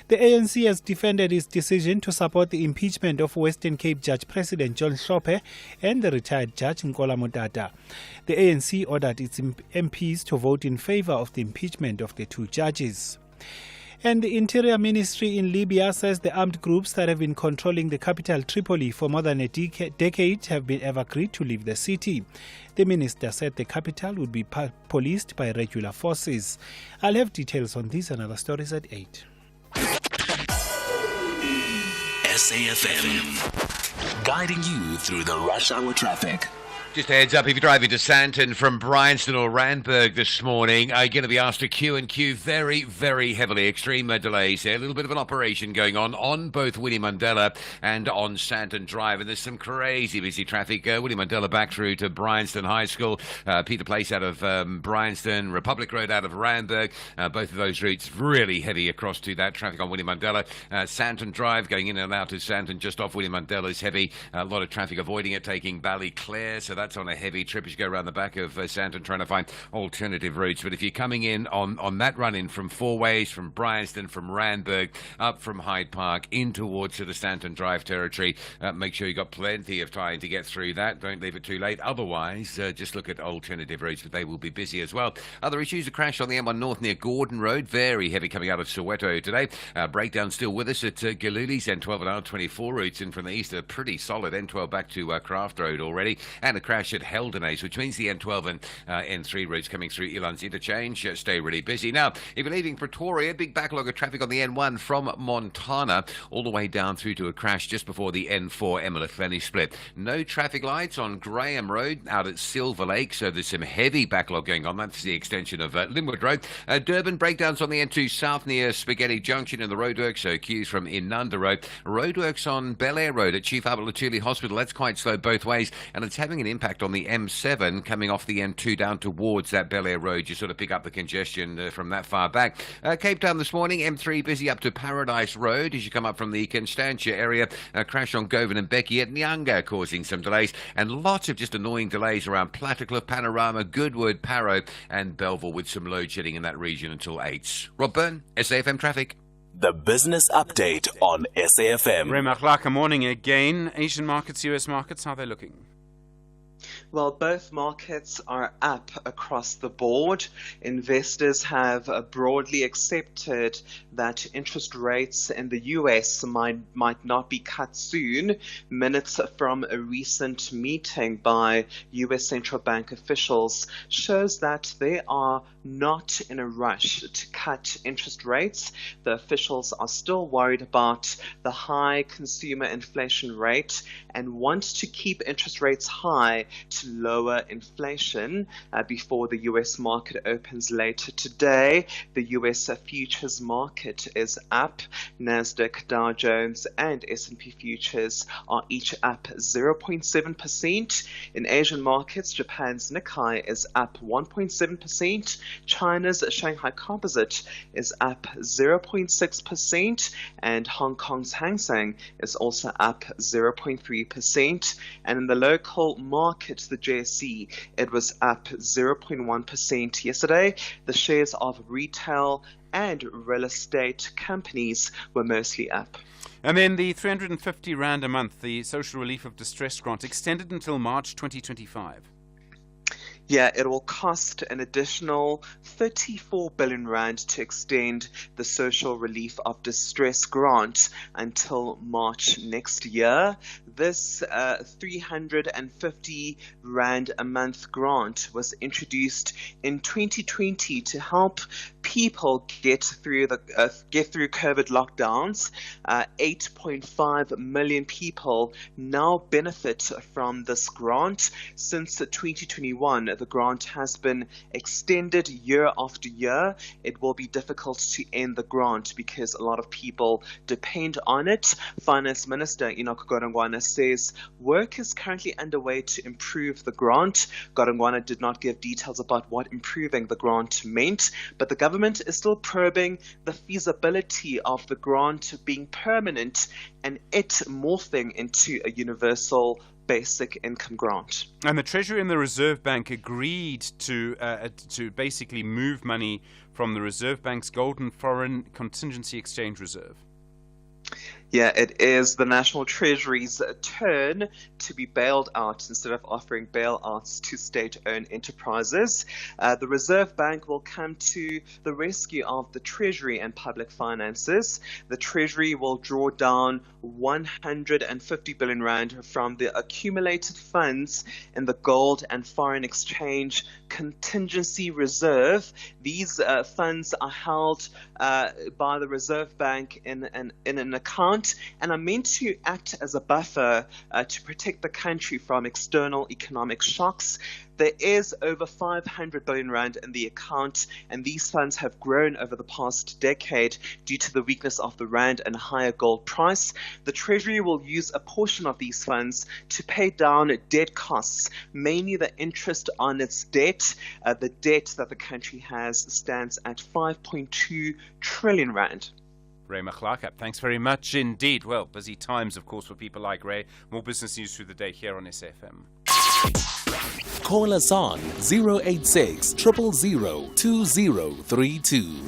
The ANC has defended its decision to support the impeachment of Western Cape Judge President John Hlophe and the retired Judge Nkola Motata. The ANC ordered its MPs to vote in favor of the impeachment of the two judges. And the Interior Ministry in Libya says the armed groups that have been controlling the capital Tripoli for more than a decade have agreed to leave the city. The minister said the capital would be policed by regular forces. I'll have details on these and other stories at 8. SAFM, guiding you through the rush hour traffic. Just a heads up, if you're driving to Sandton from Bryanston or Randburg this morning, you're going to be asked to queue and queue very, very heavily. Extreme delays here. A little bit of an operation going on both Winnie Mandela and on Sandton Drive. And there's some crazy busy traffic. Winnie Mandela back through to Bryanston High School, Peter Place out of Bryanston, Republic Road out of Randburg. Both of those routes really heavy across to that traffic on Winnie Mandela. Sandton Drive going in and out of Sandton just off Winnie Mandela is heavy. A lot of traffic avoiding it, taking Ballyclare. So that's on a heavy trip as you go around the back of Sandton trying to find alternative routes. But if you're coming in on that run-in from Four Ways, from Bryanston, from Randburg, up from Hyde Park, in towards the Stanton Drive territory, make sure you've got plenty of time to get through that. Don't leave it too late. Otherwise, just look at alternative routes, but they will be busy as well. Other issues, a crash on the M1 North near Gordon Road. Very heavy coming out of Soweto today. Breakdown still with us at Galuli's N12 and R24 routes in from the east. A pretty solid N12 back to Craft Road already. And a crash at Heldenays, which means the N12 and N3 routes coming through Elands Interchange stay really busy. Now, if you're leaving Pretoria, big backlog of traffic on the N1 from Montana all the way down through to a crash just before the N4 Emelachveni split. No traffic lights on Graham Road out at Silver Lake, so there's some heavy backlog going on. That's the extension of Linwood Road. Durban, breakdowns on the N2 South near Spaghetti Junction in the roadworks, so queues from Inanda Road. Roadworks on Bel Air Road at Chief Albert Luthuli Hospital. That's quite slow both ways, and it's having an impact on the M7 coming off the N2 down towards that Bel Air Road. You sort of pick up the congestion from that far back. Cape Town this morning, M3 busy up to Paradise Road as you come up from the Constantia area. A crash on Govan and Becky at Nyanga causing some delays, and lots of just annoying delays around Plattercliff, Panorama, Goodwood, Parow and Belleville with some load shedding in that region until 8. Rob Byrne, SAFM Traffic. The business update on SAFM. Ray Machlaka, morning again. Asian markets, US markets, how are they looking? Well, both markets are up across the board. Investors have broadly accepted that interest rates in the US might not be cut soon. Minutes from a recent meeting by US central bank officials shows that they are not in a rush to cut interest rates. The officials are still worried about the high consumer inflation rate and want to keep interest rates high much lower inflation before the US market opens later today. The US futures market is up. Nasdaq, Dow Jones and S&P futures are each up 0.7%. In Asian markets, Japan's Nikkei is up 1.7%. China's Shanghai Composite is up 0.6%, and Hong Kong's Hang Seng is also up 0.3%. And in the local market, the JSE, it was up 0.1% yesterday. The shares of retail and real estate companies were mostly up. And then the 350 Rand a month, the social relief of distress grant, extended until March 2025. Yeah, it will cost an additional 34 billion Rand to extend the social relief of distress grant until March next year. This 350 Rand a month grant was introduced in 2020 to help people get through COVID lockdowns. 8.5 million people now benefit from this grant. Since 2021, the grant has been extended year after year. It will be difficult to end the grant because a lot of people depend on it. Finance Minister Enoch Godongwana says work is currently underway to improve the grant. Godongwana did not give details about what improving the grant meant, but the government is still probing the feasibility of the grant being permanent and it morphing into a universal basic income grant. And the Treasury and the Reserve Bank agreed to basically move money from the Reserve Bank's Golden Foreign Contingency Exchange Reserve. Yeah, it is the National Treasury's turn to be bailed out instead of offering bailouts to state-owned enterprises. The Reserve Bank will come to the rescue of the Treasury and public finances. The Treasury will draw down 150 billion Rand from the accumulated funds in the Gold and Foreign Exchange Contingency Reserve. These funds are held by the Reserve Bank in an account and are meant to act as a buffer to protect the country from external economic shocks. There is over 500 billion Rand in the account, and these funds have grown over the past decade due to the weakness of the Rand and higher gold price. The Treasury will use a portion of these funds to pay down debt costs, mainly the interest on its debt. The debt that the country has stands at 5.2 trillion Rand. Ray McClark, thanks very much indeed. Well, busy times, of course, for people like Ray. More business news through the day here on SFM. Call us on 086 000 2032.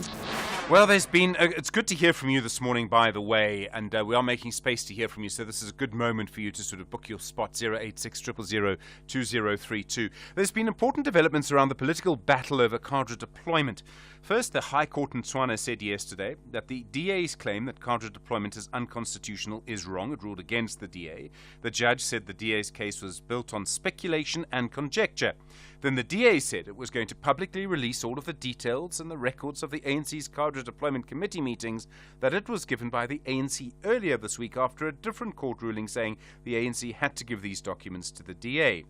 Well, there's been, it's good to hear from you this morning, by the way, and we are making space to hear from you, so this is a good moment for you to sort of book your spot, 086 000 2032. There's been important developments around the political battle over cadre deployment. First, the High Court in Tswana said yesterday that the DA's claim that cadre deployment is unconstitutional is wrong. It ruled against the DA. The judge said the DA's case was built on speculation and conjecture. Then the DA said it was going to publicly release all of the details and the records of the ANC's cadre deployment committee meetings that it was given by the ANC earlier this week after a different court ruling saying the ANC had to give these documents to the DA.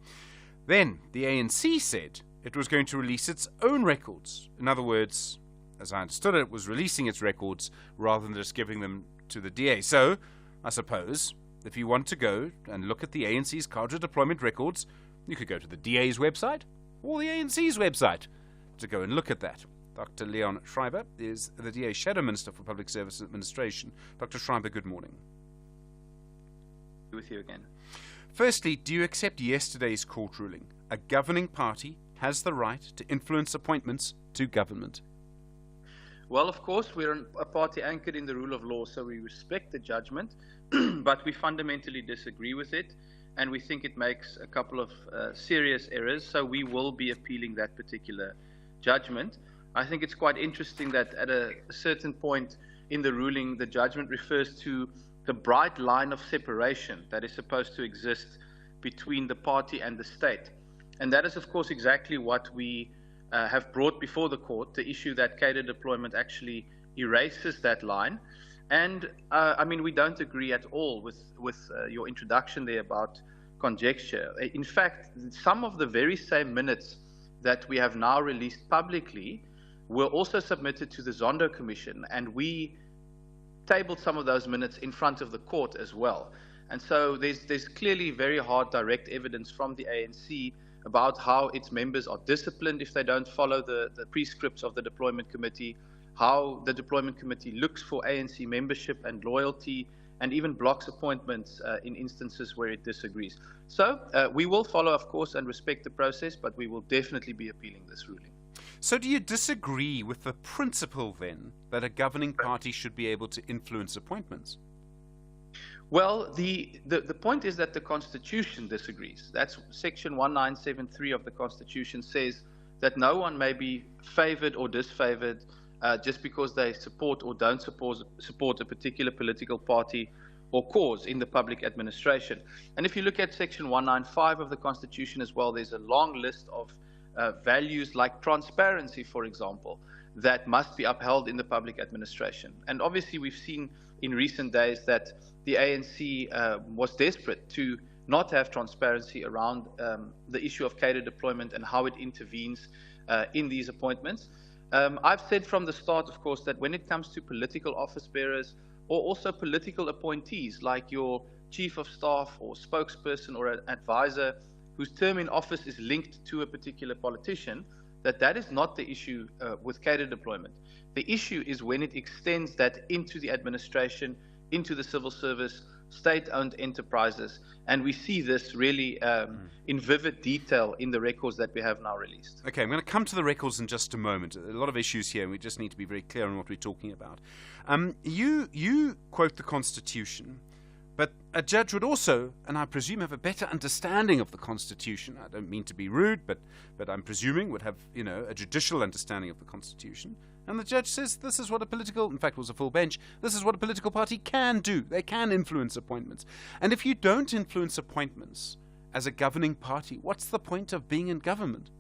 Then the ANC said it was going to release its own records. In other words, as I understood it, was releasing its records rather than just giving them to the DA. So, I suppose, if you want to go and look at the ANC's cadre deployment records, you could go to the DA's website or the ANC's website to go and look at that. Dr. Leon Schreiber is the DA's Shadow Minister for Public Service Administration. Dr. Schreiber, good morning. With you again. Firstly, do you accept yesterday's court ruling? A governing party has the right to influence appointments to government. Well, of course, we're a party anchored in the rule of law, so we respect the judgment, but we fundamentally disagree with it, and we think it makes a couple of serious errors, so we will be appealing that particular judgment. I think it's quite interesting that at a certain point in the ruling, the judgment refers to the bright line of separation that is supposed to exist between the party and the state. And that is, of course, exactly what we have brought before the court, the issue that cadre deployment actually erases that line. And I mean, we don't agree at all with your introduction there about conjecture. In fact, some of the very same minutes that we have now released publicly were also submitted to the Zondo Commission, and we tabled some of those minutes in front of the court as well. And so there's clearly very hard direct evidence from the ANC about how its members are disciplined if they don't follow the prescripts of the Deployment Committee, how the Deployment Committee looks for ANC membership and loyalty, and even blocks appointments in instances where it disagrees. So we will follow, of course, and respect the process, but we will definitely be appealing this ruling. So do you disagree with the principle, then, that a governing party should be able to influence appointments? Well, the point is that the Constitution disagrees. That's Section 1973 of the Constitution says that no one may be favoured or disfavoured just because they support or don't support a particular political party or cause in the public administration. And if you look at Section 195 of the Constitution as well, there's a long list of values like transparency, for example, that must be upheld in the public administration. And obviously we've seen in recent days that the ANC was desperate to not have transparency around the issue of cadre deployment and how it intervenes in these appointments. I've said from the start, of course, that when it comes to political office bearers or also political appointees like your chief of staff or spokesperson or an advisor whose term in office is linked to a particular politician, that is not the issue with cadre deployment. The issue is when it extends that into the administration, into the civil service, state-owned enterprises, and we see this really in vivid detail in the records that we have now released. Okay, I'm going to come to the records in just a moment. A lot of issues here, and we just need to be very clear on what we're talking about. You quote the Constitution, but a judge would also, and I presume, have a better understanding of the Constitution. I don't mean to be rude, but I'm presuming would have, a judicial understanding of the Constitution. And the judge says this is what a political, in fact it was a full bench, this is what a political party can do. They can influence appointments. And if you don't influence appointments as a governing party, what's the point of being in government?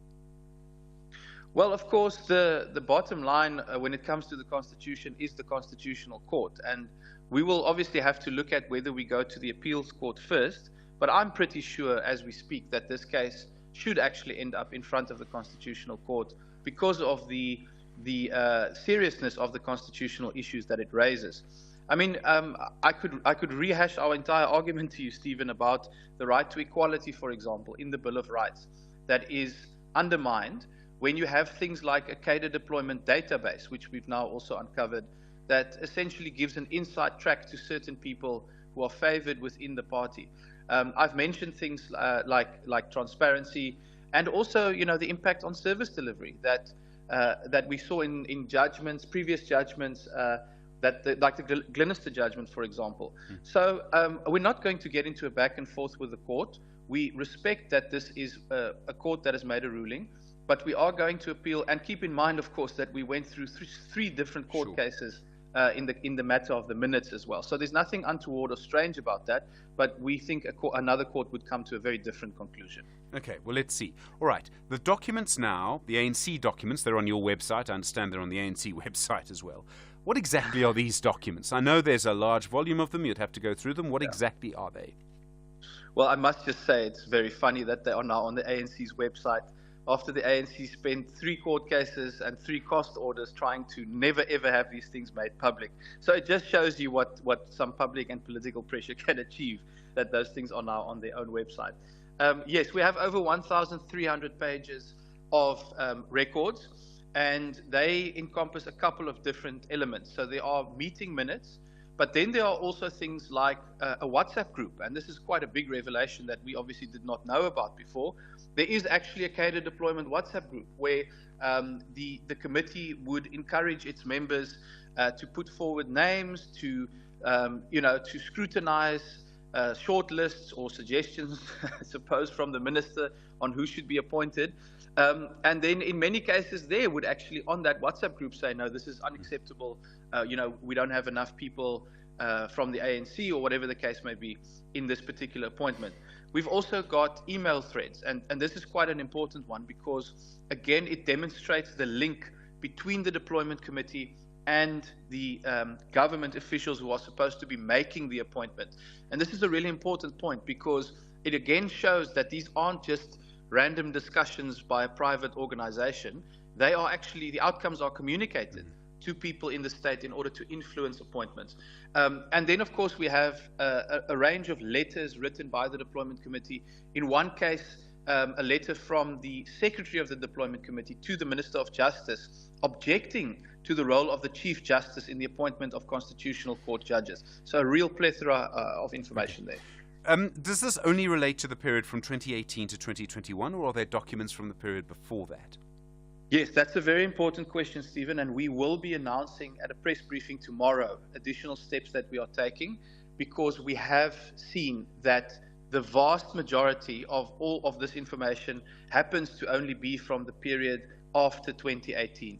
Well, of course, the bottom line when it comes to the Constitution is the Constitutional Court. And we will obviously have to look at whether we go to the appeals court first. But I'm pretty sure as we speak that this case should actually end up in front of the Constitutional Court because of the seriousness of the constitutional issues that it raises. I mean, I could rehash our entire argument to you, Stephen, about the right to equality, for example, in the Bill of Rights, that is undermined when you have things like a cadre deployment database, which we've now also uncovered, that essentially gives an inside track to certain people who are favored within the party. I've mentioned things like transparency and also, the impact on service delivery that we saw in judgments, previous judgments, like the Glenister judgment, for example. So we're not going to get into a back and forth with the court. We respect that this is a court that has made a ruling, but we are going to appeal. And keep in mind, of course, that we went through three different court cases in the matter of the minutes as well. So there's nothing untoward or strange about that, but we think another court would come to a very different conclusion. Okay, well, let's see. All right, the documents now, the ANC documents, they're on your website. I understand they're on the ANC website as well. What exactly are these documents? I know there's a large volume of them. You'd have to go through them. What exactly are they? Well, I must just say it's very funny that they are now on the ANC's website after the ANC spent 3 court cases and 3 cost orders trying to never ever have these things made public. So it just shows you what some public and political pressure can achieve, that those things are now on their own website. Yes, we have over 1,300 pages of records, and they encompass a couple of different elements. So there are meeting minutes, but then there are also things like a WhatsApp group, and this is quite a big revelation that we obviously did not know about before. There is actually a cadre deployment WhatsApp group where the committee would encourage its members to put forward names, to scrutinize short lists or suggestions, I suppose, from the minister on who should be appointed. And then in many cases there would actually on that WhatsApp group say, no, this is unacceptable. We don't have enough people from the ANC or whatever the case may be in this particular appointment. We've also got email threads, and this is quite an important one because, again, it demonstrates the link between the deployment committee and the government officials who are supposed to be making the appointment. And this is a really important point because it again shows that these aren't just random discussions by a private organization. They are actually, the outcomes are communicated to people in the state in order to influence appointments. And then, of course, we have a range of letters written by the Deployment Committee. In one case, a letter from the Secretary of the Deployment Committee to the Minister of Justice objecting to the role of the Chief Justice in the appointment of Constitutional Court judges. So a real plethora of information there. Does this only relate to the period from 2018 to 2021, or are there documents from the period before that? Yes, that's a very important question, Stephen, and we will be announcing at a press briefing tomorrow additional steps that we are taking, because we have seen that the vast majority of all of this information happens to only be from the period after 2018.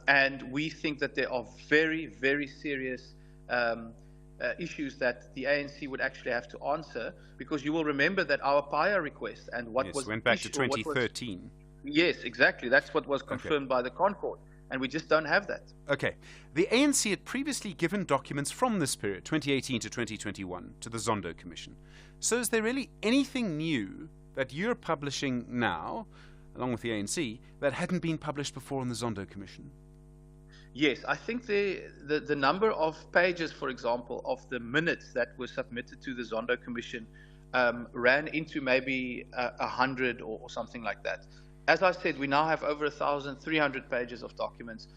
And we think that there are very, very serious issues that the ANC would actually have to answer, because you will remember that our PIA request and what was went back to 2013. Yes, exactly. That's what was confirmed by the Concord, and we just don't have that. Okay. The ANC had previously given documents from this period, 2018 to 2021, to the Zondo Commission. So is there really anything new that you're publishing now, along with the ANC, that hadn't been published before in the Zondo Commission? Yes, I think the number of pages, for example, of the minutes that were submitted to the Zondo Commission ran into maybe 100 or something like that. As I said, we now have over 1,300 pages of documents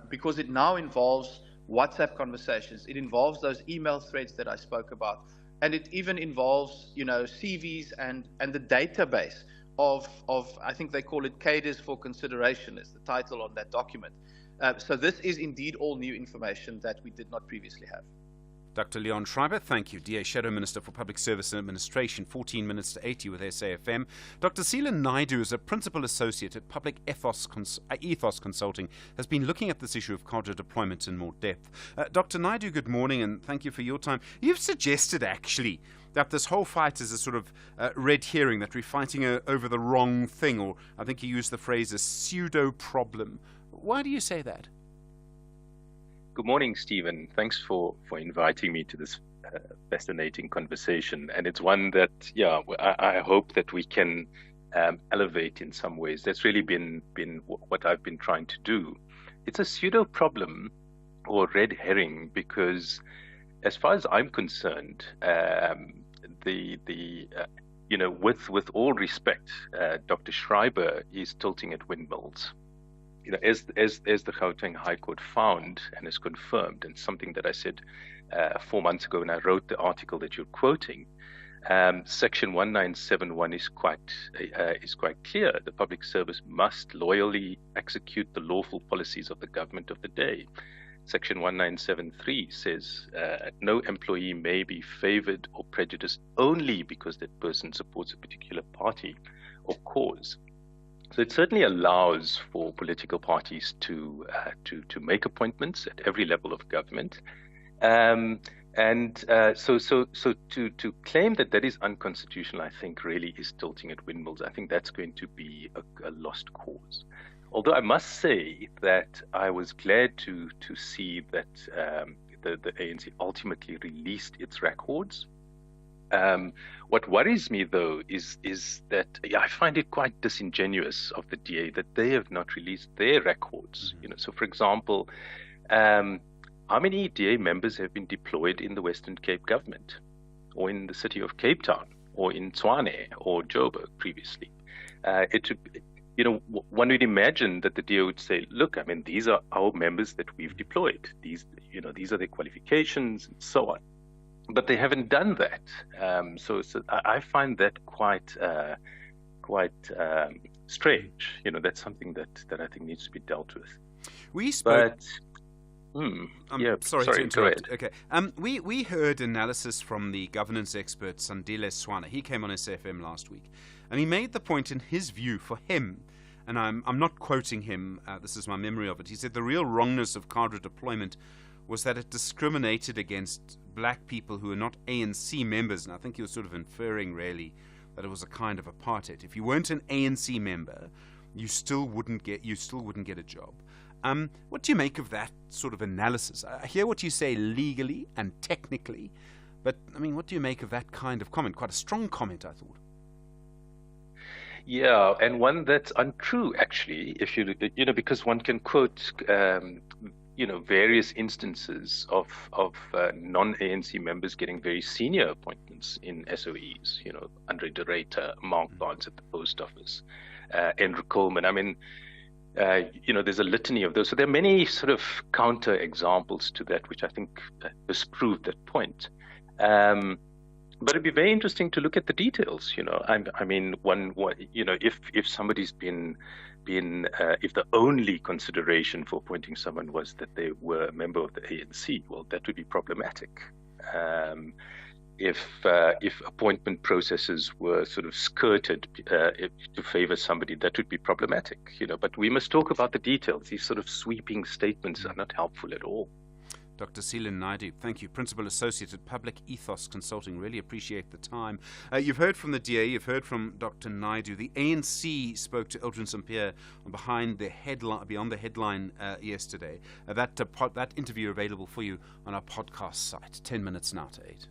because it now involves WhatsApp conversations. It involves those email threads that I spoke about. And it even involves, CVs and the database of I think they call it cadres for consideration is the title on that document. So this is indeed all new information that we did not previously have. Dr. Leon Schreiber, thank you. DA Shadow Minister for Public Service and Administration, 14 minutes to 80 with SAFM. Dr. Seelan Naidu is a Principal Associate at Public Ethos Consulting, has been looking at this issue of cadre deployment in more depth. Dr. Naidu, good morning and thank you for your time. You've suggested, actually, that this whole fight is a sort of red herring, that we're fighting over the wrong thing, or I think you used the phrase a pseudo-problem. Why do you say that? Good morning, Stephen. Thanks for inviting me to this fascinating conversation. And it's one that, I hope that we can elevate in some ways. That's really been what I've been trying to do. It's a pseudo problem or red herring because, as far as I'm concerned, with all respect, Dr. Schreiber is tilting at windmills. As the Gauteng High Court found and has confirmed, and something that I said 4 months ago when I wrote the article that you're quoting, Section 1971 is quite clear. The public service must loyally execute the lawful policies of the government of the day. Section 1973 says no employee may be favored or prejudiced only because that person supports a particular party or cause. So it certainly allows for political parties to make appointments at every level of government, so to claim that is unconstitutional, I think really is tilting at windmills. I think that's going to be a lost cause. Although I must say that I was glad to see that the ANC ultimately released its records. What worries me, though, is that I find it quite disingenuous of the DA that they have not released their records. So, for example, how many DA members have been deployed in the Western Cape government, or in the city of Cape Town, or in Tshwane or Joburg previously? One would imagine that the DA would say, "Look, I mean, these are our members that we've deployed. These are their qualifications, and so on." But they haven't done that, so I find that quite strange. That's something that I think needs to be dealt with. We spoke. Sorry to interrupt. Okay, we heard analysis from the governance expert Sandile Swana. He came on SFM last week, and he made the point in his view for him. And I'm not quoting him. This is my memory of it. He said the real wrongness of cadre deployment was that it discriminated against black people who are not ANC members, and I think he was sort of inferring really that it was a kind of apartheid. If you weren't an ANC member, you still wouldn't get a job. What do you make of that sort of analysis? I hear what you say legally and technically, But, I mean, what do you make of that kind of comment? Quite a strong comment, I thought. Yeah, and one that's untrue, actually, if because one can quote, various instances of non-ANC members getting very senior appointments in SOEs, Andre de Ruyter, Mark Barnes at the post office, Andrew Coleman. I mean, there's a litany of those. So there are many sort of counter examples to that, which I think disprove that point. But it'd be very interesting to look at the details. I mean, if somebody's been if the only consideration for appointing someone was that they were a member of the ANC, well, that would be problematic. If appointment processes were sort of skirted to favor somebody, that would be problematic. But we must talk about the details. These sort of sweeping statements are not helpful at all. Dr. Seelan Naidu, thank you. Principal Associate at Public Ethos Consulting. Really appreciate the time. You've heard from the DA, you've heard from Dr. Naidu. The ANC spoke to Elton Sampier on Beyond the Headline yesterday. That interview available for you on our podcast site. 10 minutes now to 8.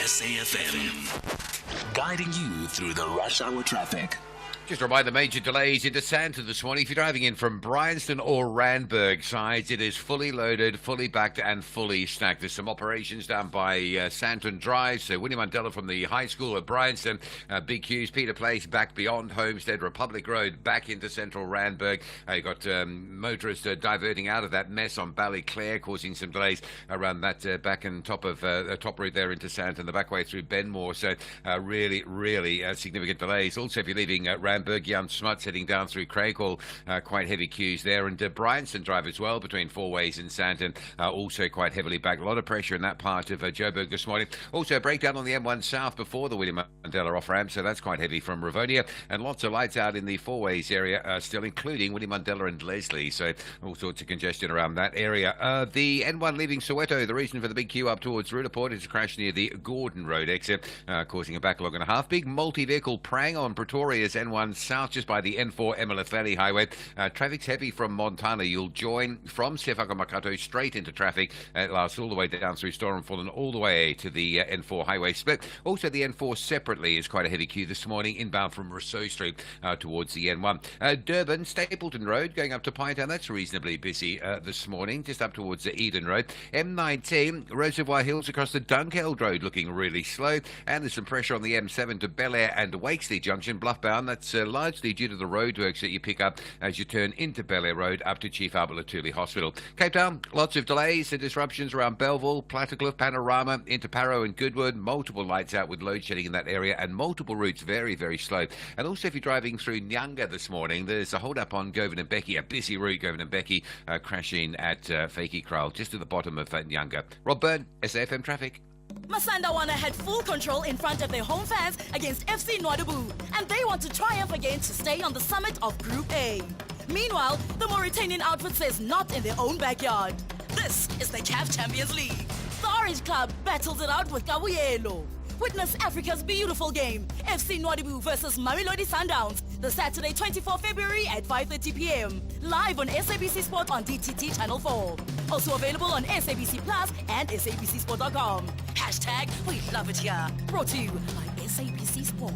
SAFM, guiding you through the rush hour traffic. Just a reminder, major delays into Sandton this morning. If you're driving in from Bryanston or Randburg sides, it is fully loaded, fully backed and fully stacked. There's some operations down by Sandton Drive. So Winnie Mandela from the high school at Bryanston, big queues, Peter Place back beyond Homestead, Republic Road back into central Randburg. You've got motorists diverting out of that mess on Ballyclare, causing some delays around that back and top route there into Sandton, the back way through Benmore. So really significant delays. Also, if you're leaving Randburg, Jan Smuts heading down through Craighall, quite heavy queues there, and Bryanston Drive as well between Four Ways and Sandton, also quite heavily backed. A lot of pressure in that part of Joburg this morning. Also a breakdown on the M1 South before the William Mandela off-ramp, so that's quite heavy from Rivonia, and lots of lights out in the Four Ways area still, including William Mandela and Leslie, so all sorts of congestion around that area. The N1 leaving Soweto, the reason for the big queue up towards Rudaport is a crash near the Gordon Road exit, causing a backlog and a half. Big multi-vehicle prang on Pretoria's N1 South, just by the N4 Emeleth Valley Highway. Traffic's heavy from Montana. You'll join from Sefako Makato straight into traffic. It lasts all the way down through Stormfall and all the way to the N4 highway split. Also, the N4 separately is quite a heavy queue this morning, inbound from Rousseau Street towards the N1. Durban, Stapleton Road, going up to Pinetown. That's reasonably busy this morning, just up towards the Eden Road. M19, Reservoir Hills across the Dunkeld Road, looking really slow. And there's some pressure on the M7 to Bel Air and Wakesley Junction, Bluffbound. That's largely due to the roadworks that you pick up as you turn into Bel Air Road up to Chief Albert Lutuli Hospital. Cape Town, lots of delays and disruptions around Belleville, Plattekloof, Panorama, into Parow and Goodwood. Multiple lights out with load shedding in that area and multiple routes very, very slow. And also if you're driving through Nyanga this morning, there's a hold up on Govan and Becky, a busy route, Govan and Becky, crashing at Fakey Kraal, just at the bottom of Nyanga. Rob Byrne, SAFM Traffic. Masandawana had full control in front of their home fans against FC Nouadhibou, and they want to triumph again to stay on the summit of Group A. Meanwhile, the Mauritanian outfit says not in their own backyard. This is the CAF Champions League. The Orange Club battles it out with Kabuyelo. Witness Africa's beautiful game, FC Nouadhibou versus Mamelodi Sundowns, the Saturday 24 February at 5:30 p.m. Live on SABC Sport on DTT Channel 4. Also available on SABC Plus and SABCSport.com. Hashtag we love it here. Brought to you by SABC Sport.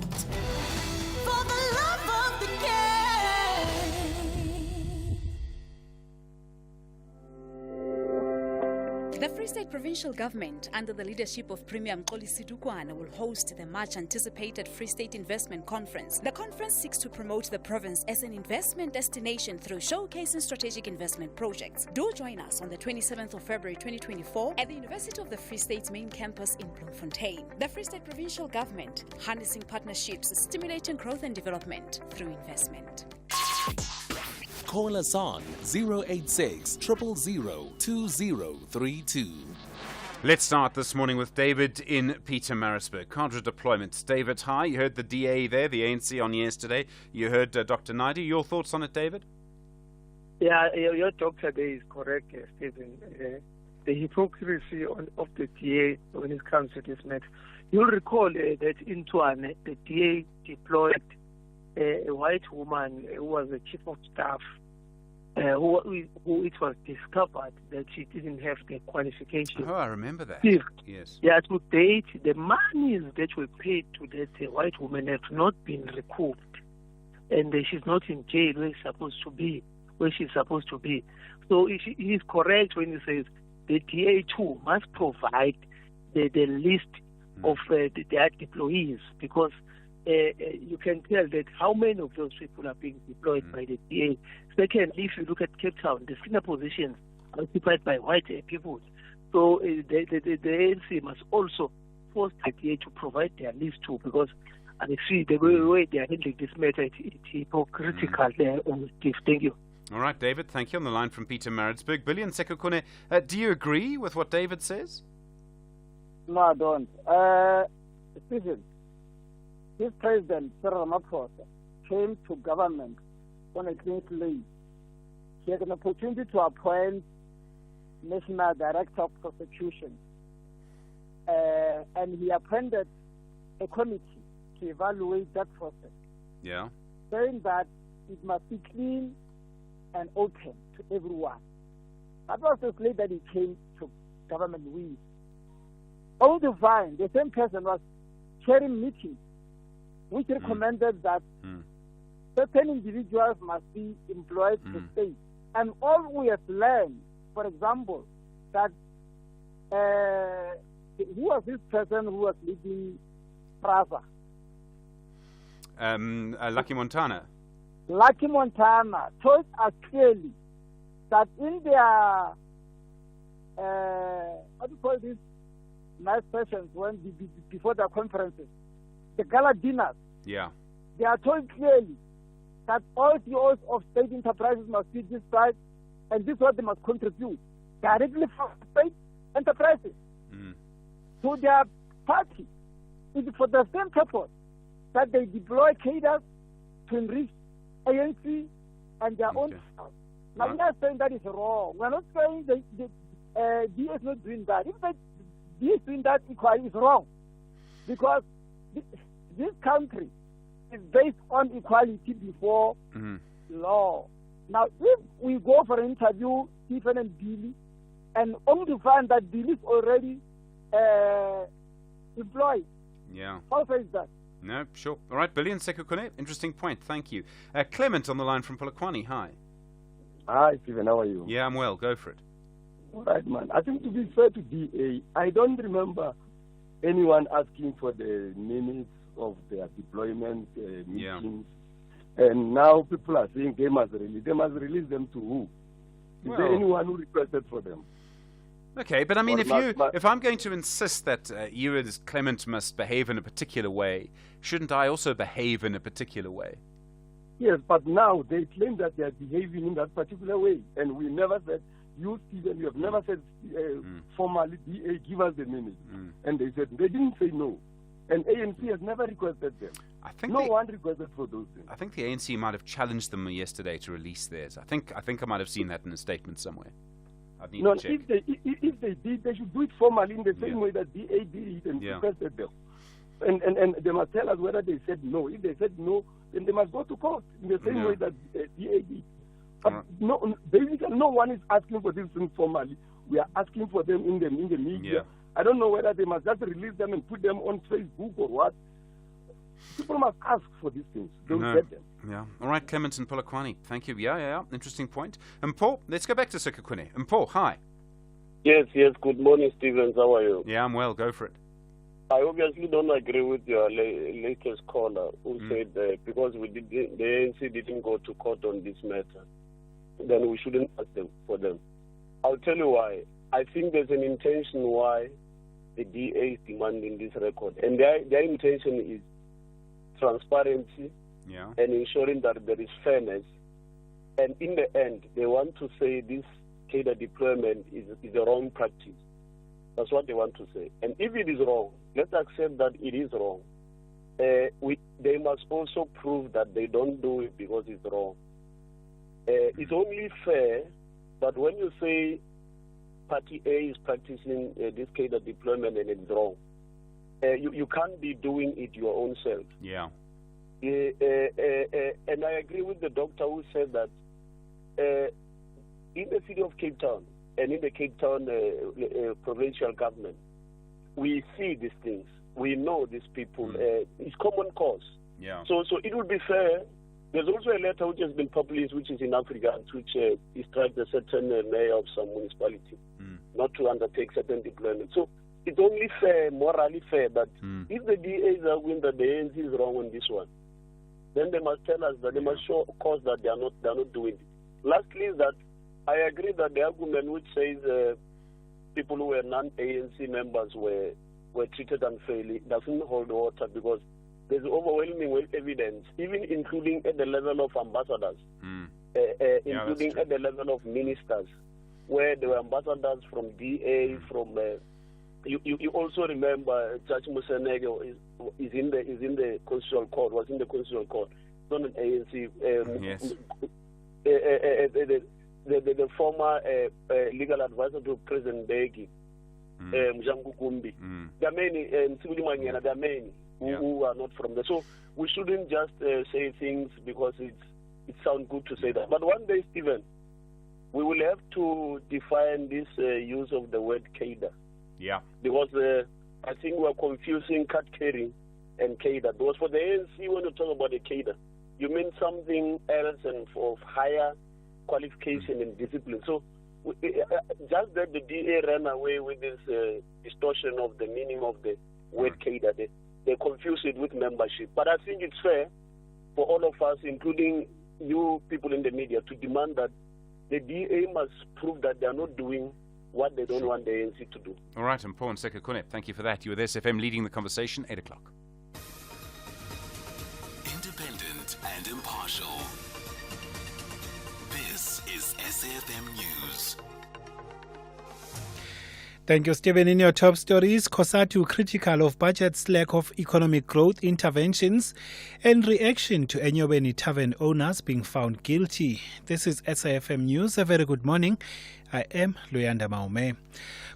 For the love of the game. The Free State Provincial Government, under the leadership of Premier Mxolisi Dukwana, will host the much-anticipated Free State Investment Conference. The conference seeks to promote the province as an investment destination through showcasing strategic investment projects. Do join us on the 27th of February 2024 at the University of the Free State's main campus in Bloemfontein. The Free State Provincial Government, harnessing partnerships, stimulating growth and development through investment. Call us on 086 000 2032. Let's start this morning with David in Pietermaritzburg. Cadre deployments. David, hi. You heard the DA there, the ANC on yesterday. You heard Dr. Naidu. Your thoughts on it, David? Yeah, your doctor there is correct, Stephen. The hypocrisy of the DA when it comes to this matter. You'll recall that in Tshwane, the DA deployed a white woman who was the chief of staff who it was discovered that she didn't have the qualification. Oh, I remember that. Yes. Yeah, to date, the monies that were paid to that white woman have not been recouped. And she's not in jail where she's supposed to be. So he is correct when he says the DA too must provide the list of their employees, because you can tell that how many of those people are being deployed by the DA. Second, if you look at Cape Town, the senior positions are occupied by white people. So the ANC must also force the DA to provide their list too, because I see the way they are handling this matter, it's hypocritical there. Thank you. All right, David, thank you. On the line from Peter Maritzburg. Billion Sekukune, do you agree with what David says? No, I don't. Stephen, this president, Cyril Ramaphosa, came to government on a clean slate. He had an opportunity to appoint National Director of Prosecution, and he appointed a committee to evaluate that process. Yeah. Saying that it must be clean and open to everyone. That was the slate that he came to government with. All the time, the same person was chairing meetings which recommended that certain individuals must be employed to stay. And all we have learned, for example, that who was this person who was leading Praza? Lucky Montana. Lucky Montana told us clearly that in their what do you call this night sessions when before their conferences, the gala dinners, they are told clearly that all CEOs of state enterprises must be this side, and this is what they must contribute directly from state enterprises to their party. It's for the same purpose that they deploy cadres to enrich ANC and their own staff. Now, we are saying that is wrong. We are not saying the DA is not doing that. If the DA is doing that equally, is wrong. Because this country is based on equality before law. Now, if we go for an interview, Stephen and Billy, and only to find that Billy is already employed, how fair is that? No, sure. All right, Billion Sekukune, interesting point. Thank you. Clement on the line from Polokwane. Hi. Hi, Stephen. How are you? Yeah, I'm well. Go for it. All right, man. I think to be fair to DA, I don't remember anyone asking for the minutes of their deployment meetings. And now people are saying they must release them to who? Is there anyone who requested for them? Okay, but I mean, if I'm going to insist that you as Clement must behave in a particular way, shouldn't I also behave in a particular way? Yes, but now they claim that they are behaving in that particular way, and we never said, you Stephen, you have never said formally, DA, give us the minutes. And they said, they didn't say no. And ANC has never requested them. I think no one requested for those things. I think the ANC might have challenged them yesterday to release theirs. I think I might have seen that in a statement somewhere. No, if they did, they should do it formally in the same way that DA did it and requested them. And they must tell us whether they said no. If they said no, then they must go to court in the same way that DA did. But basically, no one is asking for these things formally. We are asking for them in the media. I don't know whether they must just release them and put them on Facebook or what. People must ask for these things. Don't get them. Yeah. All right, Clement and Polokwane. Thank you. Yeah. Interesting point. And Paul, let's go back to Sekukune. And Paul, hi. Yes. Good morning, Stevens. How are you? Yeah, I'm well. Go for it. I obviously don't agree with your latest caller who said because the ANC didn't go to court on this matter, then we shouldn't ask them for them. I'll tell you why. I think there's an intention why the DA is demanding this record. And their intention is transparency and ensuring that there is fairness. And in the end, they want to say this cadre deployment is a wrong practice. That's what they want to say. And if it is wrong, let's accept that it is wrong. They must also prove that they don't do it because it's wrong. It's only fair that when you say Party A is practicing this cadre deployment and it's wrong, you can't be doing it your own self. Yeah. And I agree with the doctor who said that in the city of Cape Town and in the Cape Town provincial government, we see these things. We know these people. It's common cause. Yeah. So it would be fair. There's also a letter which has been published, which is in Afrikaans, which instructs a certain mayor of some municipality not to undertake certain deployment. So it's only fair, morally fair, that if the DAs are arguing that the ANC is wrong on this one, then they must tell us that they must show cause that they are not doing it. Lastly, is that I agree that the argument which says people who were non-ANC members were treated unfairly doesn't hold water, because there's overwhelming evidence, even including at the level of ambassadors, including at the level of ministers, where there were ambassadors from DA, from you also remember Judge Musenege is in the constitutional court, was in the constitutional court, not an ANC. Yes. The former legal advisor to President Begi, Mjangu Kumbi. There are many, there are many who are not from there. So we shouldn't just say things because it sounds good to say that. But one day, Stephen, we will have to define this use of the word cadre. Yeah. Because I think we are confusing card carrying and cadre. Because for the ANC, when you talk about a cadre, you mean something else and of higher qualification and discipline. So just that the DA ran away with this distortion of the meaning of the word cadre, they confuse it with membership. But I think it's fair for all of us, including you people in the media, to demand that the DA must prove that they are not doing what they don't want the ANC to do. All right, and Paul Nsekekune, thank you for that. You were there, SFM, leading the conversation, 8 o'clock. Independent and impartial. This is SAFM News. Thank you, Stephen. In your top stories, COSATU critical of budget's lack of economic growth interventions and reaction to Enyobeni Tavern owners being found guilty. This is SAFM News. A very good morning. I am Luyanda Maume.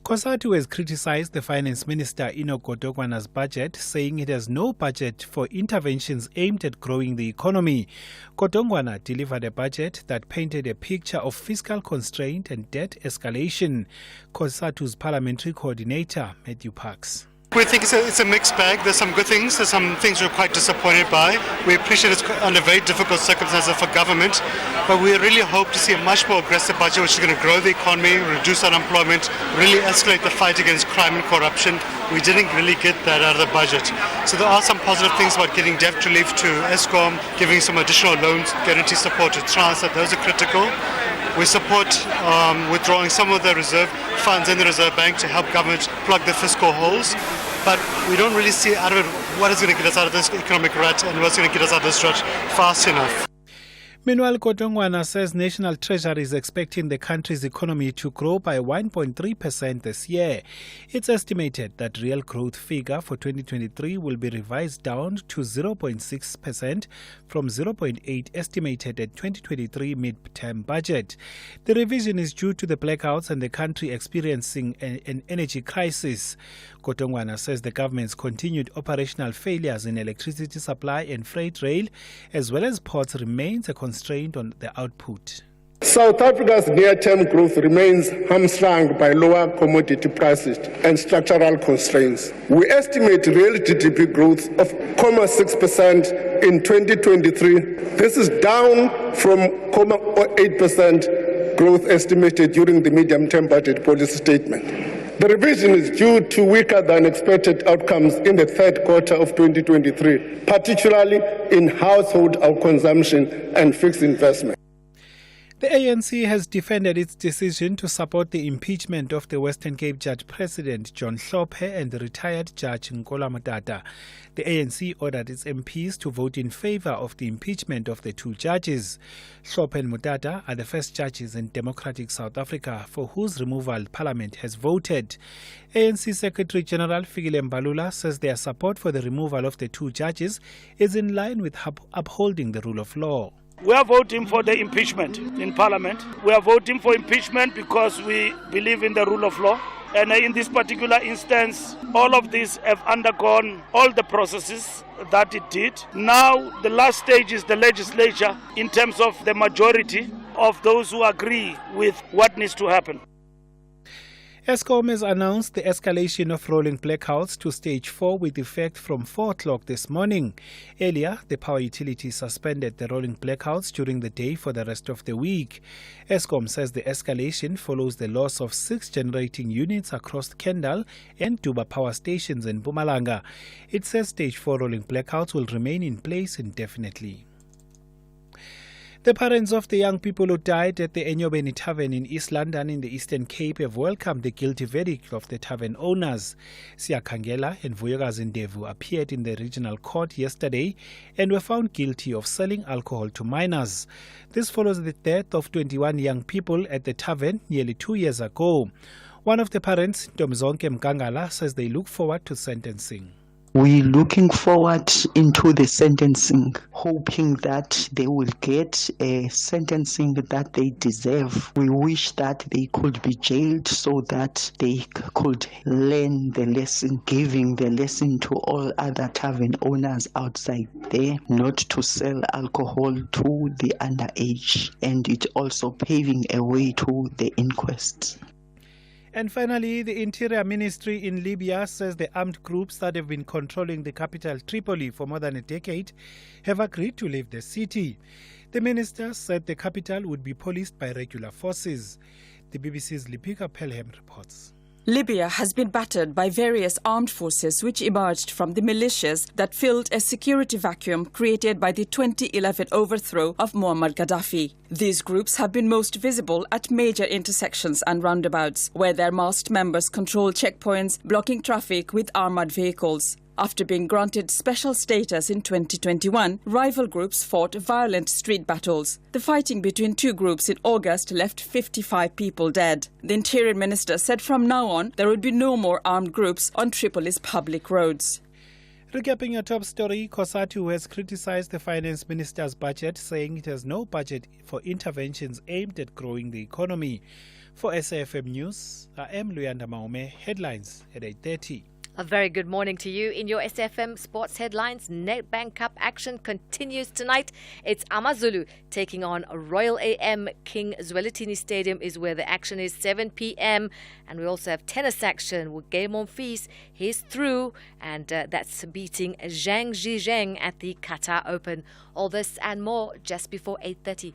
COSATU has criticized the Finance Minister Enoch Godongwana's budget, saying it has no budget for interventions aimed at growing the economy. Godongwana delivered a budget that painted a picture of fiscal constraint and debt escalation. COSATU's parliamentary coordinator, Matthew Parks. We think it's a mixed bag. There's some good things. There's some things we're quite disappointed by. We appreciate it's under very difficult circumstances for government, but we really hope to see a much more aggressive budget which is going to grow the economy, reduce unemployment, really escalate the fight against crime and corruption. We didn't really get that out of the budget. So there are some positive things about getting debt relief to ESCOM, giving some additional loans, guarantee support to Transnet. Those are critical. We support withdrawing some of the reserve funds in the Reserve Bank to help government plug the fiscal holes. But we don't really see out of it what is going to get us out of this economic rut and what's going to get us out of this rut fast enough. Meanwhile, Godongwana says National Treasury is expecting the country's economy to grow by 1.3% this year. It's estimated that real growth figure for 2023 will be revised down to 0.6% from 0.8% estimated at 2023 mid-term budget. The revision is due to the blackouts and the country experiencing an energy crisis. Godongwana says the government's continued operational failures in electricity supply and freight rail, as well as ports, remains a constraint on the output. South Africa's near-term growth remains hamstrung by lower commodity prices and structural constraints. We estimate real GDP growth of 0.6% in 2023. This is down from 0.8% growth estimated during the medium-term budget policy statement. The revision is due to weaker than expected outcomes in the third quarter of 2023, particularly in household consumption and fixed investment. The ANC has defended its decision to support the impeachment of the Western Cape Judge President John Hlophe and the retired Judge Nkola Motata. The ANC ordered its MPs to vote in favor of the impeachment of the two judges. Hlophe and Motata are the first judges in democratic South Africa for whose removal Parliament has voted. ANC Secretary General Fikile Mbalula says their support for the removal of the two judges is in line with upholding the rule of law. We are voting for the impeachment in Parliament. We are voting for impeachment because we believe in the rule of law. And in this particular instance, all of these have undergone all the processes that it did. Now, the last stage is the legislature in terms of the majority of those who agree with what needs to happen. Eskom has announced the escalation of rolling blackouts to stage 4 with effect from 4 o'clock this morning. Earlier, the power utility suspended the rolling blackouts during the day for the rest of the week. Eskom says the escalation follows the loss of 6 generating units across Kendal and Duba power stations in Mpumalanga. It says stage 4 rolling blackouts will remain in place indefinitely. The parents of the young people who died at the Enyobeni Tavern in East London in the Eastern Cape have welcomed the guilty verdict of the tavern owners. Siakangela and Vuyokazi Ndevu appeared in the regional court yesterday and were found guilty of selling alcohol to minors. This follows the death of 21 young people at the tavern nearly 2 years ago. One of the parents, Domzonke Mkangala, says they look forward to sentencing. We're looking forward into the sentencing, hoping that they will get a sentencing that they deserve. We wish that they could be jailed so that they could learn the lesson, giving the lesson to all other tavern owners outside there, not to sell alcohol to the underage, and it also paving a way to the inquest. And finally, the Interior Ministry in Libya says the armed groups that have been controlling the capital Tripoli for more than a decade have agreed to leave the city. The minister said the capital would be policed by regular forces. The BBC's Lipika Pelham reports. Libya has been battered by various armed forces which emerged from the militias that filled a security vacuum created by the 2011 overthrow of Muammar Gaddafi. These groups have been most visible at major intersections and roundabouts, where their masked members control checkpoints, blocking traffic with armoured vehicles. After being granted special status in 2021, rival groups fought violent street battles. The fighting between two groups in August left 55 people dead. The Interior Minister said from now on there would be no more armed groups on Tripoli's public roads. Recapping your top story, COSATU has criticized the Finance Minister's budget, saying it has no budget for interventions aimed at growing the economy. For SAFM News, I am Luyanda Maume. Headlines at 8:30. A very good morning to you. In your SFM Sports Headlines, Nedbank Cup action continues tonight. It's AmaZulu taking on Royal AM. King Zwelithini Stadium is where the action is, 7 p.m. And we also have tennis action with Game on Fees. He's through, and that's beating Zhang Zhizheng at the Qatar Open. All this and more just before 8:30.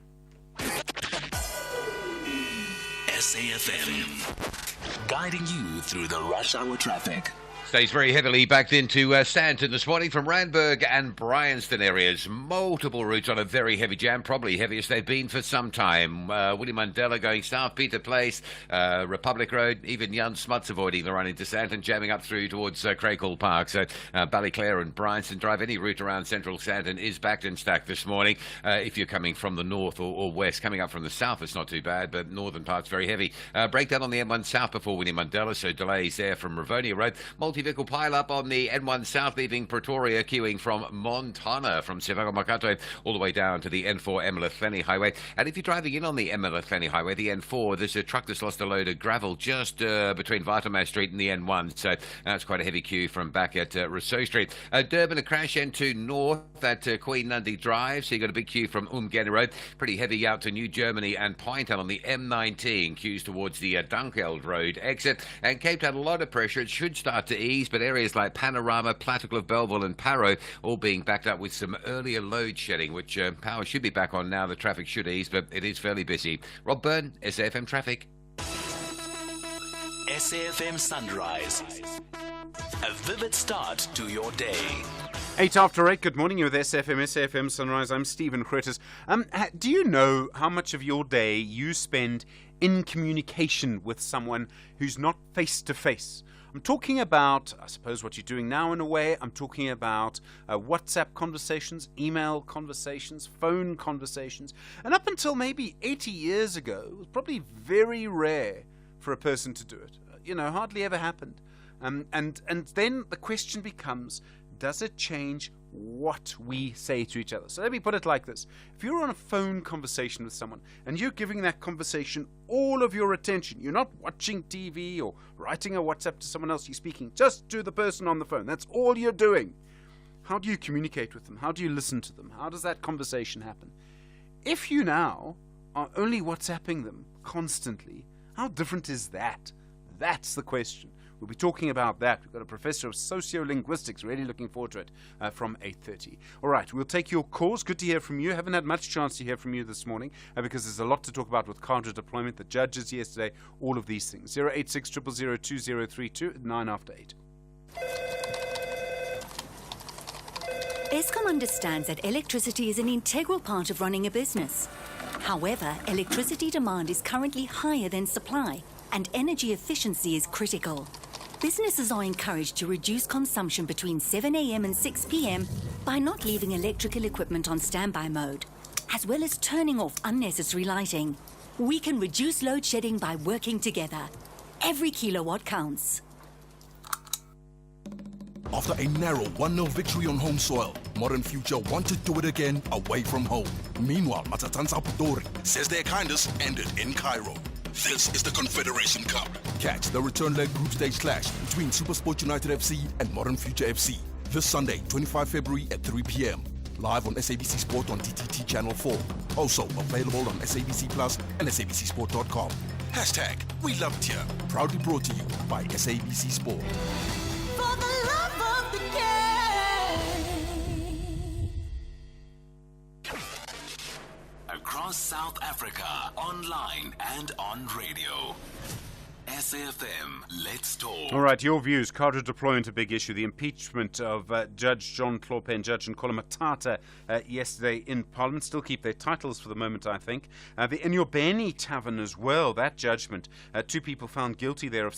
SAFM, guiding you through the rush hour traffic. Stays very heavily backed into Stanton this morning from Randburg and Bryanston areas. Multiple routes on a very heavy jam, probably heaviest they've been for some time. William Mandela going south, Peter Place, Republic Road, even Jan Smuts avoiding the run into Stanton, jamming up through towards Craighall Park. So Ballyclare and Bryanston Drive, any route around central Stanton is backed and stacked this morning. If you're coming from the north or west, coming up from the south, it's not too bad, but northern part's very heavy. Breakdown on the M1 South before William Mandela, so delays there from Rivonia Road. Multi-vehicle pile-up on the N1 South leaving Pretoria, queuing from Montana, from Sevago Makato, all the way down to the N4 Emeletheni Highway. And if you're driving in on the Emeletheni Highway, the N4, there's a truck that's lost a load of gravel just between Vatamas Street and the N1, so that's quite a heavy queue from back at Rousseau Street. Durban, a crash N2 North at Queen Nandi Drive, so you've got a big queue from Umgeni Road. Pretty heavy out to New Germany and Pinetown on the M19, queues towards the Dunkeld Road exit. And Cape Town, a lot of pressure. It should start to ease, but areas like Panorama, Plattekloof, Belleville and Parow all being backed up with some earlier load shedding, which power should be back on now. The traffic should ease, but it is fairly busy. Rob Byrne, SAFM Traffic. SAFM Sunrise. A vivid start to your day. 8 after 8, good morning. You're with SAFM Sunrise. I'm Stephen Grootes. Do you know how much of your day you spend in communication with someone who's not face-to-face? I'm talking about, I suppose, what you're doing now in a way. I'm talking about WhatsApp conversations, email conversations, phone conversations. And up until maybe 80 years ago, it was probably very rare for a person to do it. Hardly ever happened. And then the question becomes, does it change what we say to each other? So let me put it like this. If you're on a phone conversation with someone and you're giving that conversation all of your attention, you're not watching TV or writing a WhatsApp to someone else, you're speaking just to the person on the phone. That's all you're doing. How do you communicate with them? How do you listen to them? How does that conversation happen? If you now are only WhatsApping them constantly. How different is that? That's the question. We'll be talking about that. We've got a professor of sociolinguistics, really looking forward to it, from 8:30. All right, we'll take your calls. Good to hear from you. Haven't had much chance to hear from you this morning because there's a lot to talk about with cadre deployment, the judges yesterday, all of these things. 086 000 2032 at 9 after 8. Eskom understands that electricity is an integral part of running a business. However, electricity demand is currently higher than supply, and energy efficiency is critical. Businesses are encouraged to reduce consumption between 7 a.m. and 6 p.m. by not leaving electrical equipment on standby mode, as well as turning off unnecessary lighting. We can reduce load shedding by working together. Every kilowatt counts. After a narrow 1-0 victory on home soil, Modern Future want to do it again away from home. Meanwhile, Matatansa Putori says their kindness ended in Cairo. This is the Confederation Cup. Catch the return leg group stage clash between SuperSport United FC and Modern Future FC this Sunday, 25 February at 3 p.m. Live on SABC Sport on DTT Channel 4. Also available on SABC Plus and SABCSport.com. Hashtag We Loved Here. Proudly brought to you by SABC Sport. For the love of the game. Across South Africa, online and on radio. SAFM, let's talk. All right, your views. Cadre deployment, a big issue. The impeachment of Judge John Klophe and Judge Nkola Matata yesterday in Parliament. Still keep their titles for the moment, I think. The Inyobeni Tavern as well, that judgment. 2 people found guilty there of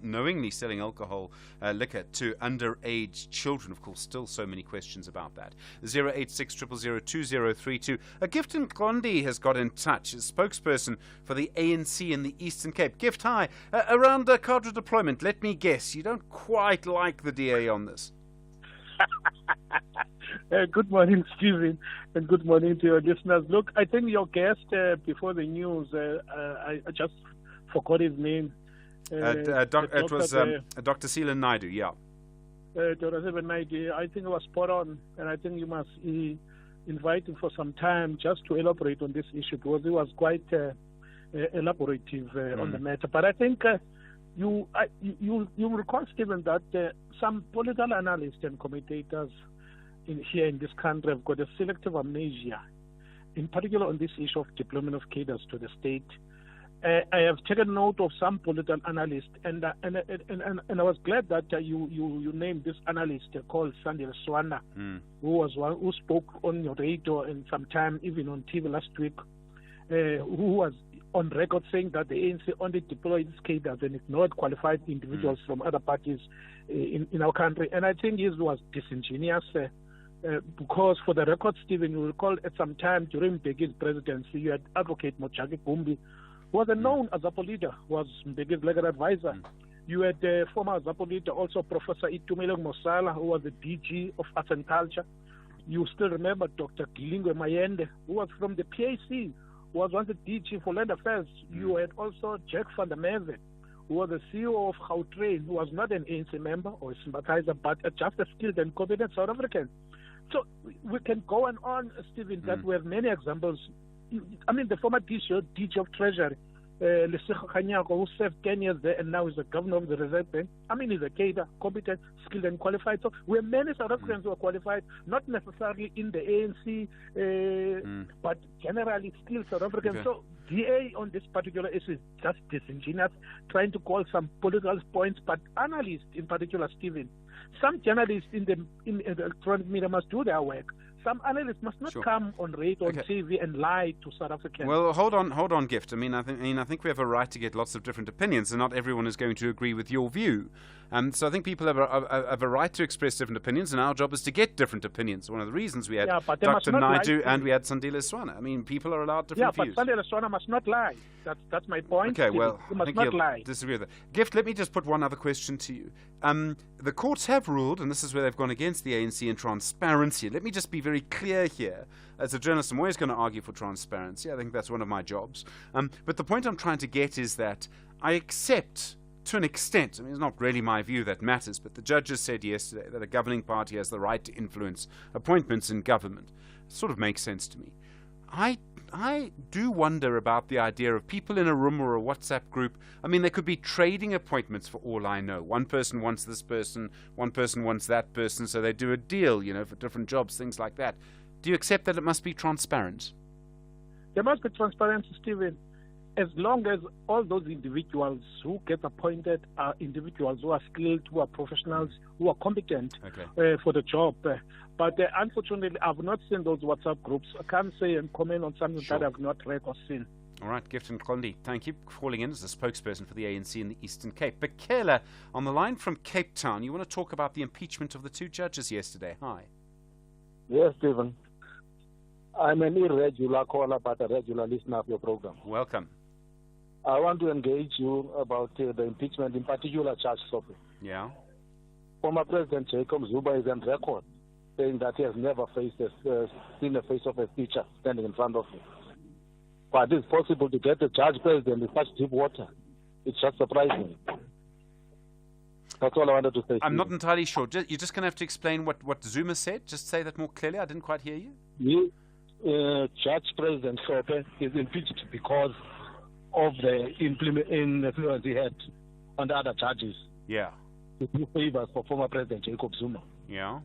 knowingly selling alcohol, liquor to underage children. Of course, still so many questions about that. 086 000 2032. Gift Nkondi has got in touch, as spokesperson for the ANC in the Eastern Cape. Gift, hi. Around cadre deployment, let me guess, you don't quite like the DA on this. Good morning, Stephen, and good morning to your listeners. Look, I think your guest before the news, I just forgot his name. It was Dr. Seelan Naidu, yeah. Dr. Seelan Naidu, I think it was spot on, and I think you must invite him for some time just to elaborate on this issue because it was quite elaborative on the matter. But I think you recall, Stephen, that some political analysts and commentators here in this country have got a selective amnesia, in particular on this issue of deployment of cadres to the state. I have taken note of some political analysts, and I was glad that you named this analyst called Sandile Swana, who spoke on your radio and sometime even on TV last week, who was on record saying that the ANC only deployed cadres and ignored qualified individuals from other parties in our country. And I think his was disingenuous because, for the record, Stephen, you recall at some time during Mbeki's presidency, you had Advocate Mojaki Gumbi, who was a known Azapo leader, was Mbeki's legal advisor. You had former Azapo leader, also Professor Itumeleng Mosala, who was the DG of Arts and Culture. You still remember Dr. Gilingwe Mayende, who was from the PAC, was once the DG for Land Affairs. You had also Jack van der Merwe, who was the CEO of Gautrain, who was not an ANC member or a sympathizer, but just a skilled and competent South African. So we can go on, Stephen, that we have many examples. I mean, the former DG of Treasury, Lesego Kanyako, who served 10 years there and now is the governor of the Reserve Bank. I mean, he's a cadre, competent, skilled and qualified. So we have many South Africans who are qualified, not necessarily in the ANC, but generally still South Africans. Okay. So DA on this particular issue is just disingenuous, trying to call some political points, but analysts in particular, Stephen, some journalists in the electronic media must do their work. Some analysts must not come on radio, on TV, and lie to South Africans. Well, hold on, Gift. I think we have a right to get lots of different opinions, and not everyone is going to agree with your view. So I think people have a right to express different opinions, and our job is to get different opinions. One of the reasons we had Dr. Naidu and we had Sandile Swana. I mean, people are allowed different views. Yeah, but Sandile Swana must not lie. That's my point. Okay, well, he must not lie. Disagree with that. Gift, let me just put one other question to you. The courts have ruled, and this is where they've gone against the ANC in transparency. Let me just be very clear here. As a journalist, I'm always going to argue for transparency. I think that's one of my jobs. But the point I'm trying to get is that I accept, to an extent, I mean, it's not really my view that matters, but the judges said yesterday that a governing party has the right to influence appointments in government. It sort of makes sense to me. I I do wonder about the idea of people in a room or a WhatsApp group. I mean, there could be trading appointments for all I know. One person wants this person, one person wants that person, so they do a deal, for different jobs, things like that. Do you accept that it must be transparent? There must be transparency, Stephen. As long as all those individuals who get appointed are individuals who are skilled, who are professionals, who are competent for the job. But unfortunately, I've not seen those WhatsApp groups. I can't say and comment on something that I've not read or seen. All right, Gifton Kondi, thank you for calling in as a spokesperson for the ANC in the Eastern Cape. Bekela, on the line from Cape Town, you want to talk about the impeachment of the 2 judges yesterday. Hi. Yes, Stephen. I'm an irregular caller, but a regular listener of your program. Welcome. I want to engage you about the impeachment, in particular Judge Sope. Yeah. Former President Jacob Zuma is on record saying that he has never seen the face of a teacher standing in front of him. But it's possible to get the judge president in such deep water. It's just surprising. That's all I wanted to say. I'm not entirely sure. You're just going to have to explain what Zuma said. Just say that more clearly. I didn't quite hear you. Judge President Sope is impeached because of the influence he had on the other judges. Yeah. To do favors for former President Jacob Zuma. Yeah.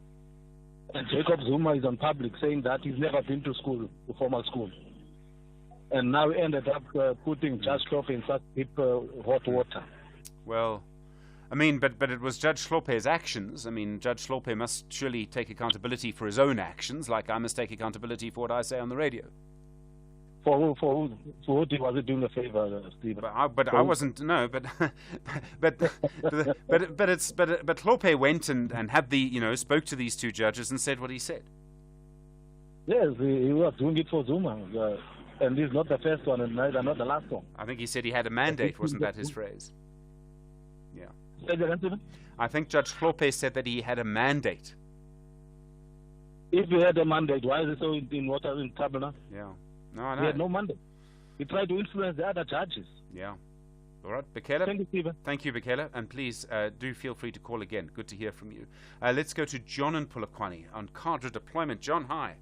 And Jacob Zuma is on public saying that he's never been to formal school. And now he ended up putting Judge Sope in such deep hot water. Well, I mean, but it was Judge Slope's actions. I mean, Judge Slope must surely take accountability for his own actions, like I must take accountability for what I say on the radio. For who was he doing a favor, Stephen? But I wasn't. No, but Slope went and had spoke to these 2 judges and said what he said. Yes, he was doing it for Zuma, and he's not the first one, and neither not the last one. I think he said he had a mandate. Wasn't that his phrase? Yeah. I think Judge Slope said that he had a mandate. If he had a mandate, why is he so in water in trouble? Yeah. No, I know. He had no mandate. He tried to influence the other judges. Yeah. All right, Bekela. Thank you, Stephen. Thank you, Bekela. And please do feel free to call again. Good to hear from you. Let's go to John in Polokwane on cadre deployment. John, hi.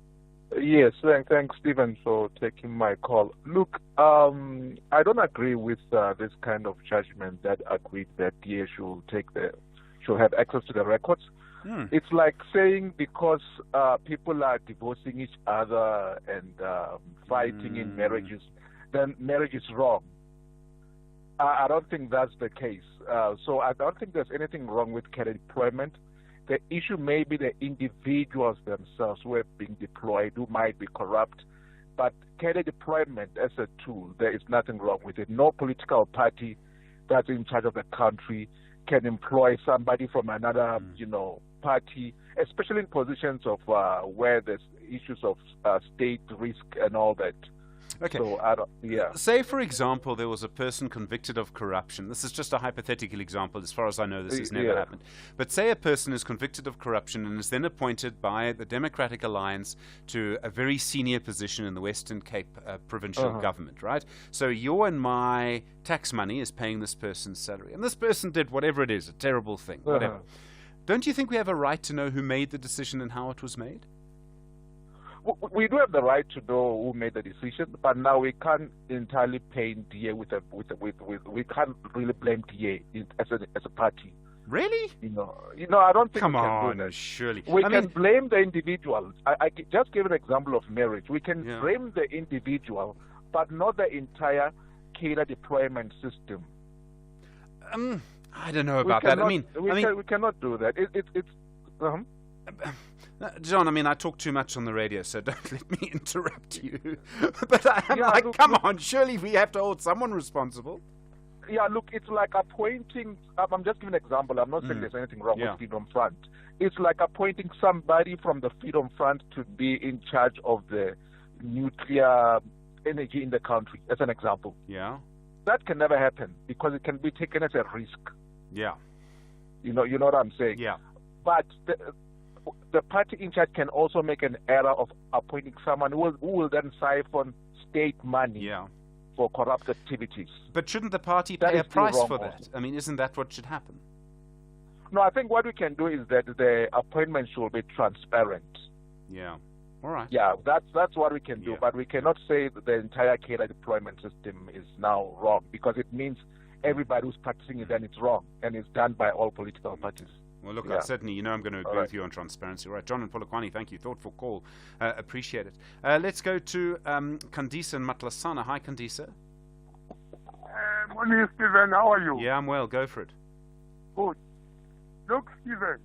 Yes, thanks, Stephen, for taking my call. Look, I don't agree with this kind of judgment that agreed that DA should have access to the records. It's like saying because people are divorcing each other and fighting in marriages, then marriage is wrong. I don't think that's the case. So I don't think there's anything wrong with cadre deployment. The issue may be the individuals themselves who are being deployed, who might be corrupt. But cadre deployment as a tool, there is nothing wrong with it. No political party that's in charge of the country can employ somebody from another, party, especially in positions of where there's issues of state risk and all that. Okay. So, Say, for example, there was a person convicted of corruption. This is just a hypothetical example. As far as I know, this has never happened. But say a person is convicted of corruption and is then appointed by the Democratic Alliance to a very senior position in the Western Cape provincial government, right? So your and my tax money is paying this person's salary. And this person did whatever it is, a terrible thing, whatever. Don't you think we have a right to know who made the decision and how it was made? We do have the right to know who made the decision, but now we can't entirely paint DA we can't really blame DA as a party. Really? I don't think Come we can on, do that. Surely. We can blame the individual. I just gave an example of marriage. We can Yeah. blame the individual, but not the entire cadre deployment system. I don't know about that. We cannot do that. John, I talk too much on the radio, so don't let me interrupt you. But come on, surely we have to hold someone responsible. Yeah, look, it's like appointing, I'm just giving an example, I'm not saying there's anything wrong with Freedom Front. It's like appointing somebody from the Freedom Front to be in charge of the nuclear energy in the country, as an example. Yeah. That can never happen, because it can be taken as a risk. Yeah. You know what I'm saying? Yeah. But the party in charge can also make an error of appointing someone who will then siphon state money for corrupt activities. But shouldn't the party pay a price for that? Isn't that what should happen? No, I think what we can do is that the appointment should be transparent. Yeah. All right. Yeah, that's what we can do, but we cannot say that the entire cadre deployment system is now wrong, because it means everybody who's practicing it, then it's wrong, and it's done by all political parties. Well, look, I certainly, I'm going to agree with you on transparency. All right, John and Polokwane, thank you. Thoughtful call. Appreciate it. Let's go to Kandisa and Matlasana. Hi, Kandisa. Morning, Stephen. How are you? Yeah, I'm well. Go for it. Good. Look, Stephen,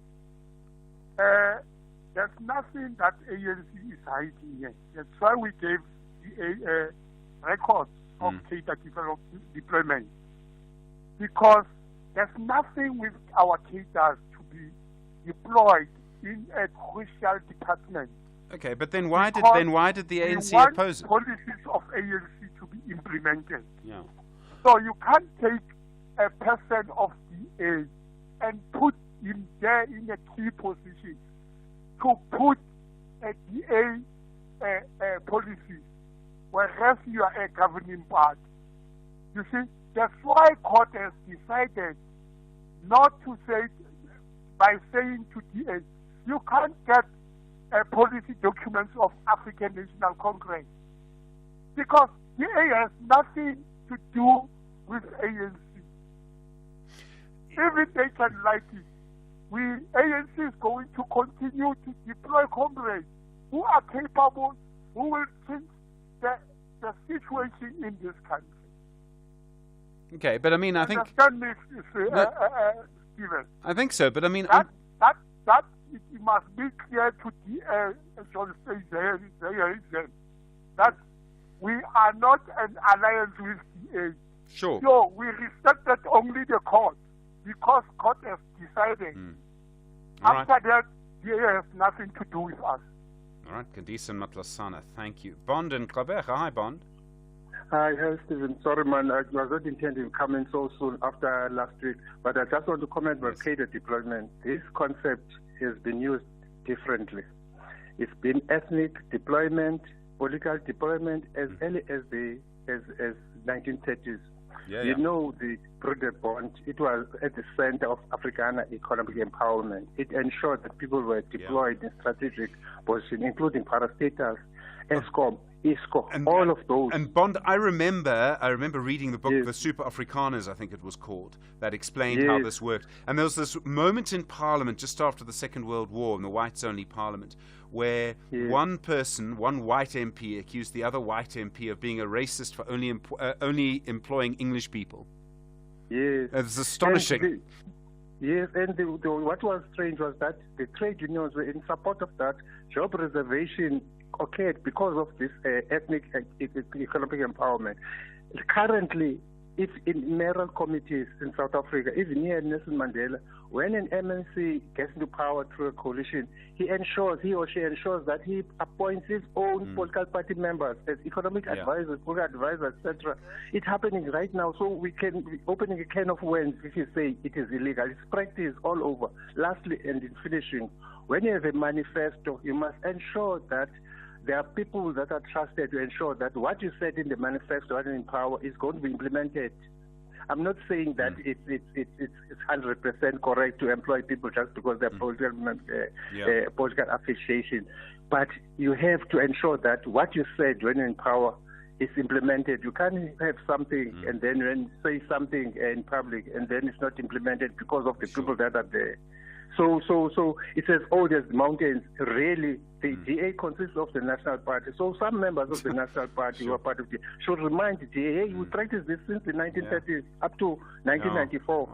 there's nothing that ANC is hiding here. That's why we gave the records of cadre deployment. Because there's nothing with our cadres to be deployed in a crucial department. Okay, but then why did the ANC oppose it? Policies of ANC to be implemented. Yeah. So you can't take a person of DA and put him there in a key position to put a DA policy, whereas you are a governing party. You see, that's why court has decided not to say, by saying to DA, you can't get policy documents of African National Congress, because DA has nothing to do with ANC. Even they can like it, ANC is going to continue to deploy Congress who are capable, who will change the situation in this country. Okay, but I mean, I think... Understand me, Stephen? I think so, but I mean... That it must be clear to the John Fraser that we are not an alliance with DA. Sure. So we respected only the court, because court has decided. After that, DA has nothing to do with us. All right, Kandisa and Matlasana, thank you. Bond and Klabecha. Hi, Bond. Hi, Stephen. Sorry, man, I was not intending to come in so soon after last week, but I just want to comment on cadre deployment. This concept has been used differently. It's been ethnic deployment, political deployment as early as the 1930s. You know, the Grootes On, it was at the center of Africana economic empowerment. It ensured that people were deployed in strategic positions, including parastatals, ESCOM, ISCO, all of those. And Bond, I remember reading the book, The Super Afrikaners, I think it was called, that explained how this worked. And there was this moment in Parliament just after the Second World War, in the whites-only Parliament, where one person, one white MP, accused the other white MP of being a racist for only employing English people. Yes. It's astonishing. And what was strange was that the trade unions were in support of that. Job reservation occurred because of this ethnic economic empowerment. Currently, if in mayoral committees in South Africa, even here Nelson Mandela, when an MNC gets into power through a coalition, he or she ensures that he appoints his own political party members as economic advisors, political advisors, etc. It's happening right now, so we can be opening a can of worms if you say it is illegal. It's practice all over. Lastly, and in finishing, when you have a manifesto, you must ensure that there are people that are trusted to ensure that what you said in the manifesto and in power is going to be implemented. I'm not saying that it's 100% correct to employ people just because they're political affiliation, but you have to ensure that what you said when you're in power is implemented. You can't have something and then say something in public and then it's not implemented because of the people that are there. So it says, there's mountains. Really, the DA consists of the National Party. So some members of the National Party who are part of the should remind the DA, we practiced this since the 1930s up to 1994.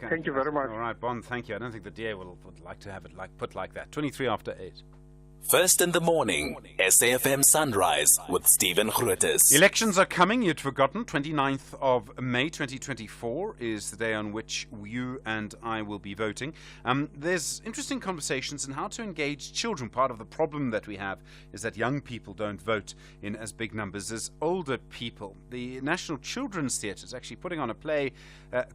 Thank you very much. All right, Bond, thank you. I don't think the DA would like to have it put like that. 23 after 8. First in the morning, SAFM Sunrise with Stephen Grootes. Elections are coming, you'd forgotten. 29th of May 2024 is the day on which you and I will be voting. There's interesting conversations on how to engage children. Part of the problem that we have is that young people don't vote in as big numbers as older people. The National Children's Theatre is actually putting on a play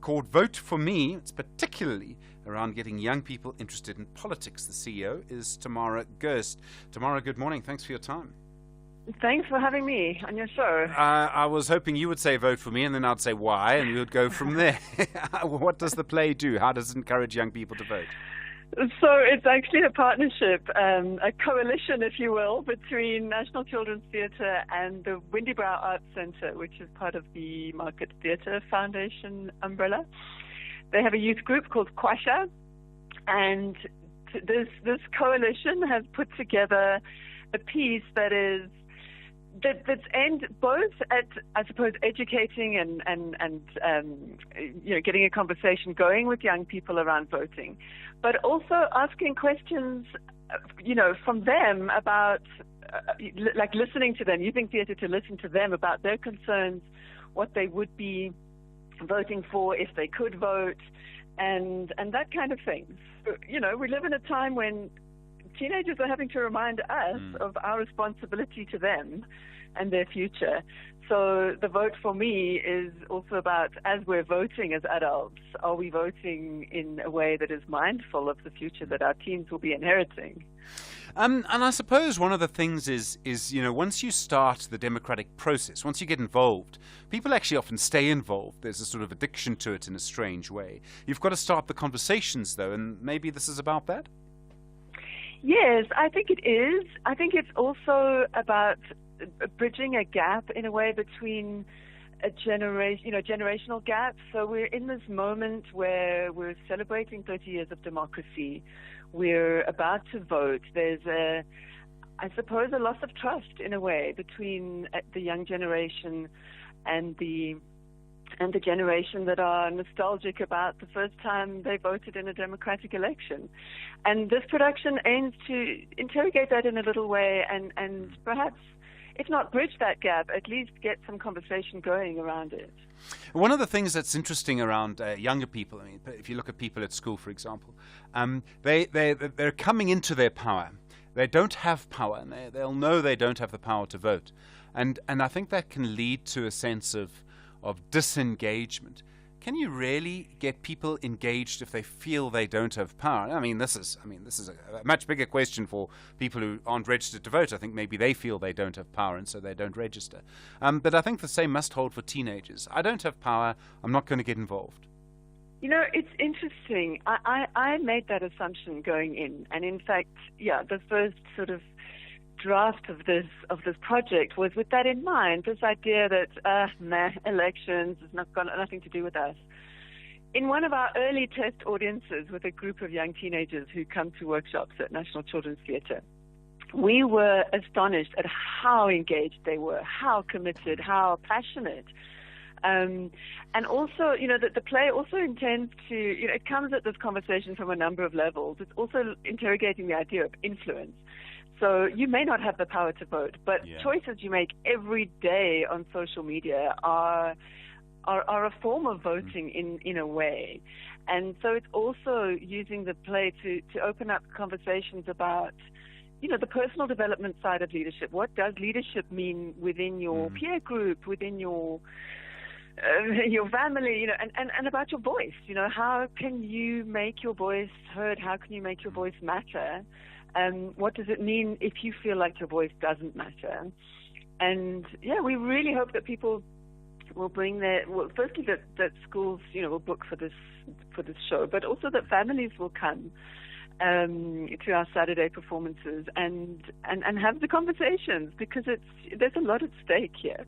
called Vote For Me. It's particularly around getting young people interested in politics. The CEO is Tamara Gerst. Tamara, good morning. Thanks for your time. Thanks for having me on your show. I was hoping you would say vote for me, and then I'd say why, and we would go from there. What does the play do? How does it encourage young people to vote? So it's actually a partnership, a coalition, if you will, between National Children's Theatre and the Windybrow Arts Centre, which is part of the Market Theatre Foundation umbrella. They have a youth group called Kwasha, and this coalition has put together a piece that's aimed both at, I suppose, educating and getting a conversation going with young people around voting, but also asking questions, from them about, like listening to them, using theatre to listen to them about their concerns, what they would be voting for if they could vote, and that kind of thing. So, we live in a time when teenagers are having to remind us of our responsibility to them and their future. So the vote for me is also about, as we're voting as adults, are we voting in a way that is mindful of the future that our teens will be inheriting? And I suppose one of the things is once you start the democratic process, once you get involved, people actually often stay involved. There's a sort of addiction to it in a strange way. You've got to start the conversations, though, and maybe this is about that? Yes, I think it is. I think it's also about bridging a gap in a way between a generational gap. So we're in this moment where we're celebrating 30 years of democracy. We're about to vote. There's I suppose, a loss of trust in a way between the young generation and the generation that are nostalgic about the first time they voted in a democratic election. And this production aims to interrogate that in a little way and perhaps, if not bridge that gap, at least get some conversation going around it. One of the things that's interesting around younger people, I mean, if you look at people at school, for example, they're coming into their power. They don't have power, and they'll know they don't have the power to vote. And I think that can lead to a sense of disengagement. Can you really get people engaged if they feel they don't have power? I mean, this is a much bigger question for people who aren't registered to vote. I think maybe they feel they don't have power and so they don't register. But I think the same must hold for teenagers. I don't have power. I'm not going to get involved. It's interesting. I made that assumption going in, and in fact, the first sort of draft of this project was with that in mind. This idea that elections has got nothing to do with us. In one of our early test audiences with a group of young teenagers who come to workshops at National Children's Theatre, we were astonished at how engaged they were, how committed, how passionate. And also, that the play also intends to, it comes at this conversation from a number of levels. It's also interrogating the idea of influence. So you may not have the power to vote, but choices you make every day on social media are a form of voting in a way. And so it's also using the play to open up conversations about, the personal development side of leadership. What does leadership mean within your peer group, within your family, and about your voice? How can you make your voice heard? How can you make your voice matter? What does it mean if you feel like your voice doesn't matter? And we really hope that people will bring firstly that schools, will book for this show, but also that families will come to our Saturday performances and have the conversations, because there's a lot at stake here.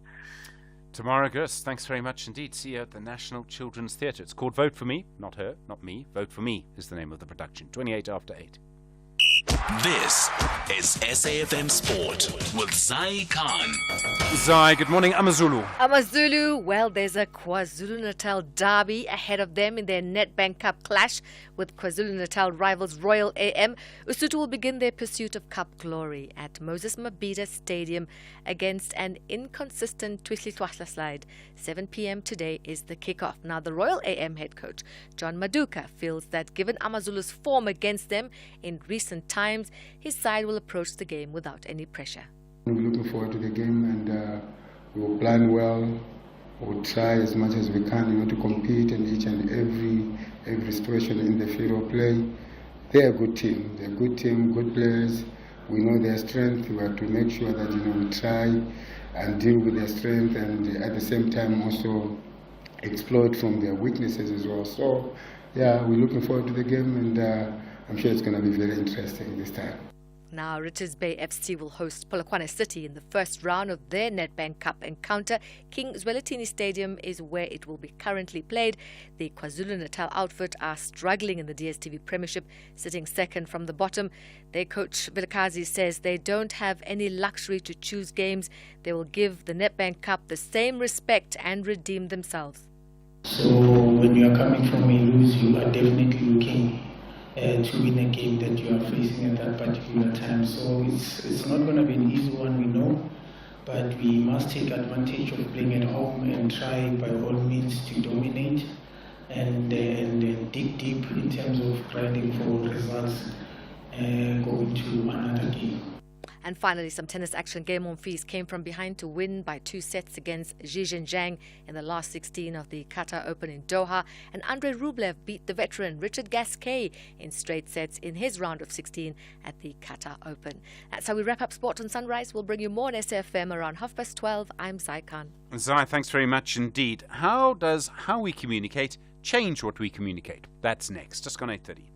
Tamara Gers, thanks very much indeed. See you at the National Children's Theatre. It's called Vote For Me, not her, not me. Vote For Me is the name of the production. 28 after 8. This is SAFM Sport with Zai Khan. Zai, good morning. Amazulu. Amazulu, well, there's a KwaZulu-Natal derby ahead of them in their Nedbank Cup clash with KwaZulu-Natal rivals Royal AM. Usutu will begin their pursuit of Cup glory at Moses Mabhida Stadium against an inconsistent Twisley-Twasla side. 7 p.m. today is the kickoff. Now, the Royal AM head coach, John Maduka, feels that given Amazulu's form against them in recent times, his side will approach the game without any pressure. We're looking forward to the game, and we will plan well. We'll try as much as we can, to compete in each and every situation in the field of play. They're a good team. They're a good team, good players. We know their strength. We have to make sure that we try and deal with their strength, and at the same time also exploit from their weaknesses as well. So, we're looking forward to the game, and I'm sure it's going to be very interesting this time. Now, Richards Bay FC will host Polokwane City in the first round of their Nedbank Cup encounter. King Zwelithini Stadium is where it will be currently played. The KwaZulu-Natal outfit are struggling in the DStv Premiership, sitting second from the bottom. Their coach, Vilakazi, says they don't have any luxury to choose games. They will give the Nedbank Cup the same respect and redeem themselves. So when you are coming from a lose, you are definitely looking to win a game that you are facing at that particular time. So it's not going to be an easy one, we know, but we must take advantage of playing at home and try by all means to dominate and dig deep in terms of grinding for results going to another game. And finally, some tennis action. Game on fees came from behind to win by 2 sets against Xi Jinping in the last 16 of the Qatar Open in Doha. And Andrei Rublev beat the veteran Richard Gasquet in straight sets in his round of 16 at the Qatar Open. That's how we wrap up Sport on Sunrise. We'll bring you more on SFM around 12:30. I'm Zai Khan. Zai, thanks very much indeed. How does how we communicate change what we communicate? That's next. Just gone 8:30.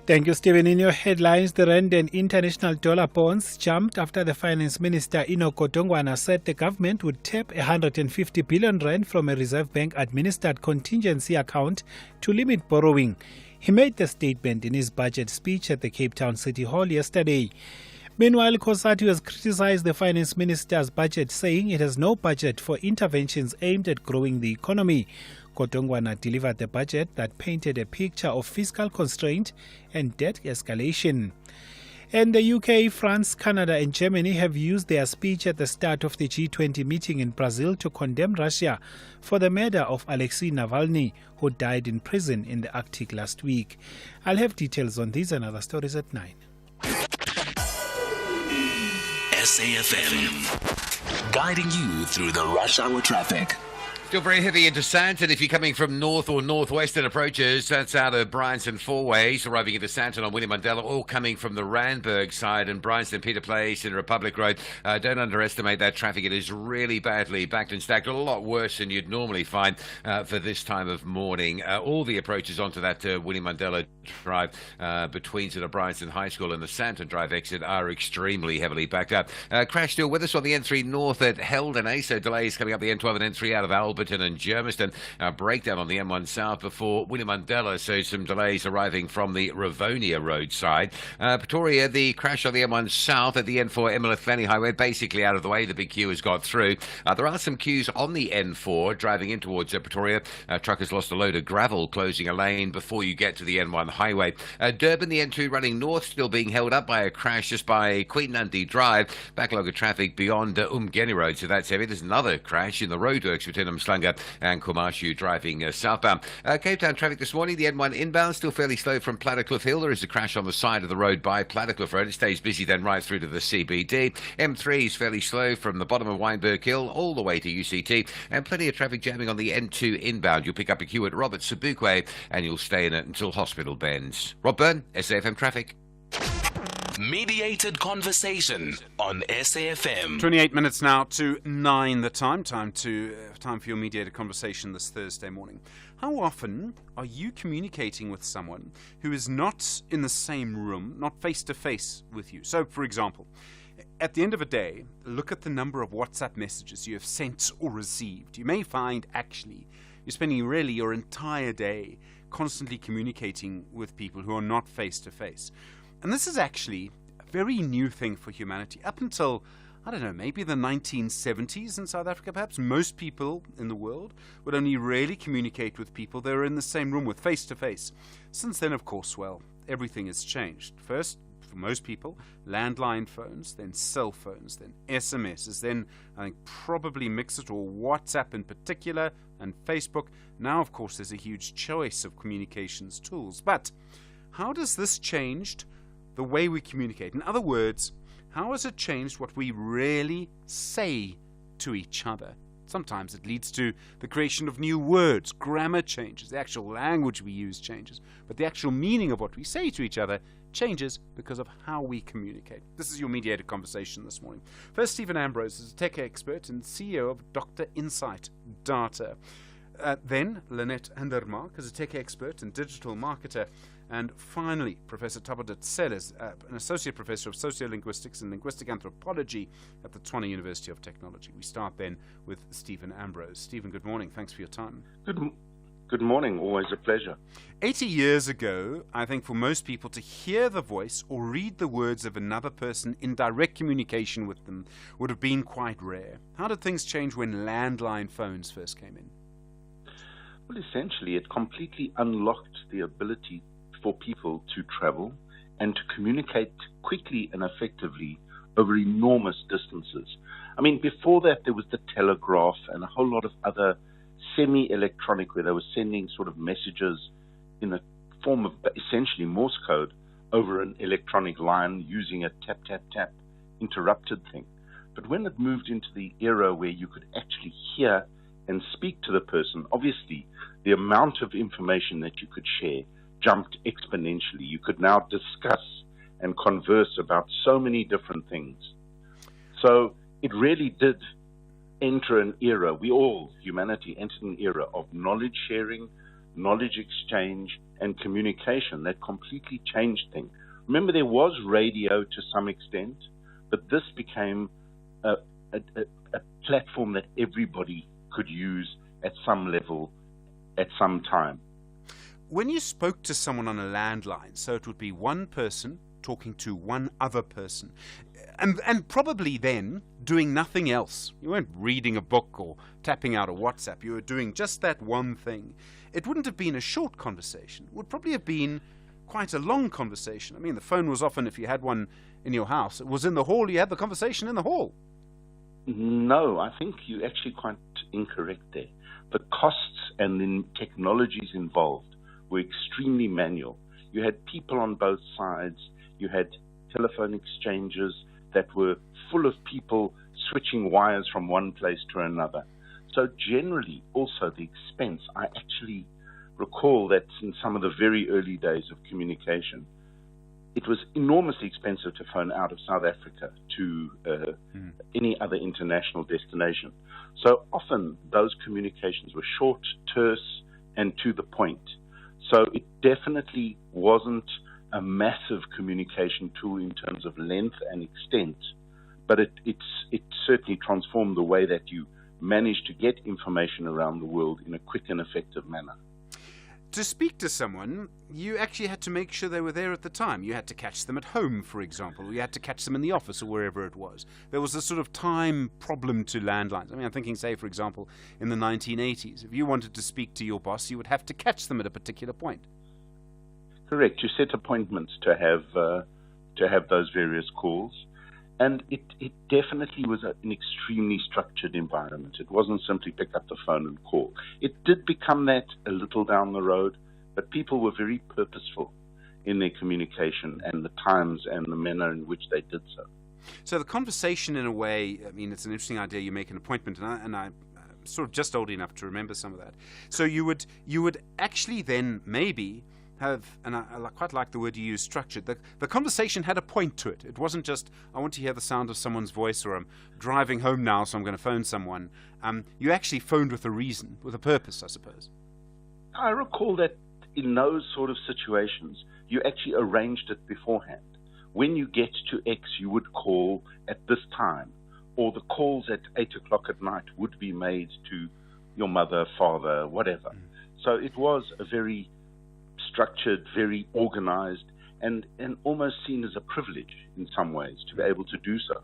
Thank you, Stephen. In your headlines, the rand and international dollar bonds jumped after the finance minister Enoch Godongwana said the government would tap 150 billion rand from a Reserve Bank administered contingency account to limit borrowing. He made the statement in his budget speech at the Cape Town City Hall yesterday. Meanwhile, COSATU has criticized the finance minister's budget, saying it has no budget for interventions aimed at growing the economy. Godongwana delivered the budget that painted a picture of fiscal constraint and debt escalation. And the UK, France, Canada and Germany have used their speech at the start of the G20 meeting in Brazil to condemn Russia for the murder of Alexei Navalny, who died in prison in the Arctic last week. I'll have details on these and other stories at 9. SAFM, guiding you through the rush hour traffic. Still very heavy into Sandton. If you're coming from north or northwestern approaches, that's out of Bryanston Four Ways, arriving into Sandton on William Mandela, all coming from the Randburg side and Bryanston Peter Place and Republic Road. Don't underestimate that traffic. It is really badly backed and stacked, a lot worse than you'd normally find for this time of morning. All the approaches onto that William Mandela Drive between sort of Bryanston High School and the Sandton Drive exit are extremely heavily backed up. Crash still with us on the N3 north at Heldon, so delays coming up the N12 and N3 out of Alberton and Germiston. Breakdown on the M1 South before William Mandela, so some delays arriving from the Ravonia Road side. Pretoria, the crash on the M1 South at the N4 Emilith Glennie Highway, basically out of the way. The big queue has got through. There are some queues on the N4 driving in towards Pretoria. Truckers lost a load of gravel, closing a lane before you get to the N1 Highway. Durban, the N2 running north, still being held up by a crash just by Queen Nandi Drive. Backlog of traffic beyond Umgeni Road, so that's heavy. There's another crash in the roadworks between Umslanga and Kumashu driving southbound. Cape Town traffic this morning, the N1 inbound still fairly slow from Plattercliff Hill. There is a crash on the side of the road by Plattercliff Road. It stays busy then right through to the CBD. M3 is fairly slow from the bottom of Weinberg Hill all the way to UCT, and plenty of traffic jamming on the N2 inbound. You'll pick up a queue at Robert Sobukwe and you'll stay in it until Hospital Bends. Rob Byrne, SAFM Traffic. Mediated conversation on SAFM. 28 minutes now to 9 the time for your mediated conversation this Thursday morning. How often are you communicating with someone who is not in the same room, not face to face with you? So, for example, at the end of a day, look at the number of WhatsApp messages you have sent or received. You may find actually you're spending really your entire day constantly communicating with people who are not face to face. And this is actually a very new thing for humanity. Up until, I don't know, maybe the 1970s in South Africa, perhaps, most people in the world would only really communicate with people they were in the same room with, face to face. Since then, of course, well, everything has changed. First, for most people, landline phones, then cell phones, then SMSs, then I think probably mix it or WhatsApp in particular, and Facebook. Now, of course, there's a huge choice of communications tools. But how does this change the way we communicate? In other words, how has it changed what we really say to each other? Sometimes it leads to the creation of new words, grammar changes, the actual language we use changes, but the actual meaning of what we say to each other changes because of how we communicate. This is your mediated conversation this morning. First, Stephen Ambrose is a tech expert and CEO of Dr. Insight Data. Then Lynette Andermark is a tech expert and digital marketer. And finally, Professor Tabodit Sellers, an associate professor of sociolinguistics and linguistic anthropology at the Tshwane University of Technology. We start then with Stephen Ambrose. Stephen, good morning. Thanks for your time. Good morning. Always a pleasure. 80 years ago, I think for most people to hear the voice or read the words of another person in direct communication with them would have been quite rare. How did things change when landline phones first came in? Well, essentially, it completely unlocked the ability for people to travel and to communicate quickly and effectively over enormous distances. I mean, before that, there was the telegraph and a whole lot of other semi-electronic, where they were sending sort of messages in a form of essentially Morse code over an electronic line using a tap, tap, tap interrupted thing. But when it moved into the era where you could actually hear and speak to the person, obviously the amount of information that you could share jumped exponentially. You could now discuss and converse about so many different things. So it really did enter an era. Humanity entered an era of knowledge sharing, knowledge exchange, and communication that completely changed things. Remember, there was radio to some extent, but this became a platform that everybody could use at some level, at some time. When you spoke to someone on a landline, so it would be one person talking to one other person, and probably then doing nothing else. You weren't reading a book or tapping out a WhatsApp. You were doing just that one thing. It wouldn't have been a short conversation. It would probably have been quite a long conversation. I mean, the phone was often, if you had one in your house, it was in the hall. You had the conversation in the hall. No, I think you're actually quite incorrect there. The costs and the technologies involved were extremely manual. You had people on both sides. You had telephone exchanges that were full of people switching wires from one place to another. So generally, also the expense, I actually recall that in some of the very early days of communication, it was enormously expensive to phone out of South Africa to any other international destination. So often those communications were short, terse, and to the point. So it definitely wasn't a massive communication tool in terms of length and extent, but it certainly transformed the way that you managed to get information around the world in a quick and effective manner. To speak to someone, you actually had to make sure they were there at the time. You had to catch them at home, for example, or you had to catch them in the office or wherever it was. There was a sort of time problem to landlines. I mean, I'm thinking, say, for example, in the 1980s, if you wanted to speak to your boss, you would have to catch them at a particular point. Correct. You set appointments to have those various calls. And it definitely was an extremely structured environment. It wasn't simply pick up the phone and call. It did become that a little down the road, but people were very purposeful in their communication and the times and the manner in which they did so. So the conversation, in a way, I mean, it's an interesting idea. You make an appointment, and I'm sort of just old enough to remember some of that. So you would actually then maybe have, and I quite like the word you use, structured. The conversation had a point to it. It wasn't just, I want to hear the sound of someone's voice, or I'm driving home now, so I'm going to phone someone. You actually phoned with a reason, with a purpose, I suppose. I recall that in those sort of situations, you actually arranged it beforehand. When you get to X, you would call at this time, or the calls at 8 o'clock at night would be made to your mother, father, whatever. So it was a very structured, very organized, and almost seen as a privilege in some ways to be able to do so.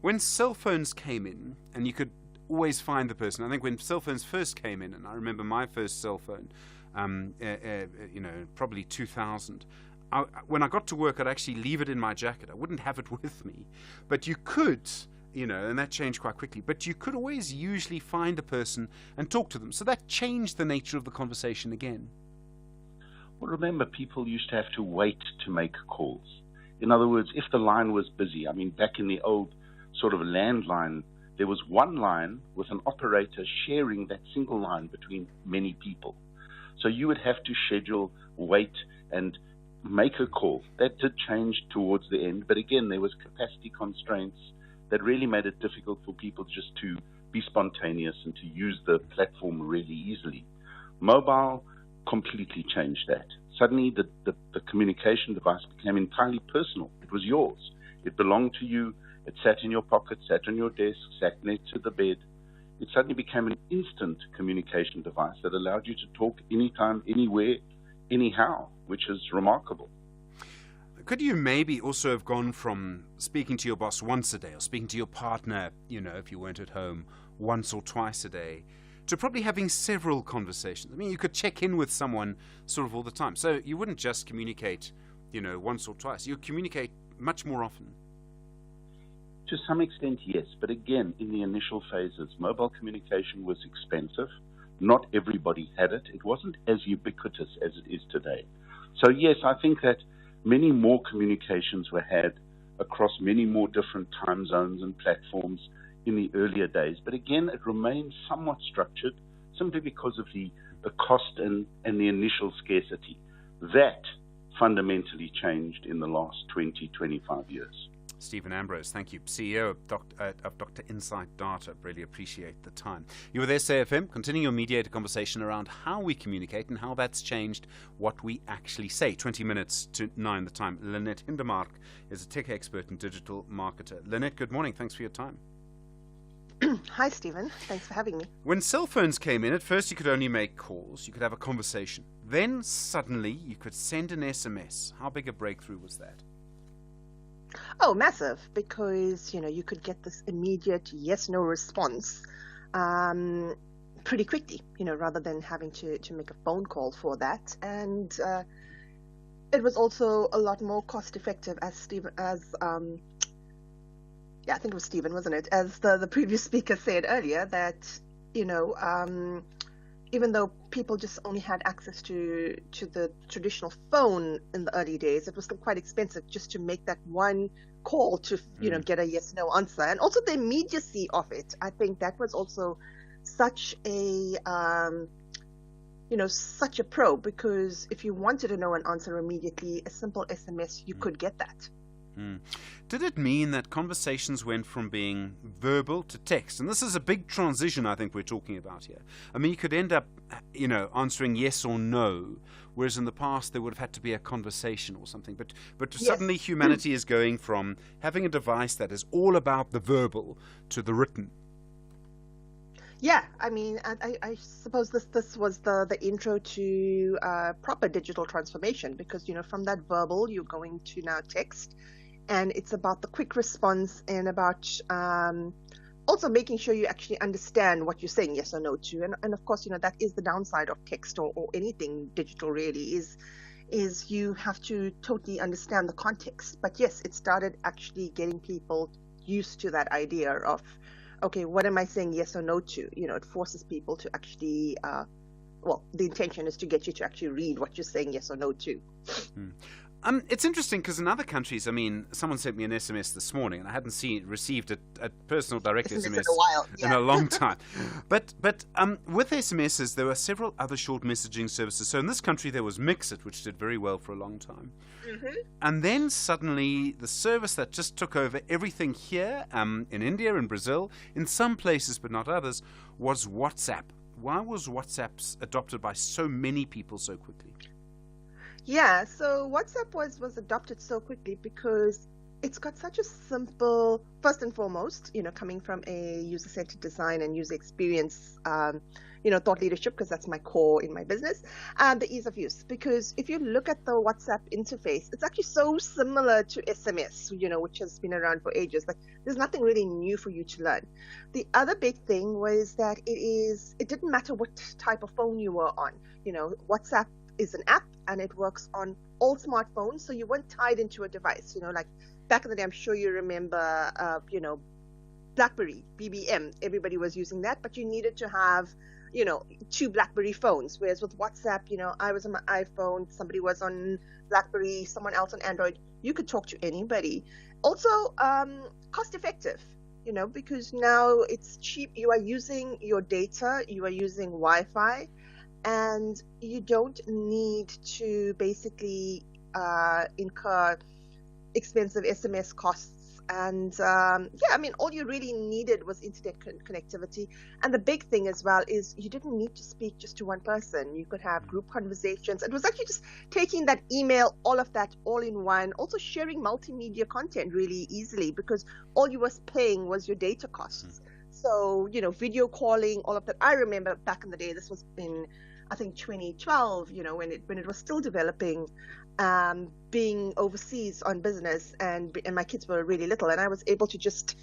When cell phones came in, and you could always find the person, I think when cell phones first came in, and I remember my first cell phone, probably 2000, when I got to work, I'd actually leave it in my jacket. I wouldn't have it with me. But you could, and that changed quite quickly, but you could always usually find a person and talk to them. So that changed the nature of the conversation again. Well, remember, people used to have to wait to make calls. In other words, if the line was busy, I mean, back in the old sort of landline, there was one line with an operator sharing that single line between many people. So you would have to schedule, wait, and make a call. That did change towards the end, but again, there was capacity constraints that really made it difficult for people just to be spontaneous, and to use the platform really easily. Mobile completely changed that. Suddenly, the communication device became entirely personal. It was yours. It belonged to you. It sat in your pocket, sat on your desk, sat next to the bed. It suddenly became an instant communication device that allowed you to talk anytime, anywhere, anyhow, which is remarkable. Could you maybe also have gone from speaking to your boss once a day or speaking to your partner, if you weren't at home, once or twice a day, to probably having several conversations? I mean, you could check in with someone sort of all the time. So you wouldn't just communicate, once or twice. You communicate much more often. To some extent, yes. But again, in the initial phases, mobile communication was expensive. Not everybody had it. It wasn't as ubiquitous as it is today. So yes, I think that many more communications were had across many more different time zones and platforms in the earlier days. But again, it remained somewhat structured simply because of the cost and the initial scarcity. That fundamentally changed in the last 20, 25 years. Stephen Ambrose, thank you. CEO of Dr. Insight Data. Really appreciate the time. You were there, SAFM, continuing your mediator conversation around how we communicate and how that's changed what we actually say. 20 minutes to 9 the time. Lynette Hindermark is a tech expert and digital marketer. Lynette, good morning. Thanks for your time. Hi, Stephen. Thanks for having me. When cell phones came in, at first you could only make calls. You could have a conversation. Then suddenly you could send an SMS. How big a breakthrough was that? Oh, massive, because, you could get this immediate yes-no response pretty quickly, rather than having to make a phone call for that. And it was also a lot more cost-effective, I think it was Stephen, wasn't it? As the previous speaker said earlier, that, even though people just only had access to the traditional phone in the early days, it was still quite expensive just to make that one call to, get a yes/no answer. And also the immediacy of it. I think that was also such a, such a pro, because if you wanted to know an answer immediately, a simple SMS, you could get that. Did it mean that conversations went from being verbal to text? And this is a big transition I think we're talking about here. I mean, you could end up, answering yes or no, whereas in the past there would have had to be a conversation or something. But yes. Suddenly humanity is going from having a device that is all about the verbal to the written. Yeah, I mean, I suppose this was the intro to proper digital transformation, because, from that verbal, you're going to now text. And it's about the quick response and about also making sure you actually understand what you're saying yes or no to. And of course, that is the downside of text or anything digital really, is you have to totally understand the context. But yes, it started actually getting people used to that idea of, okay, what am I saying yes or no to? It forces people to actually, the intention is to get you to actually read what you're saying yes or no to. It's interesting because in other countries, I mean, someone sent me an SMS this morning, and I hadn't received a personal direct SMS in a long time. But with SMSs, there were several other short messaging services. So in this country, there was Mixit, which did very well for a long time. Mm-hmm. And then suddenly, the service that just took over everything here, in India and Brazil, in some places but not others, was WhatsApp. Why was WhatsApp adopted by so many people so quickly? Yeah, so WhatsApp was adopted so quickly because it's got such a simple, first and foremost, coming from a user-centered design and user experience, thought leadership, because that's my core in my business, the ease of use. Because if you look at the WhatsApp interface, it's actually so similar to SMS, which has been around for ages. Like, there's nothing really new for you to learn. The other big thing was that it didn't matter what type of phone you were on. WhatsApp is an app and it works on all smartphones, so you weren't tied into a device. Like back in the day, I'm sure you remember, BlackBerry, BBM, everybody was using that, but you needed to have, two BlackBerry phones. Whereas with WhatsApp, I was on my iPhone, somebody was on BlackBerry, someone else on Android. You could talk to anybody. Also, cost effective, because now it's cheap. You are using your data, you are using Wi-Fi, and you don't need to basically incur expensive SMS costs And I mean, all you really needed was internet connectivity. And the big thing as well is you didn't need to speak just to one person. You could have group conversations. It was actually just taking that email, all of that, all in one. Also sharing multimedia content really easily, because all you was paying was your data costs. So, video calling, all of that. I remember back in the day, this was in, I think, 2012, when it was still developing, being overseas on business, and my kids were really little, and I was able to just,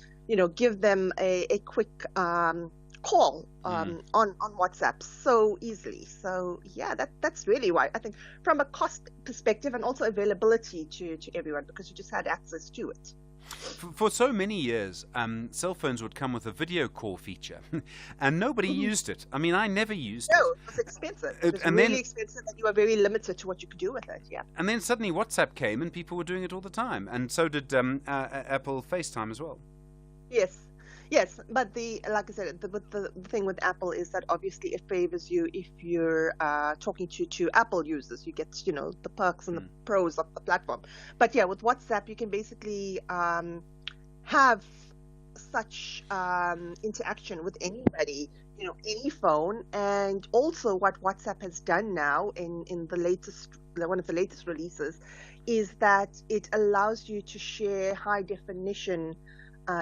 give them a quick call on WhatsApp so easily. So yeah, that's really why I think, from a cost perspective and also availability to everyone, because you just had access to it. For so many years, cell phones would come with a video call feature, and nobody used it. I mean, I never used it. No, it was expensive. It was really expensive, and you were very limited to what you could do with it, yeah. And then suddenly WhatsApp came, and people were doing it all the time, and so did Apple FaceTime as well. Yes, but like I said, the thing with Apple is that obviously it favors you if you're talking to Apple users. You get, the perks and the pros of the platform. But yeah, with WhatsApp, you can basically have such interaction with anybody, any phone. And also what WhatsApp has done now in one of the latest releases is that it allows you to share high definition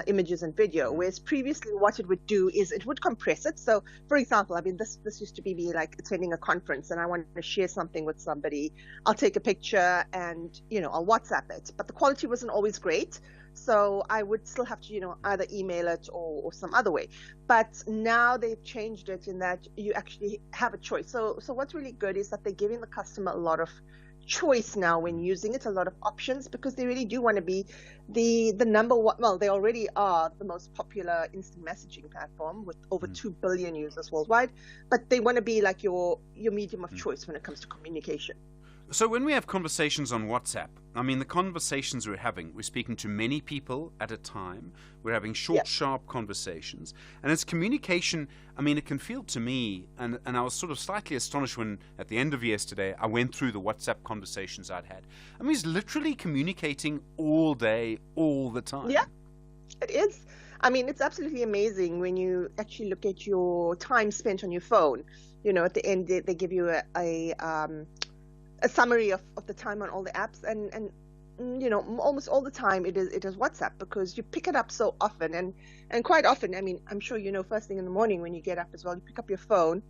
images and video, whereas previously what it would do is it would compress it. So, for example, I mean, this used to be me like attending a conference and I wanted to share something with somebody. I'll take a picture and, I'll WhatsApp it, but the quality wasn't always great. So I would still have to, either email it or some other way. But now they've changed it in that you actually have a choice. So what's really good is that they're giving the customer a lot of choice now when using it, a lot of options, because they really do want to be the number one. Well, they already are the most popular instant messaging platform with over 2 billion users worldwide, but they want to be like your medium of choice when it comes to communication. So when we have conversations on WhatsApp, I mean, the conversations we're speaking to many people at a time. We're having short, sharp conversations. And it's communication, I mean, it can feel to me, and I was sort of slightly astonished when, at the end of yesterday, I went through the WhatsApp conversations I'd had. I mean, it's literally communicating all day, all the time. Yeah, it is. I mean, it's absolutely amazing when you actually look at your time spent on your phone. At the end, they give you a summary of the time on all the apps, and almost all the time it is WhatsApp, because you pick it up so often, and quite often, I mean, I'm sure first thing in the morning when you get up as well, you pick up your phone,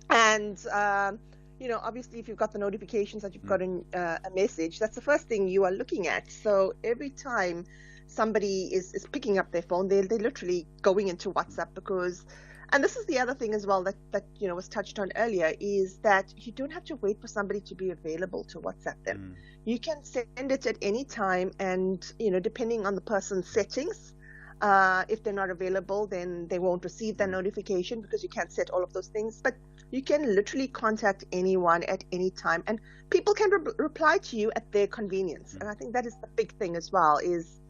and obviously if you've got the notifications that you've got a message, that's the first thing you are looking at. So every time somebody is picking up their phone, they're literally going into WhatsApp, because and this is the other thing as well that was touched on earlier, is that you don't have to wait for somebody to be available to WhatsApp them. You can send it at any time, and depending on the person's settings, if they're not available, then they won't receive that notification, because you can't set all of those things. But you can literally contact anyone at any time, and people can reply to you at their convenience. And I think that is the big thing as well, is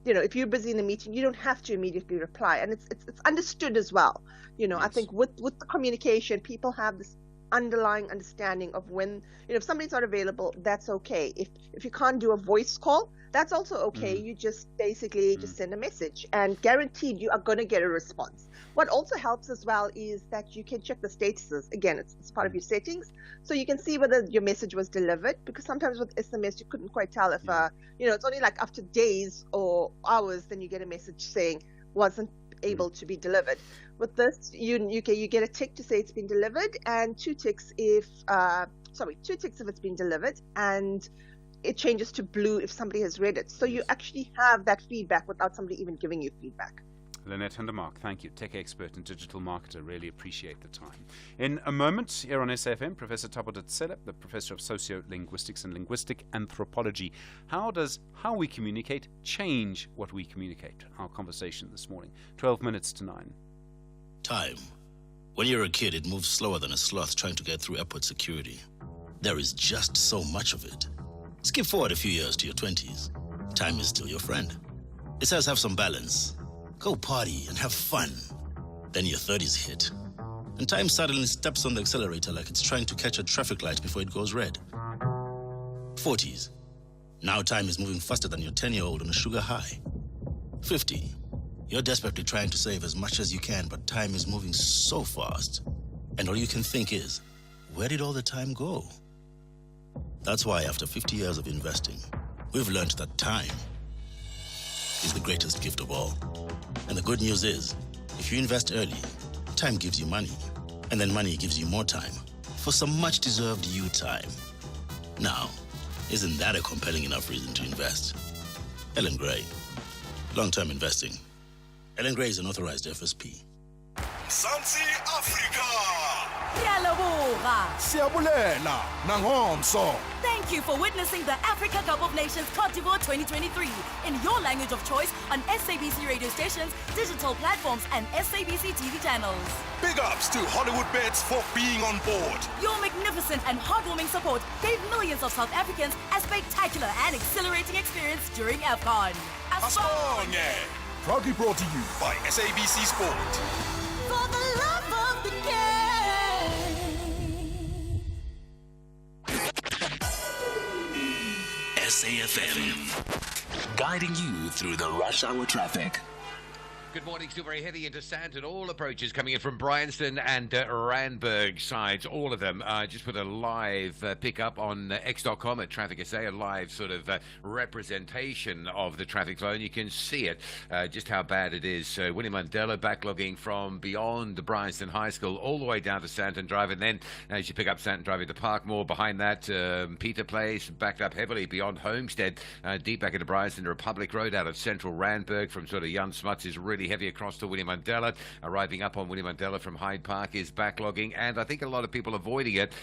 if you're busy in a meeting, you don't have to immediately reply, and it's understood as well. I think with the communication, people have this underlying understanding of when if somebody's not available, that's okay. If you can't do a voice call, that's also okay. You just basically just send a message, and guaranteed you are going to get a response. What also helps as well is that you can check the statuses. Again, it's part of your settings, so you can see whether your message was delivered, because sometimes with SMS you couldn't quite tell if it's only like after days or hours then you get a message saying wasn't able to be delivered. With this, you get a tick to say it's been delivered, and two ticks if it's been delivered, and it changes to blue if somebody has read it. So you actually have that feedback without somebody even giving you feedback. Lynette Hundermark, thank you. Tech expert and digital marketer. Really appreciate the time. In a moment, here on SFM, Professor Thabo Tsela, the Professor of Sociolinguistics and Linguistic Anthropology. How does how we communicate change what we communicate? Our conversation this morning, 12 minutes to 9. Time. When you're a kid, it moves slower than a sloth trying to get through airport security. There is just so much of it. Skip forward a few years to your 20s. Time is still your friend. It says have some balance. Go party and have fun. Then your 30s hit. And time suddenly steps on the accelerator like it's trying to catch a traffic light before it goes red. 40s. Now time is moving faster than your 10-year-old on a sugar high. 50. You're desperately trying to save as much as you can, but time is moving so fast. And all you can think is, where did all the time go? That's why after 50 years of investing, we've learned that time is the greatest gift of all. And the good news is, if you invest early, time gives you money. And then money gives you more time for some much-deserved you time. Now, isn't that a compelling enough reason to invest? Ellen Gray. Long-term investing. Ellen Gray is an authorized FSP. Mzansi Africa. Siyalobuka. Siyabulela nangomso. Thank you for witnessing the Africa Cup of Nations Cote d'Ivoire 2023 in your language of choice on SABC radio stations, digital platforms, and SABC TV channels. Big ups to Hollywood Bets for being on board. Your magnificent and heartwarming support gave millions of South Africans a spectacular and exhilarating experience during AFCON. Asibonge. Proudly brought to you by SABC Sport. For the love of the game. SAFM, guiding you through the rush hour traffic. Good morning. Still very heavy into Sandton. All approaches coming in from Bryanston and Randburg sides. All of them. Just put a live pick-up on X.com at Traffic SA, a live sort of representation of the traffic flow, and you can see it, just how bad it is. Winnie Mandela backlogging from beyond the Bryanston High School all the way down to Sandton Drive, and then as you pick up Sandton Drive into Parkmore, behind that, Peter Place, backed up heavily beyond Homestead, deep back into Bryanston, Republic Road out of central Randburg from sort of Jan Smuts is really heavy across to Winnie Mandela. Arriving up on Winnie Mandela from Hyde Park is backlogging, and I think a lot of people avoiding it.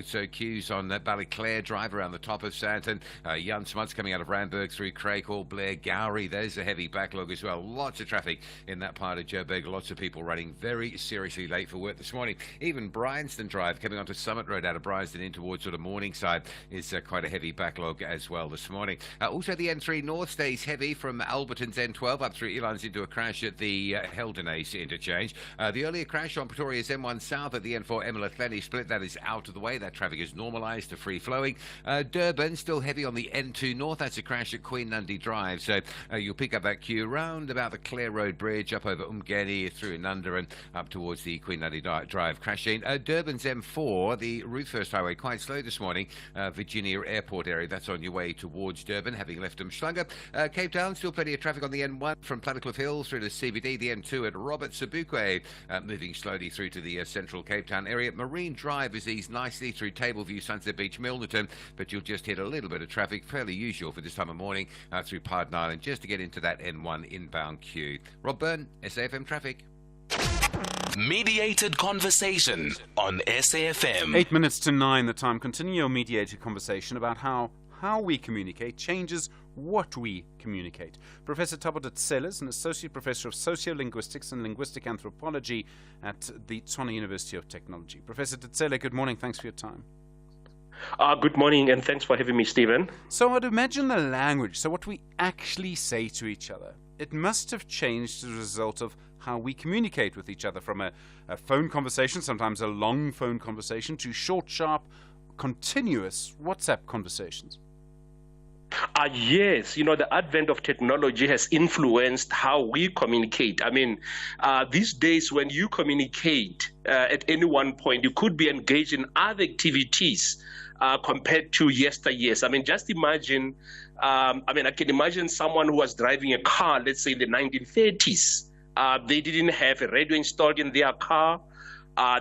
So queues on Ballyclare Drive around the top of Sandton. Jan Smuts coming out of Randburg through Craighall, Blair, Gowrie. There's a heavy backlog as well. Lots of traffic in that part of Joburg. Lots of people running very seriously late for work this morning. Even Bryanston Drive coming onto Summit Road out of Bryanston in towards sort of Morningside is quite a heavy backlog as well this morning. Also the N3 North stays heavy from Alberton's N12 up through Elands into a crash at the Heldenace interchange. The earlier crash on Pretoria's M1 South at the N4 Emily Glennie split, that is out of the way. That traffic is normalised to free flowing. Durban still heavy on the N2 North. That's a crash at Queen Nundy Drive. So you'll pick up that queue round about the Clare Road Bridge up over Umgeni through Nunda and up towards the Queen Nundy Drive crash scene. Durban's M4, the Ruthurst Highway, quite slow this morning. Virginia Airport area, that's on your way towards Durban, having left Umhlanga. Cape Town, still plenty of traffic on the N1 from Plattekloof Hill through to CBD. The M2 at Robert Sobukwe, moving slowly through to the central Cape Town area. Marine Drive is eased nicely through Tableview, Sunset Beach, Milnerton, but you'll just hit a little bit of traffic, fairly usual for this time of morning, through Pardon Island, just to get into that N1 inbound queue. Rob Byrne, SAFM Traffic. Mediated conversation on SAFM. 8 minutes to 9 the time. Continue your mediated conversation about how we communicate changes what we communicate. Professor Thabo Ditsela is an Associate Professor of Sociolinguistics and Linguistic Anthropology at the Tshwane University of Technology. Professor Ditsela, good morning. Thanks for your time. Good morning, and thanks for having me, Stephen. So I'd imagine the language, so what we actually say to each other, it must have changed as a result of how we communicate with each other, from a phone conversation, sometimes a long phone conversation, to short, sharp, continuous WhatsApp conversations. Yes, the advent of technology has influenced how we communicate. I mean, these days when you communicate at any one point, you could be engaged in other activities compared to yesteryears. I mean, just imagine, I can imagine someone who was driving a car, let's say in the 1930s. They didn't have a radio installed in their car.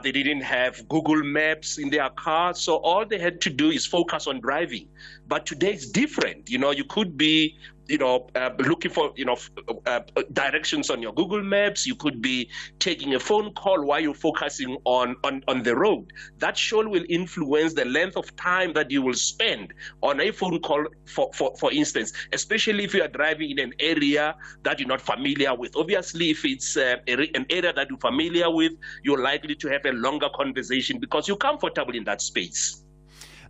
They didn't have Google Maps in their car. So all they had to do is focus on driving. But today it's different. You could be, looking for, directions on your Google Maps. You could be taking a phone call while you're focusing on the road. That surely will influence the length of time that you will spend on a phone call, for instance, especially if you are driving in an area that you're not familiar with. Obviously, if it's an area that you're familiar with, you're likely to have a longer conversation because you're comfortable in that space.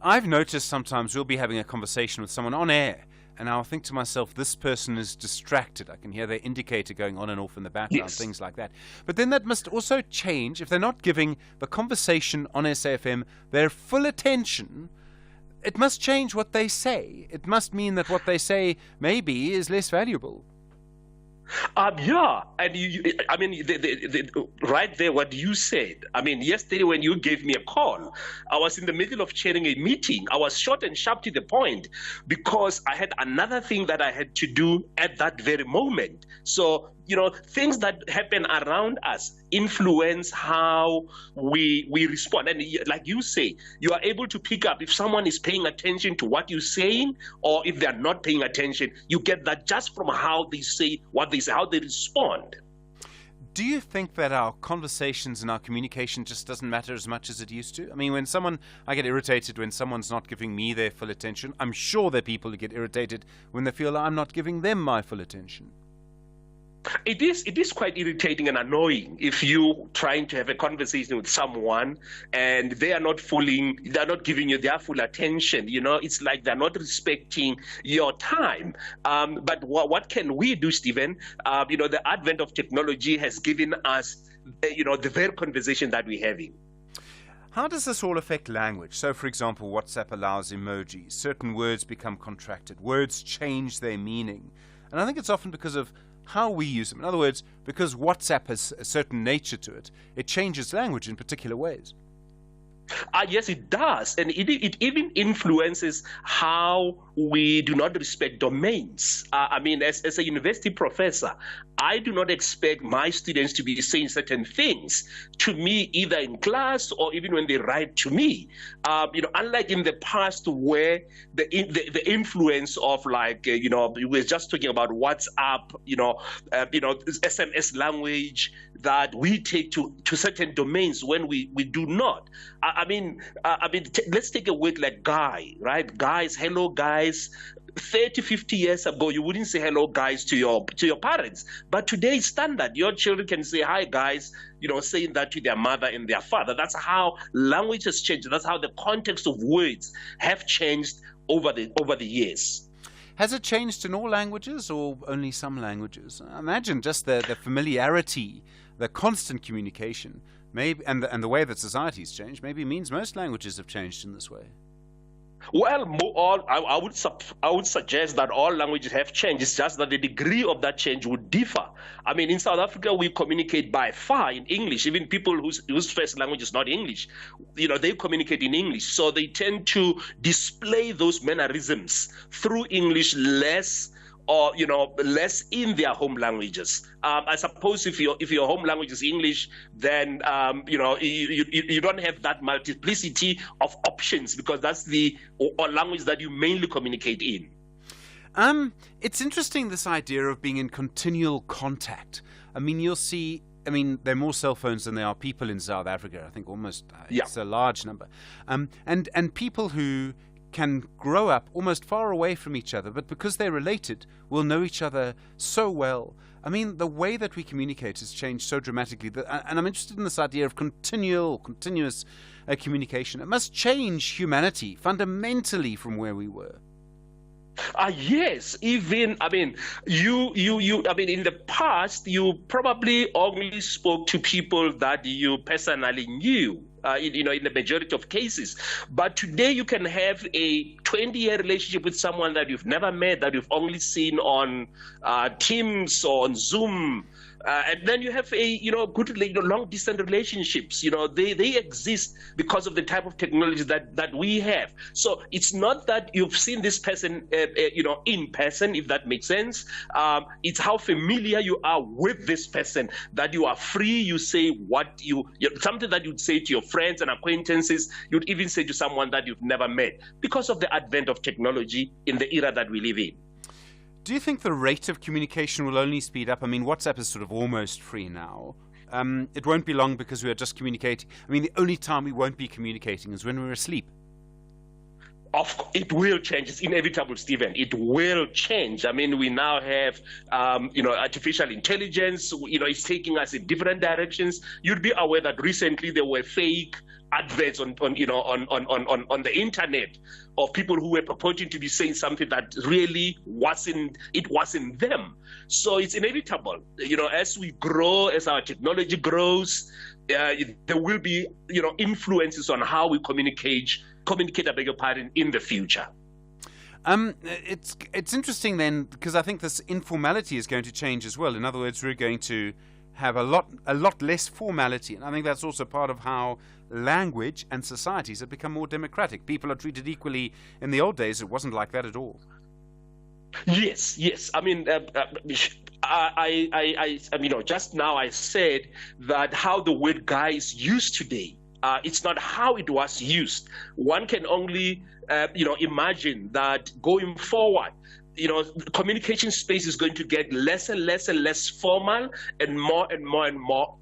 I've noticed sometimes we'll be having a conversation with someone on air, and I'll think to myself, this person is distracted. I can hear their indicator going on and off in the background, yes. Things like that. But then that must also change if they're not giving the conversation on SAFM their full attention. it must change what they say. It must mean that what they say maybe is less valuable. Yeah, and I mean, right there, what you said. I mean, yesterday when you gave me a call, I was in the middle of chairing a meeting. I was short and sharp to the point because I had another thing that I had to do at that very moment. So, things that happen around us influence how we respond. And like you say, you are able to pick up if someone is paying attention to what you're saying, or if they're not paying attention. You get that just from how they say what they say, how they respond. Do you think that our conversations and our communication just doesn't matter as much as it used to? I mean, I get irritated when someone's not giving me their full attention. I'm sure there are people who get irritated when they feel I'm not giving them my full attention. It is quite irritating and annoying if you trying to have a conversation with someone and they're not giving you their full attention. It's like they're not respecting your time. But what can we do, Stephen? The advent of technology has given us, the very conversation that we're having. How does this all affect language? So, for example, WhatsApp allows emojis. Certain words become contracted. Words change their meaning. And I think it's often because of how we use them. In other words, because WhatsApp has a certain nature to it, it changes language in particular ways. Yes, it does. And it even influences how we do not respect domains. As a university professor, I do not expect my students to be saying certain things to me, either in class or even when they write to me. Unlike in the past where the influence of we were just talking about WhatsApp, SMS language that we take to certain domains when we do not. Let's take a word like guy, right? Guys, hello guys. 30, 50 years ago, you wouldn't say hello guys to your parents. But today it's standard. Your children can say hi guys, saying that to their mother and their father. That's how language has changed. That's how the context of words have changed over the years. Has it changed in all languages or only some languages? Imagine just the familiarity, the constant communication, maybe, and the way that society's changed maybe means most languages have changed in this way. Well, I would suggest that all languages have changed. It's just that the degree of that change would differ. In South Africa, we communicate by far in English. Even people whose first language is not English, they communicate in English. So they tend to display those mannerisms through English less in their home languages. I suppose if your home language is English, then you don't have that multiplicity of options because that's the language that you mainly communicate in. It's interesting, this idea of being in continual contact. You'll see. There are more cell phones than there are people in South Africa. I think almost it's a large number, and people who can grow up almost far away from each other, but because they're related, will know each other so well. The way that we communicate has changed so dramatically, and I'm interested in this idea of continuous communication. It must change humanity fundamentally from where we were. Yes, even in the past, you probably only spoke to people that you personally knew. In the majority of cases. But today you can have a 20-year relationship with someone that you've never met, that you've only seen on Teams or on Zoom. And then you have good long-distance relationships. They exist because of the type of technology that we have. So it's not that you've seen this person, in person, if that makes sense. It's how familiar you are with this person that you are free. You say something that you'd say to your friends and acquaintances. You'd even say to someone that you've never met because of the advent of technology in the era that we live in. Do you think the rate of communication will only speed up? WhatsApp is sort of almost free now. It won't be long because we are just communicating. The only time we won't be communicating is when we're asleep. It will change. It's inevitable, Stephen. It will change. We now have, artificial intelligence. It's taking us in different directions. You'd be aware that recently there were fake adverts on the internet of people who were purporting to be saying something that really wasn't them. So it's inevitable. As we grow, as our technology grows, there will be influences on how we communicate communicate, I beg your pardon, in the future. It's interesting then, because I think this informality is going to change as well. In other words, we're going to have a lot less formality, and I think that's also part of how language and societies have become more democratic. People are treated equally. In the old days, it wasn't like that at all. Yes. I mean, just now I said that how the word guy is used today, it's not how it was used. One can only, imagine that going forward, communication space is going to get less and less formal and more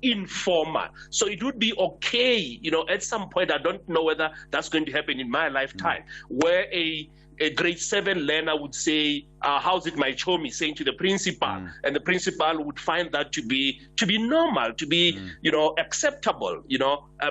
informal. So it would be okay, at some point, I don't know whether that's going to happen in my lifetime, where a grade 7 learner would say, how's it, my chomi, saying to the principal, and the principal would find that to be normal, to be, acceptable.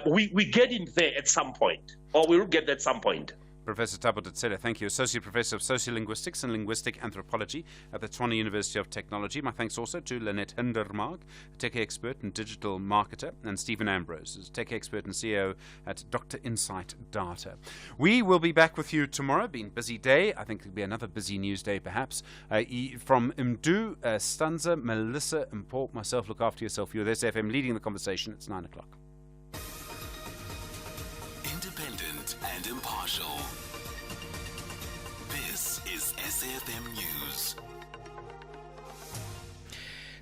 We get in there at some point, or we will get at some point. Professor Thabo Tsela, thank you. Associate Professor of Sociolinguistics and Linguistic Anthropology at the Tshwane University of Technology. My thanks also to Lynette Hindermark, tech expert and digital marketer, and Stephen Ambrose, who's tech expert and CEO at Dr. Insight Data. We will be back with you tomorrow. Been a busy day. I think it'll be another busy news day, perhaps. From Mdu, Stanza, Melissa, and Paul, myself, look after yourself. You're with SFM leading the conversation. It's 9 o'clock. Independent and impartial. This is SAFM News.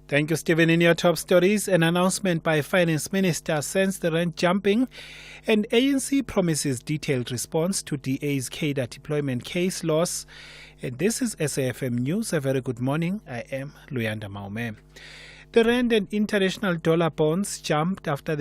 Thank you, Stephen. In your top stories, an announcement by Finance Minister sends the rand jumping, and ANC promises detailed response to DA's cadre deployment case loss. And this is SAFM News. A very good morning. I am Luyanda Maume. The rand and international dollar bonds jumped after the